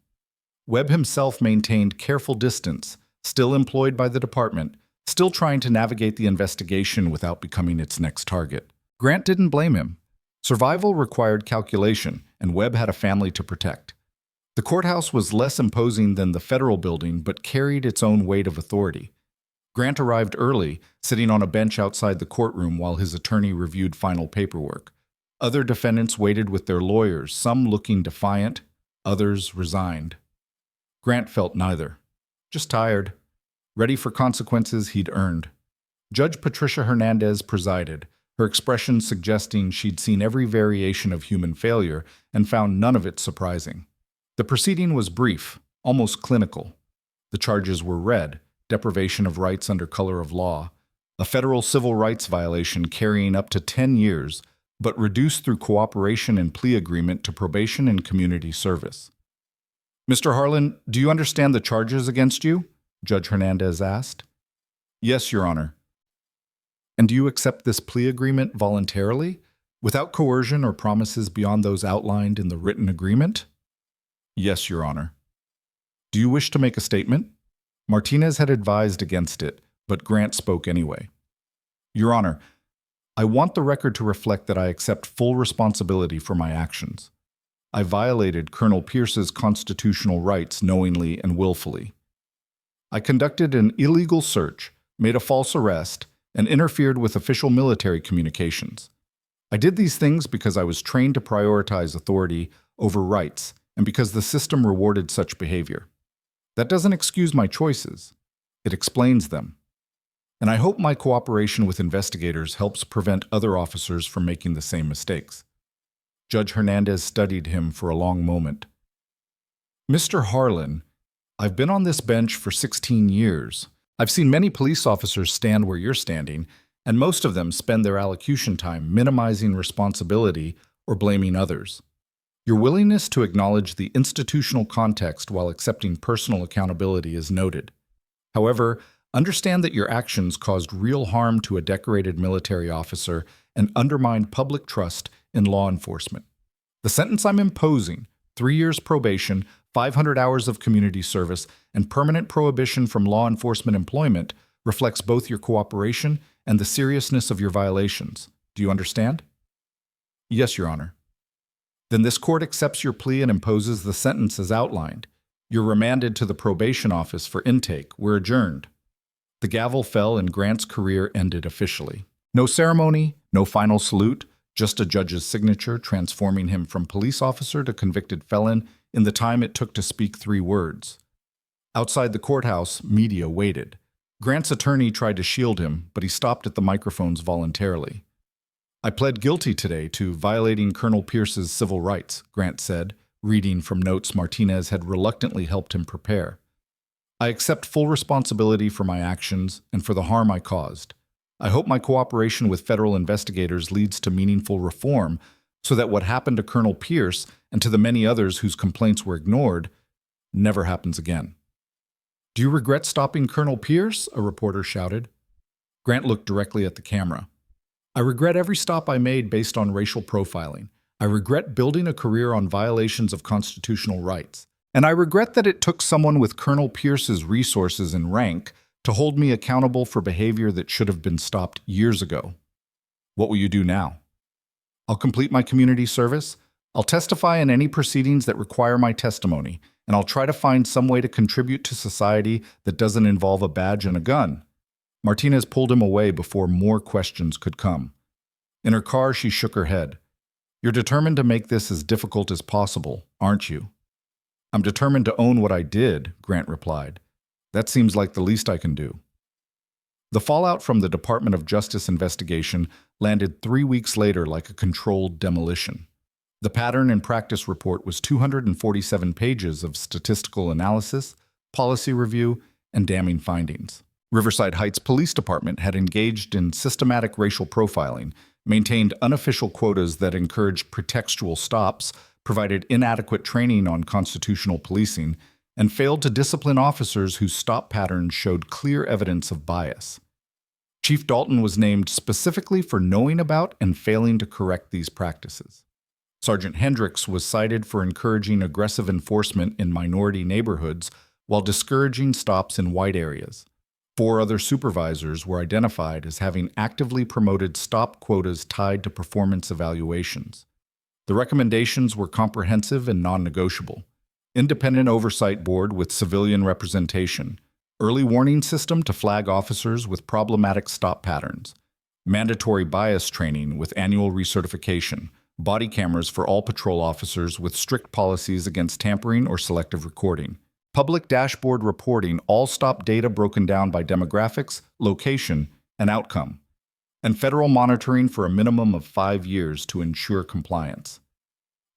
Webb himself maintained careful distance, still employed by the department, still trying to navigate the investigation without becoming its next target. Grant didn't blame him. Survival required calculation, and Webb had a family to protect. The courthouse was less imposing than the federal building, but carried its own weight of authority. Grant arrived early, sitting on a bench outside the courtroom while his attorney reviewed final paperwork. Other defendants waited with their lawyers, some looking defiant, others resigned. Grant felt neither. Just tired, ready for consequences he'd earned. Judge Patricia Hernandez presided, her expression suggesting she'd seen every variation of human failure and found none of it surprising. The proceeding was brief, almost clinical. The charges were read: deprivation of rights under color of law, a federal civil rights violation carrying up to 10 years, but reduced through cooperation and plea agreement to probation and community service. "Mr. Harlan, do you understand the charges against you?" Judge Hernandez asked. "Yes, Your Honor." "And do you accept this plea agreement voluntarily, without coercion or promises beyond those outlined in the written agreement?" "Yes, Your Honor." "Do you wish to make a statement?" Martinez had advised against it, but Grant spoke anyway. "Your Honor, I want the record to reflect that I accept full responsibility for my actions. I violated Colonel Pierce's constitutional rights knowingly and willfully. I conducted an illegal search, made a false arrest, and interfered with official military communications. I did these things because I was trained to prioritize authority over rights and because the system rewarded such behavior. That doesn't excuse my choices. It explains them. And I hope my cooperation with investigators helps prevent other officers from making the same mistakes." Judge Hernandez studied him for a long moment. "Mr. Harlan, I've been on this bench for 16 years. I've seen many police officers stand where you're standing, and most of them spend their allocution time minimizing responsibility or blaming others. Your willingness to acknowledge the institutional context while accepting personal accountability is noted. However, understand that your actions caused real harm to a decorated military officer and undermined public trust in law enforcement. The sentence I'm imposing, 3 years probation, 500 hours of community service, and permanent prohibition from law enforcement employment, reflects both your cooperation and the seriousness of your violations. Do you understand?" "Yes, Your Honor." "Then this court accepts your plea and imposes the sentence as outlined. You're remanded to the probation office for intake. We're adjourned." The gavel fell and Grant's career ended officially. No ceremony, no final salute, just a judge's signature transforming him from police officer to convicted felon in the time it took to speak 3 words. Outside the courthouse, media waited. Grant's attorney tried to shield him, but he stopped at the microphones voluntarily. "I pled guilty today to violating Colonel Pierce's civil rights," Grant said, reading from notes Martinez had reluctantly helped him prepare. "I accept full responsibility for my actions and for the harm I caused. I hope my cooperation with federal investigators leads to meaningful reform so that what happened to Colonel Pierce and to the many others whose complaints were ignored never happens again." "Do you regret stopping Colonel Pierce?" a reporter shouted. Grant looked directly at the camera. "I regret every stop I made based on racial profiling. I regret building a career on violations of constitutional rights. And I regret that it took someone with Colonel Pierce's resources and rank to hold me accountable for behavior that should have been stopped years ago." "What will you do now?" "I'll complete my community service. I'll testify in any proceedings that require my testimony, and I'll try to find some way to contribute to society that doesn't involve a badge and a gun." Martinez pulled him away before more questions could come. In her car, she shook her head. "You're determined to make this as difficult as possible, aren't you?" "I'm determined to own what I did," Grant replied. "That seems like the least I can do." The fallout from the Department of Justice investigation landed 3 weeks later like a controlled demolition. The pattern and practice report was 247 pages of statistical analysis, policy review, and damning findings. Riverside Heights Police Department had engaged in systematic racial profiling, maintained unofficial quotas that encouraged pretextual stops, provided inadequate training on constitutional policing, and failed to discipline officers whose stop patterns showed clear evidence of bias. Chief Dalton was named specifically for knowing about and failing to correct these practices. Sergeant Hendricks was cited for encouraging aggressive enforcement in minority neighborhoods while discouraging stops in white areas. 4 other supervisors were identified as having actively promoted stop quotas tied to performance evaluations. The recommendations were comprehensive and non-negotiable. Independent oversight board with civilian representation, early warning system to flag officers with problematic stop patterns, mandatory bias training with annual recertification, body cameras for all patrol officers with strict policies against tampering or selective recording. Public dashboard reporting, all-stop data broken down by demographics, location, and outcome, and federal monitoring for a minimum of 5 years to ensure compliance.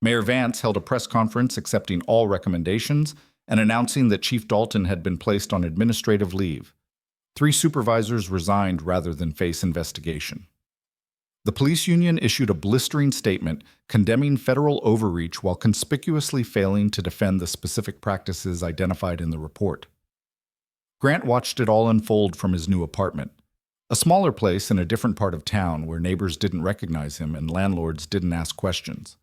Mayor Vance held a press conference accepting all recommendations and announcing that Chief Dalton had been placed on administrative leave. 3 supervisors resigned rather than face investigation. The police union issued a blistering statement condemning federal overreach while conspicuously failing to defend the specific practices identified in the report. Grant watched it all unfold from his new apartment, a smaller place in a different part of town where neighbors didn't recognize him and landlords didn't ask questions.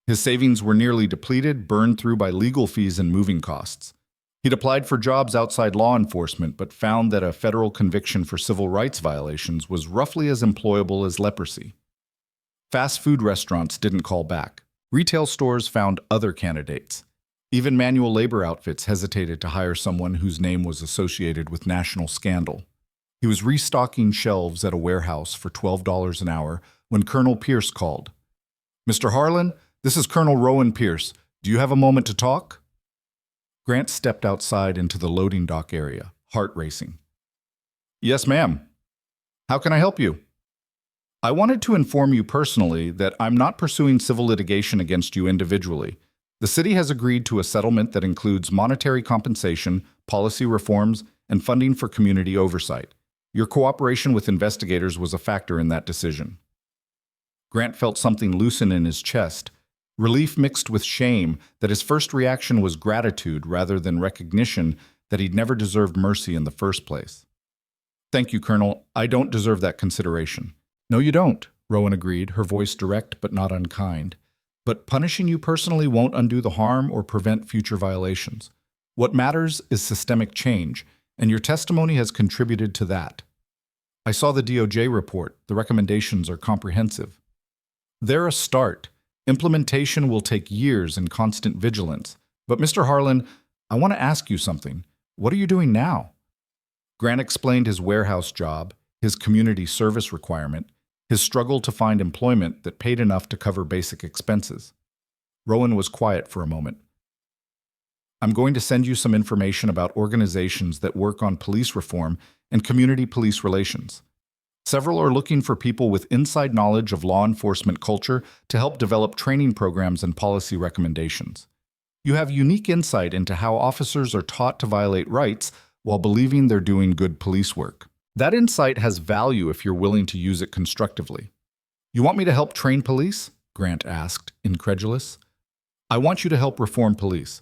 His savings were nearly depleted, burned through by legal fees and moving costs. He'd applied for jobs outside law enforcement, but found that a federal conviction for civil rights violations was roughly as employable as leprosy. Fast food restaurants didn't call back. Retail stores found other candidates. Even manual labor outfits hesitated to hire someone whose name was associated with national scandal. He was restocking shelves at a warehouse for $12 an hour when Colonel Pierce called. "Mr. Harlan, this is Colonel Rowan Pierce. Do you have a moment to talk?" Grant stepped outside into the loading dock area, heart racing. "Yes, ma'am. How can I help you?" "I wanted to inform you personally that I'm not pursuing civil litigation against you individually. The city has agreed to a settlement that includes monetary compensation, policy reforms, and funding for community oversight. Your cooperation with investigators was a factor in that decision." Grant felt something loosen in his chest, relief mixed with shame that his first reaction was gratitude rather than recognition that he'd never deserved mercy in the first place. "Thank you, Colonel. I don't deserve that consideration." "No, you don't," Rowan agreed, her voice direct but not unkind. "But punishing you personally won't undo the harm or prevent future violations. What matters is systemic change, and your testimony has contributed to that. I saw the DOJ report. The recommendations are comprehensive. They're a start. Implementation will take years and constant vigilance. But Mr. Harlan, I want to ask you something. What are you doing now?" Grant explained his warehouse job, his community service requirement, his struggle to find employment that paid enough to cover basic expenses. Rowan was quiet for a moment. "I'm going to send you some information about organizations that work on police reform and community police relations. Several are looking for people with inside knowledge of law enforcement culture to help develop training programs and policy recommendations. You have unique insight into how officers are taught to violate rights while believing they're doing good police work. That insight has value if you're willing to use it constructively." "You want me to help train police?" Grant asked, incredulous. "I want you to help reform police.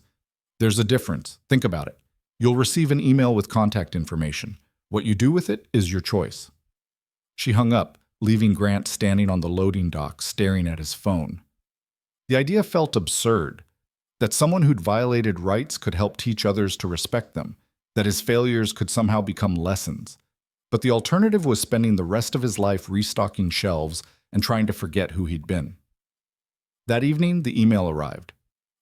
There's a difference. Think about it. You'll receive an email with contact information. What you do with it is your choice." She hung up, leaving Grant standing on the loading dock, staring at his phone. The idea felt absurd, that someone who'd violated rights could help teach others to respect them, that his failures could somehow become lessons. But the alternative was spending the rest of his life restocking shelves and trying to forget who he'd been. That evening, the email arrived.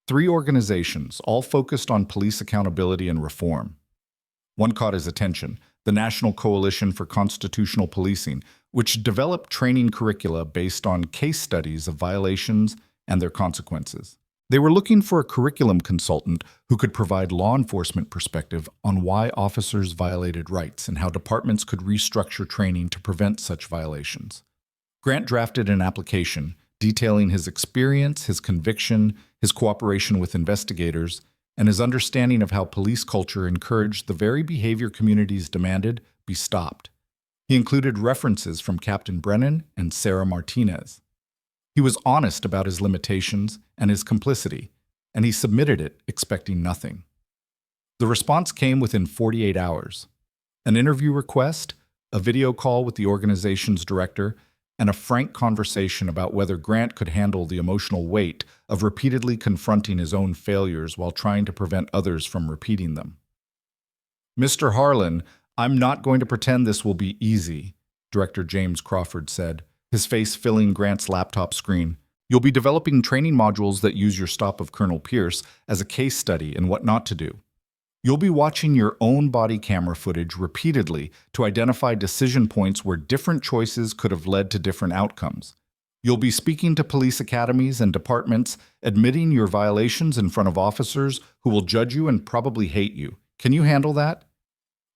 3 organizations, all focused on police accountability and reform. One caught his attention, the National Coalition for Constitutional Policing, which developed training curricula based on case studies of violations and their consequences. They were looking for a curriculum consultant who could provide law enforcement perspective on why officers violated rights and how departments could restructure training to prevent such violations. Grant drafted an application detailing his experience, his conviction, his cooperation with investigators, and his understanding of how police culture encouraged the very behavior communities demanded be stopped. He included references from Captain Brennan and Sarah Martinez. He was honest about his limitations and his complicity, and he submitted it expecting nothing. The response came within 48 hours. An interview request, a video call with the organization's director, and a frank conversation about whether Grant could handle the emotional weight of repeatedly confronting his own failures while trying to prevent others from repeating them. "Mr. Harlan, I'm not going to pretend this will be easy," Director James Crawford said, his face filling Grant's laptop screen. "You'll be developing training modules that use your stop of Colonel Pierce as a case study in what not to do. You'll be watching your own body camera footage repeatedly to identify decision points where different choices could have led to different outcomes. You'll be speaking to police academies and departments, admitting your violations in front of officers who will judge you and probably hate you. Can you handle that?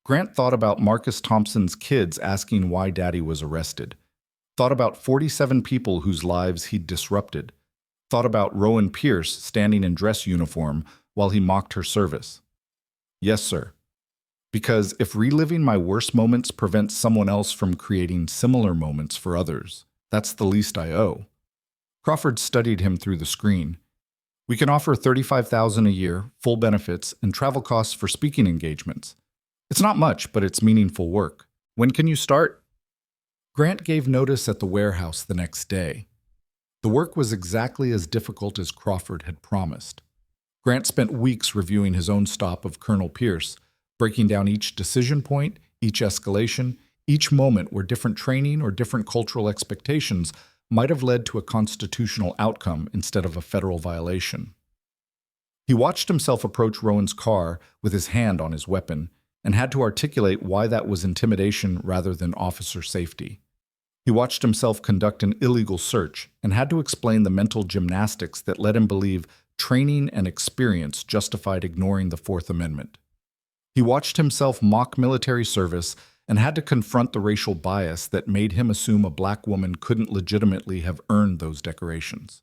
Grant thought about Marcus Thompson's kids asking why Daddy was arrested. Thought about 47 people whose lives he'd disrupted. Thought about Rowan Pierce standing in dress uniform while he mocked her service. Yes, sir. Because if reliving my worst moments prevents someone else from creating similar moments for others, that's the least I owe. Crawford studied him through the screen. We can offer $35,000 a year, full benefits, and travel costs for speaking engagements. It's not much, but it's meaningful work. When can you start? Grant gave notice at the warehouse the next day. The work was exactly as difficult as Crawford had promised. Grant spent weeks reviewing his own stop of Colonel Pierce, breaking down each decision point, each escalation, each moment where different training or different cultural expectations might have led to a constitutional outcome instead of a federal violation. He watched himself approach Rowan's car with his hand on his weapon and had to articulate why that was intimidation rather than officer safety. He watched himself conduct an illegal search and had to explain the mental gymnastics that led him believe training and experience justified ignoring the Fourth Amendment. He watched himself mock military service and had to confront the racial bias that made him assume a black woman couldn't legitimately have earned those decorations.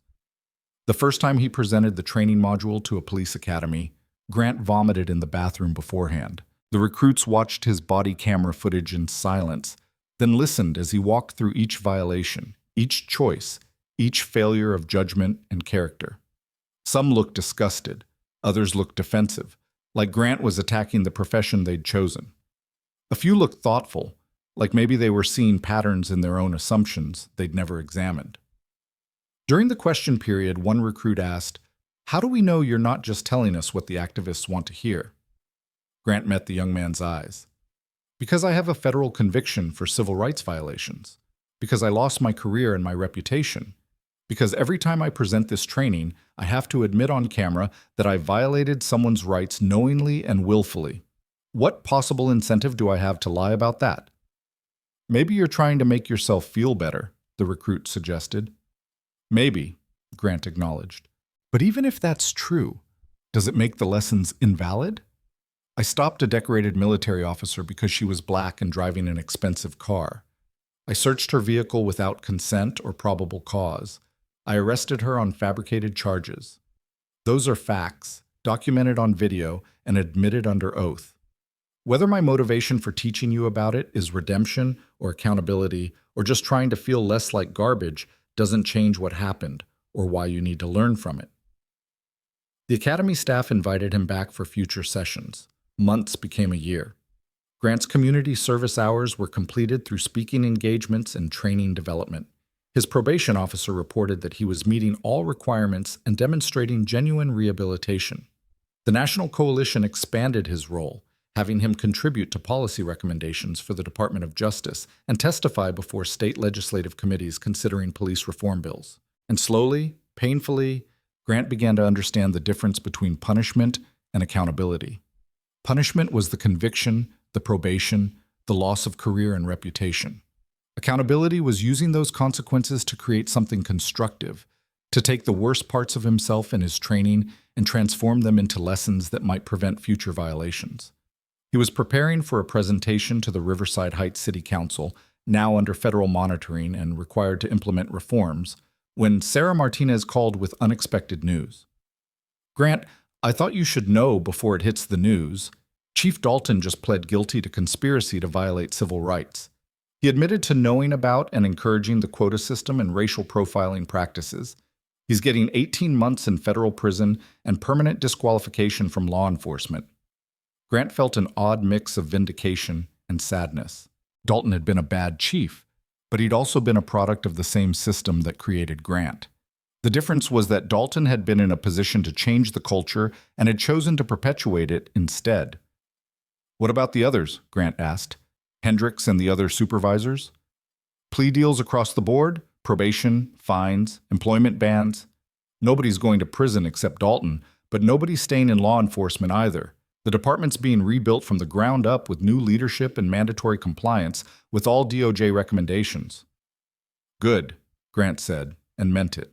The first time he presented the training module to a police academy, Grant vomited in the bathroom beforehand. The recruits watched his body camera footage in silence, then listened as he walked through each violation, each choice, each failure of judgment and character. Some looked disgusted, others looked defensive, like Grant was attacking the profession they'd chosen. A few looked thoughtful, like maybe they were seeing patterns in their own assumptions they'd never examined. During the question period, one recruit asked, "How do we know you're not just telling us what the activists want to hear?" Grant met the young man's eyes. "Because I have a federal conviction for civil rights violations. Because I lost my career and my reputation. Because every time I present this training, I have to admit on camera that I violated someone's rights knowingly and willfully. What possible incentive do I have to lie about that?" "Maybe you're trying to make yourself feel better," the recruit suggested. "Maybe," Grant acknowledged. "But even if that's true, does it make the lessons invalid?" "I stopped a decorated military officer because she was black and driving an expensive car. I searched her vehicle without consent or probable cause. I arrested her on fabricated charges. Those are facts, documented on video and admitted under oath. Whether my motivation for teaching you about it is redemption or accountability or just trying to feel less like garbage doesn't change what happened or why you need to learn from it." The academy staff invited him back for future sessions. Months became a year. Grant's community service hours were completed through speaking engagements and training development. His probation officer reported that he was meeting all requirements and demonstrating genuine rehabilitation. The National Coalition expanded his role, having him contribute to policy recommendations for the Department of Justice and testify before state legislative committees considering police reform bills. And slowly, painfully, Grant began to understand the difference between punishment and accountability. Punishment was the conviction, the probation, the loss of career and reputation. Accountability was using those consequences to create something constructive, to take the worst parts of himself and his training and transform them into lessons that might prevent future violations. He was preparing for a presentation to the Riverside Heights City Council, now under federal monitoring and required to implement reforms, when Sarah Martinez called with unexpected news. "Grant, I thought you should know before it hits the news. Chief Dalton just pled guilty to conspiracy to violate civil rights. He admitted to knowing about and encouraging the quota system and racial profiling practices. He's getting 18 months in federal prison and permanent disqualification from law enforcement." Grant felt an odd mix of vindication and sadness. Dalton had been a bad chief, but he'd also been a product of the same system that created Grant. The difference was that Dalton had been in a position to change the culture and had chosen to perpetuate it instead. "What about the others?" Grant asked. "Hendricks and the other supervisors? Plea deals across the board? Probation, fines, employment bans? Nobody's going to prison except Dalton, but nobody's staying in law enforcement either. The department's being rebuilt from the ground up with new leadership and mandatory compliance with all DOJ recommendations." "Good," Grant said, and meant it.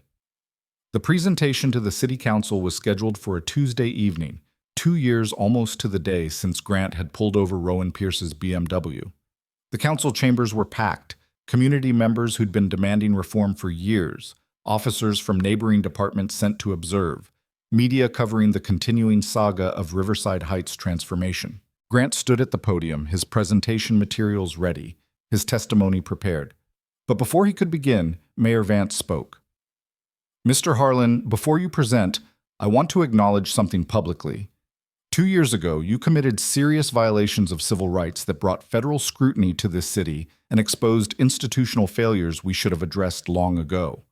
The presentation to the city council was scheduled for a Tuesday evening, 2 years almost to the day since Grant had pulled over Rowan Pierce's BMW. The council chambers were packed, community members who'd been demanding reform for years, officers from neighboring departments sent to observe, media covering the continuing saga of Riverside Heights transformation. Grant stood at the podium, his presentation materials ready, his testimony prepared. But before he could begin, Mayor Vance spoke. Mr. Harlan, before you present, I want to acknowledge something publicly. 2 years ago, you committed serious violations of civil rights that brought federal scrutiny to this city and exposed institutional failures we should have addressed long ago.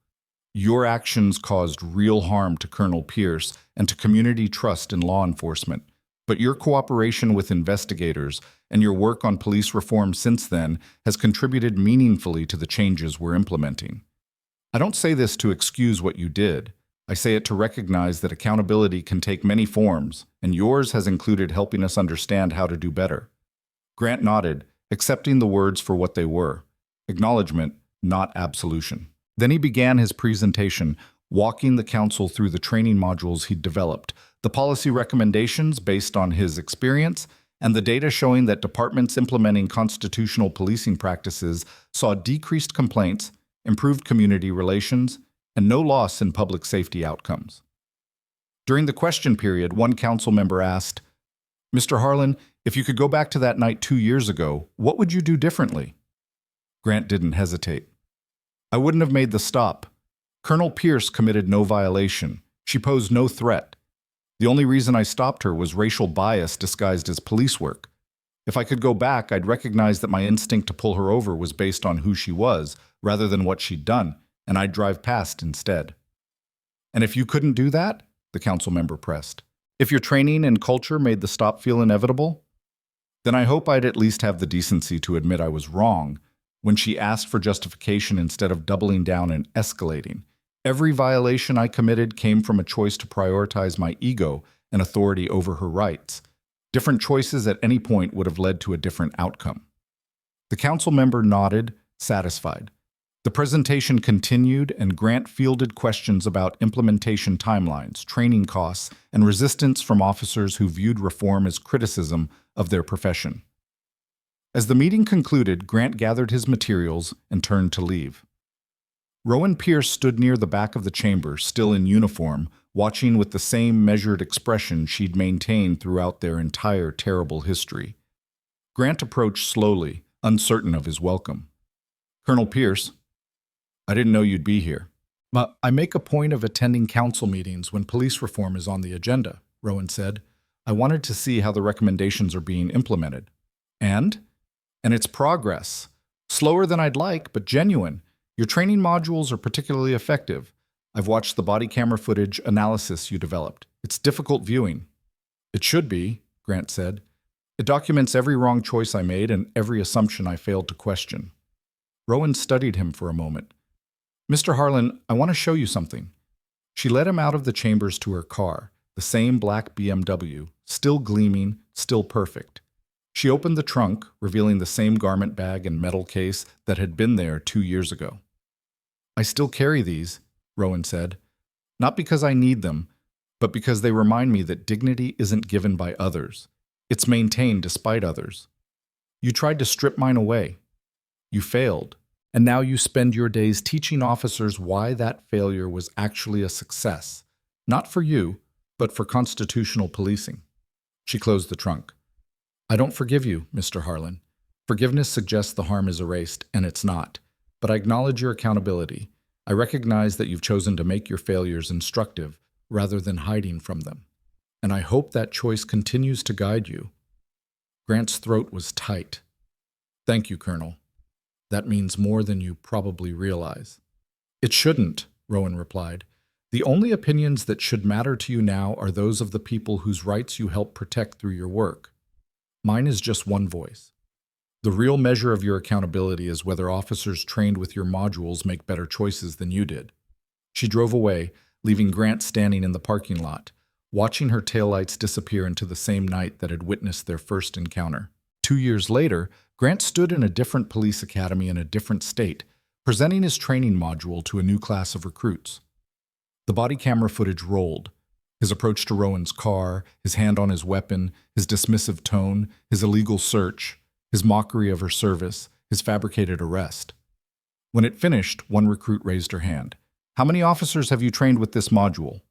Your actions caused real harm to Colonel Pierce and to community trust in law enforcement, but your cooperation with investigators and your work on police reform since then has contributed meaningfully to the changes we're implementing. I don't say this to excuse what you did. I say it to recognize that accountability can take many forms, and yours has included helping us understand how to do better. Grant nodded, accepting the words for what they were. Acknowledgement, not absolution. Then he began his presentation, walking the council through the training modules he'd developed, the policy recommendations based on his experience, and the data showing that departments implementing constitutional policing practices saw decreased complaints, improved community relations, and no loss in public safety outcomes. During the question period, one council member asked, Mr. Harlan, if you could go back to that night 2 years ago, what would you do differently? Grant didn't hesitate. I wouldn't have made the stop. Colonel Pierce committed no violation. She posed no threat. The only reason I stopped her was racial bias disguised as police work. If I could go back, I'd recognize that my instinct to pull her over was based on who she was, rather than what she'd done, and I'd drive past instead. And if you couldn't do that? The council member pressed. If your training and culture made the stop feel inevitable? Then I hope I'd at least have the decency to admit I was wrong when she asked for justification instead of doubling down and escalating. Every violation I committed came from a choice to prioritize my ego and authority over her rights. Different choices at any point would have led to a different outcome. The council member nodded, satisfied. The presentation continued, and Grant fielded questions about implementation timelines, training costs, and resistance from officers who viewed reform as criticism of their profession. As the meeting concluded, Grant gathered his materials and turned to leave. Rowan Pierce stood near the back of the chamber, still in uniform, watching with the same measured expression she'd maintained throughout their entire terrible history. Grant approached slowly, uncertain of his welcome. Colonel Pierce, I didn't know you'd be here. I make a point of attending council meetings when police reform is on the agenda, Rowan said. I wanted to see how the recommendations are being implemented. And it's progress. Slower than I'd like, but genuine. Your training modules are particularly effective. I've watched the body camera footage analysis you developed. It's difficult viewing. It should be, Grant said. It documents every wrong choice I made and every assumption I failed to question. Rowan studied him for a moment. Mr. Harlan, I want to show you something. She led him out of the chambers to her car, the same black BMW, still gleaming, still perfect. She opened the trunk, revealing the same garment bag and metal case that had been there 2 years ago. I still carry these, Rowan said, not because I need them, but because they remind me that dignity isn't given by others. It's maintained despite others. You tried to strip mine away. You failed. And now you spend your days teaching officers why that failure was actually a success, not for you, but for constitutional policing. She closed the trunk. I don't forgive you, Mr. Harlan. Forgiveness suggests the harm is erased, and it's not. But I acknowledge your accountability. I recognize that you've chosen to make your failures instructive rather than hiding from them. And I hope that choice continues to guide you. Grant's throat was tight. Thank you, Colonel. That means more than you probably realize. It shouldn't, Rowan replied. The only opinions that should matter to you now are those of the people whose rights you help protect through your work. Mine is just one voice. The real measure of your accountability is whether officers trained with your modules make better choices than you did. She drove away, leaving Grant standing in the parking lot, watching her taillights disappear into the same night that had witnessed their first encounter. 2 years later, Grant stood in a different police academy in a different state, presenting his training module to a new class of recruits. The body camera footage rolled. His approach to Rowan's car, his hand on his weapon, his dismissive tone, his illegal search, his mockery of her service, his fabricated arrest. When it finished, one recruit raised her hand. "How many officers have you trained with this module?"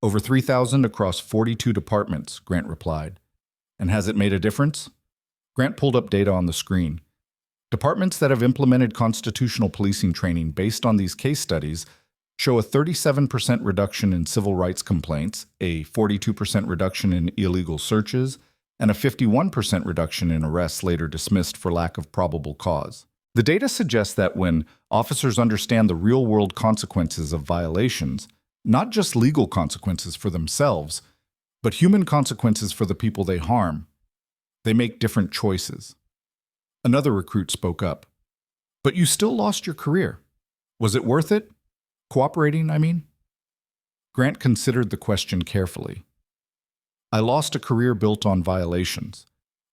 "Over 3,000 across 42 departments," Grant replied. "And has it made a difference?" Grant pulled up data on the screen. Departments that have implemented constitutional policing training based on these case studies show a 37% reduction in civil rights complaints, a 42% reduction in illegal searches, and a 51% reduction in arrests later dismissed for lack of probable cause. The data suggests that when officers understand the real-world consequences of violations, not just legal consequences for themselves, but human consequences for the people they harm, they make different choices. Another recruit spoke up. "But you still lost your career. Was it worth it? Cooperating, I mean?" Grant considered the question carefully. "I lost a career built on violations.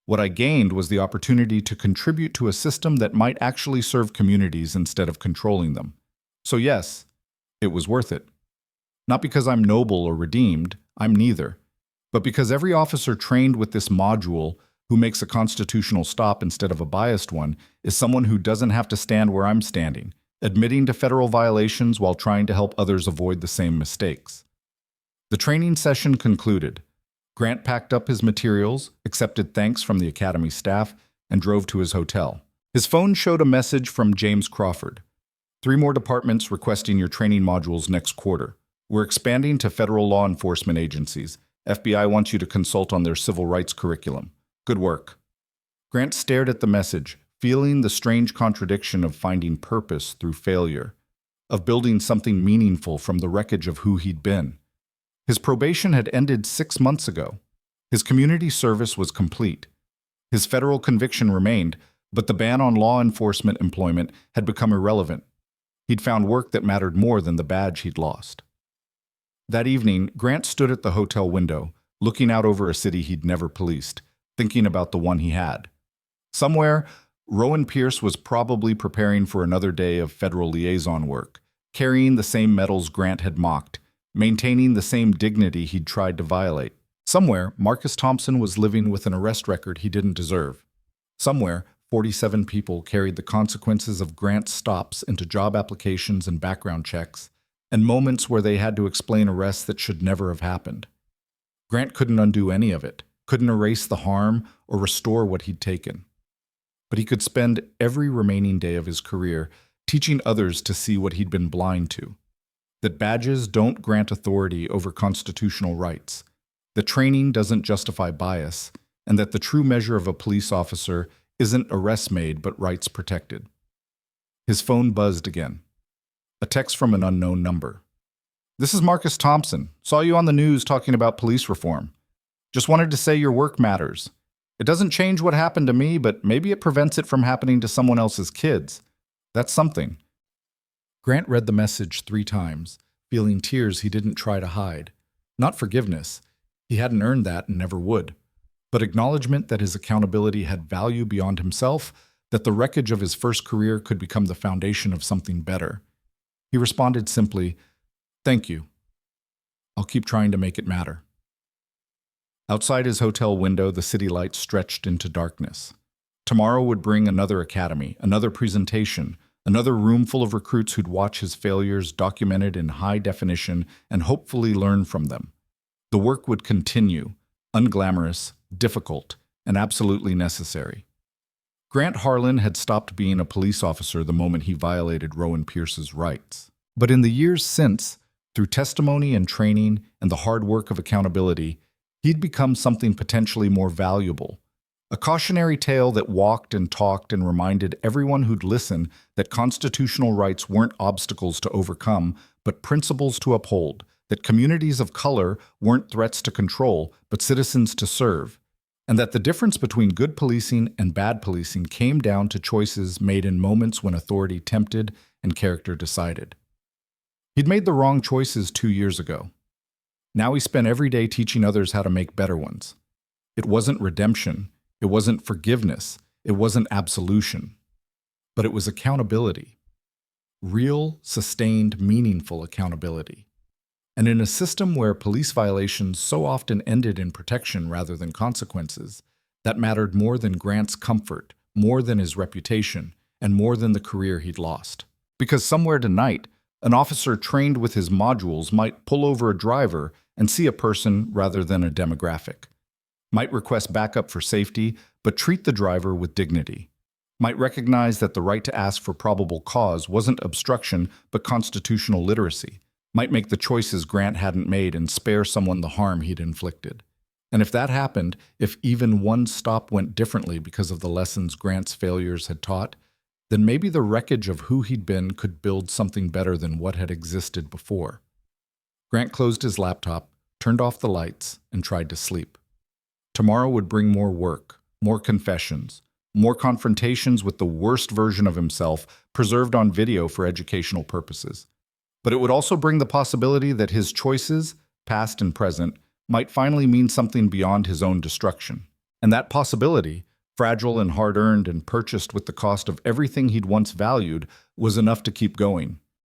What I gained was the opportunity to contribute to a system that might actually serve communities instead of controlling them. So yes, it was worth it. Not because I'm noble or redeemed, I'm neither, but because every officer trained with this module who makes a constitutional stop instead of a biased one is someone who doesn't have to stand where I'm standing, admitting to federal violations while trying to help others avoid the same mistakes." The training session concluded. Grant packed up his materials, accepted thanks from the Academy staff, and drove to his hotel. His phone showed a message from James Crawford. "3 more departments requesting your training modules next quarter. We're expanding to federal law enforcement agencies. FBI wants you to consult on their civil rights curriculum. Good work." Grant stared at the message, feeling the strange contradiction of finding purpose through failure, of building something meaningful from the wreckage of who he'd been. His probation had ended 6 months ago. His community service was complete. His federal conviction remained, but the ban on law enforcement employment had become irrelevant. He'd found work that mattered more than the badge he'd lost. That evening, Grant stood at the hotel window, looking out over a city he'd never policed, thinking about the one he had. Somewhere, Rowan Pierce was probably preparing for another day of federal liaison work, carrying the same medals Grant had mocked, maintaining the same dignity he'd tried to violate. Somewhere, Marcus Thompson was living with an arrest record he didn't deserve. Somewhere, 47 people carried the consequences of Grant's stops into job applications and background checks, and moments where they had to explain arrests that should never have happened. Grant couldn't undo any of it, couldn't erase the harm or restore what he'd taken. But he could spend every remaining day of his career teaching others to see what he'd been blind to. That badges don't grant authority over constitutional rights, that training doesn't justify bias, and that the true measure of a police officer isn't arrests made but rights protected. His phone buzzed again. A text from an unknown number. "This is Marcus Thompson. Saw you on the news talking about police reform. Just wanted to say your work matters. It doesn't change what happened to me, but maybe it prevents it from happening to someone else's kids. That's something." Grant read the message 3 times, feeling tears he didn't try to hide. Not forgiveness. He hadn't earned that and never would. But acknowledgement that his accountability had value beyond himself, that the wreckage of his first career could become the foundation of something better. He responded simply, "Thank you. I'll keep trying to make it matter." Outside his hotel window, the city lights stretched into darkness. Tomorrow would bring another academy, another presentation, another room full of recruits who'd watch his failures documented in high definition and hopefully learn from them. The work would continue, unglamorous, difficult, and absolutely necessary. Grant Harlan had stopped being a police officer the moment he violated Rowan Pierce's rights. But in the years since, through testimony and training and the hard work of accountability, he'd become something potentially more valuable. A cautionary tale that walked and talked and reminded everyone who'd listen that constitutional rights weren't obstacles to overcome, but principles to uphold, that communities of color weren't threats to control, but citizens to serve, and that the difference between good policing and bad policing came down to choices made in moments when authority tempted and character decided. He'd made the wrong choices 2 years ago. Now he spent every day teaching others how to make better ones. It wasn't redemption, it wasn't forgiveness, it wasn't absolution, but it was accountability. real, sustained, meaningful accountability. And in a system where police violations so often ended in protection rather than consequences, that mattered more than Grant's comfort, more than his reputation, and more than the career he'd lost. Because somewhere tonight, an officer trained with his modules might pull over a driver and see a person rather than a demographic. Might request backup for safety, but treat the driver with dignity. Might recognize that the right to ask for probable cause wasn't obstruction, but constitutional literacy. Might make the choices Grant hadn't made and spare someone the harm he'd inflicted. And if that happened, if even one stop went differently because of the lessons Grant's failures had taught, then maybe the wreckage of who he'd been could build something better than what had existed before. Grant closed his laptop, turned off the lights, and tried to sleep. Tomorrow would bring more work, more confessions, more confrontations with the worst version of himself, preserved on video for educational purposes. But it would also bring the possibility that his choices, past and present, might finally mean something beyond his own destruction. And that possibility, fragile and hard-earned and purchased with the cost of everything he'd once valued, was enough to keep going.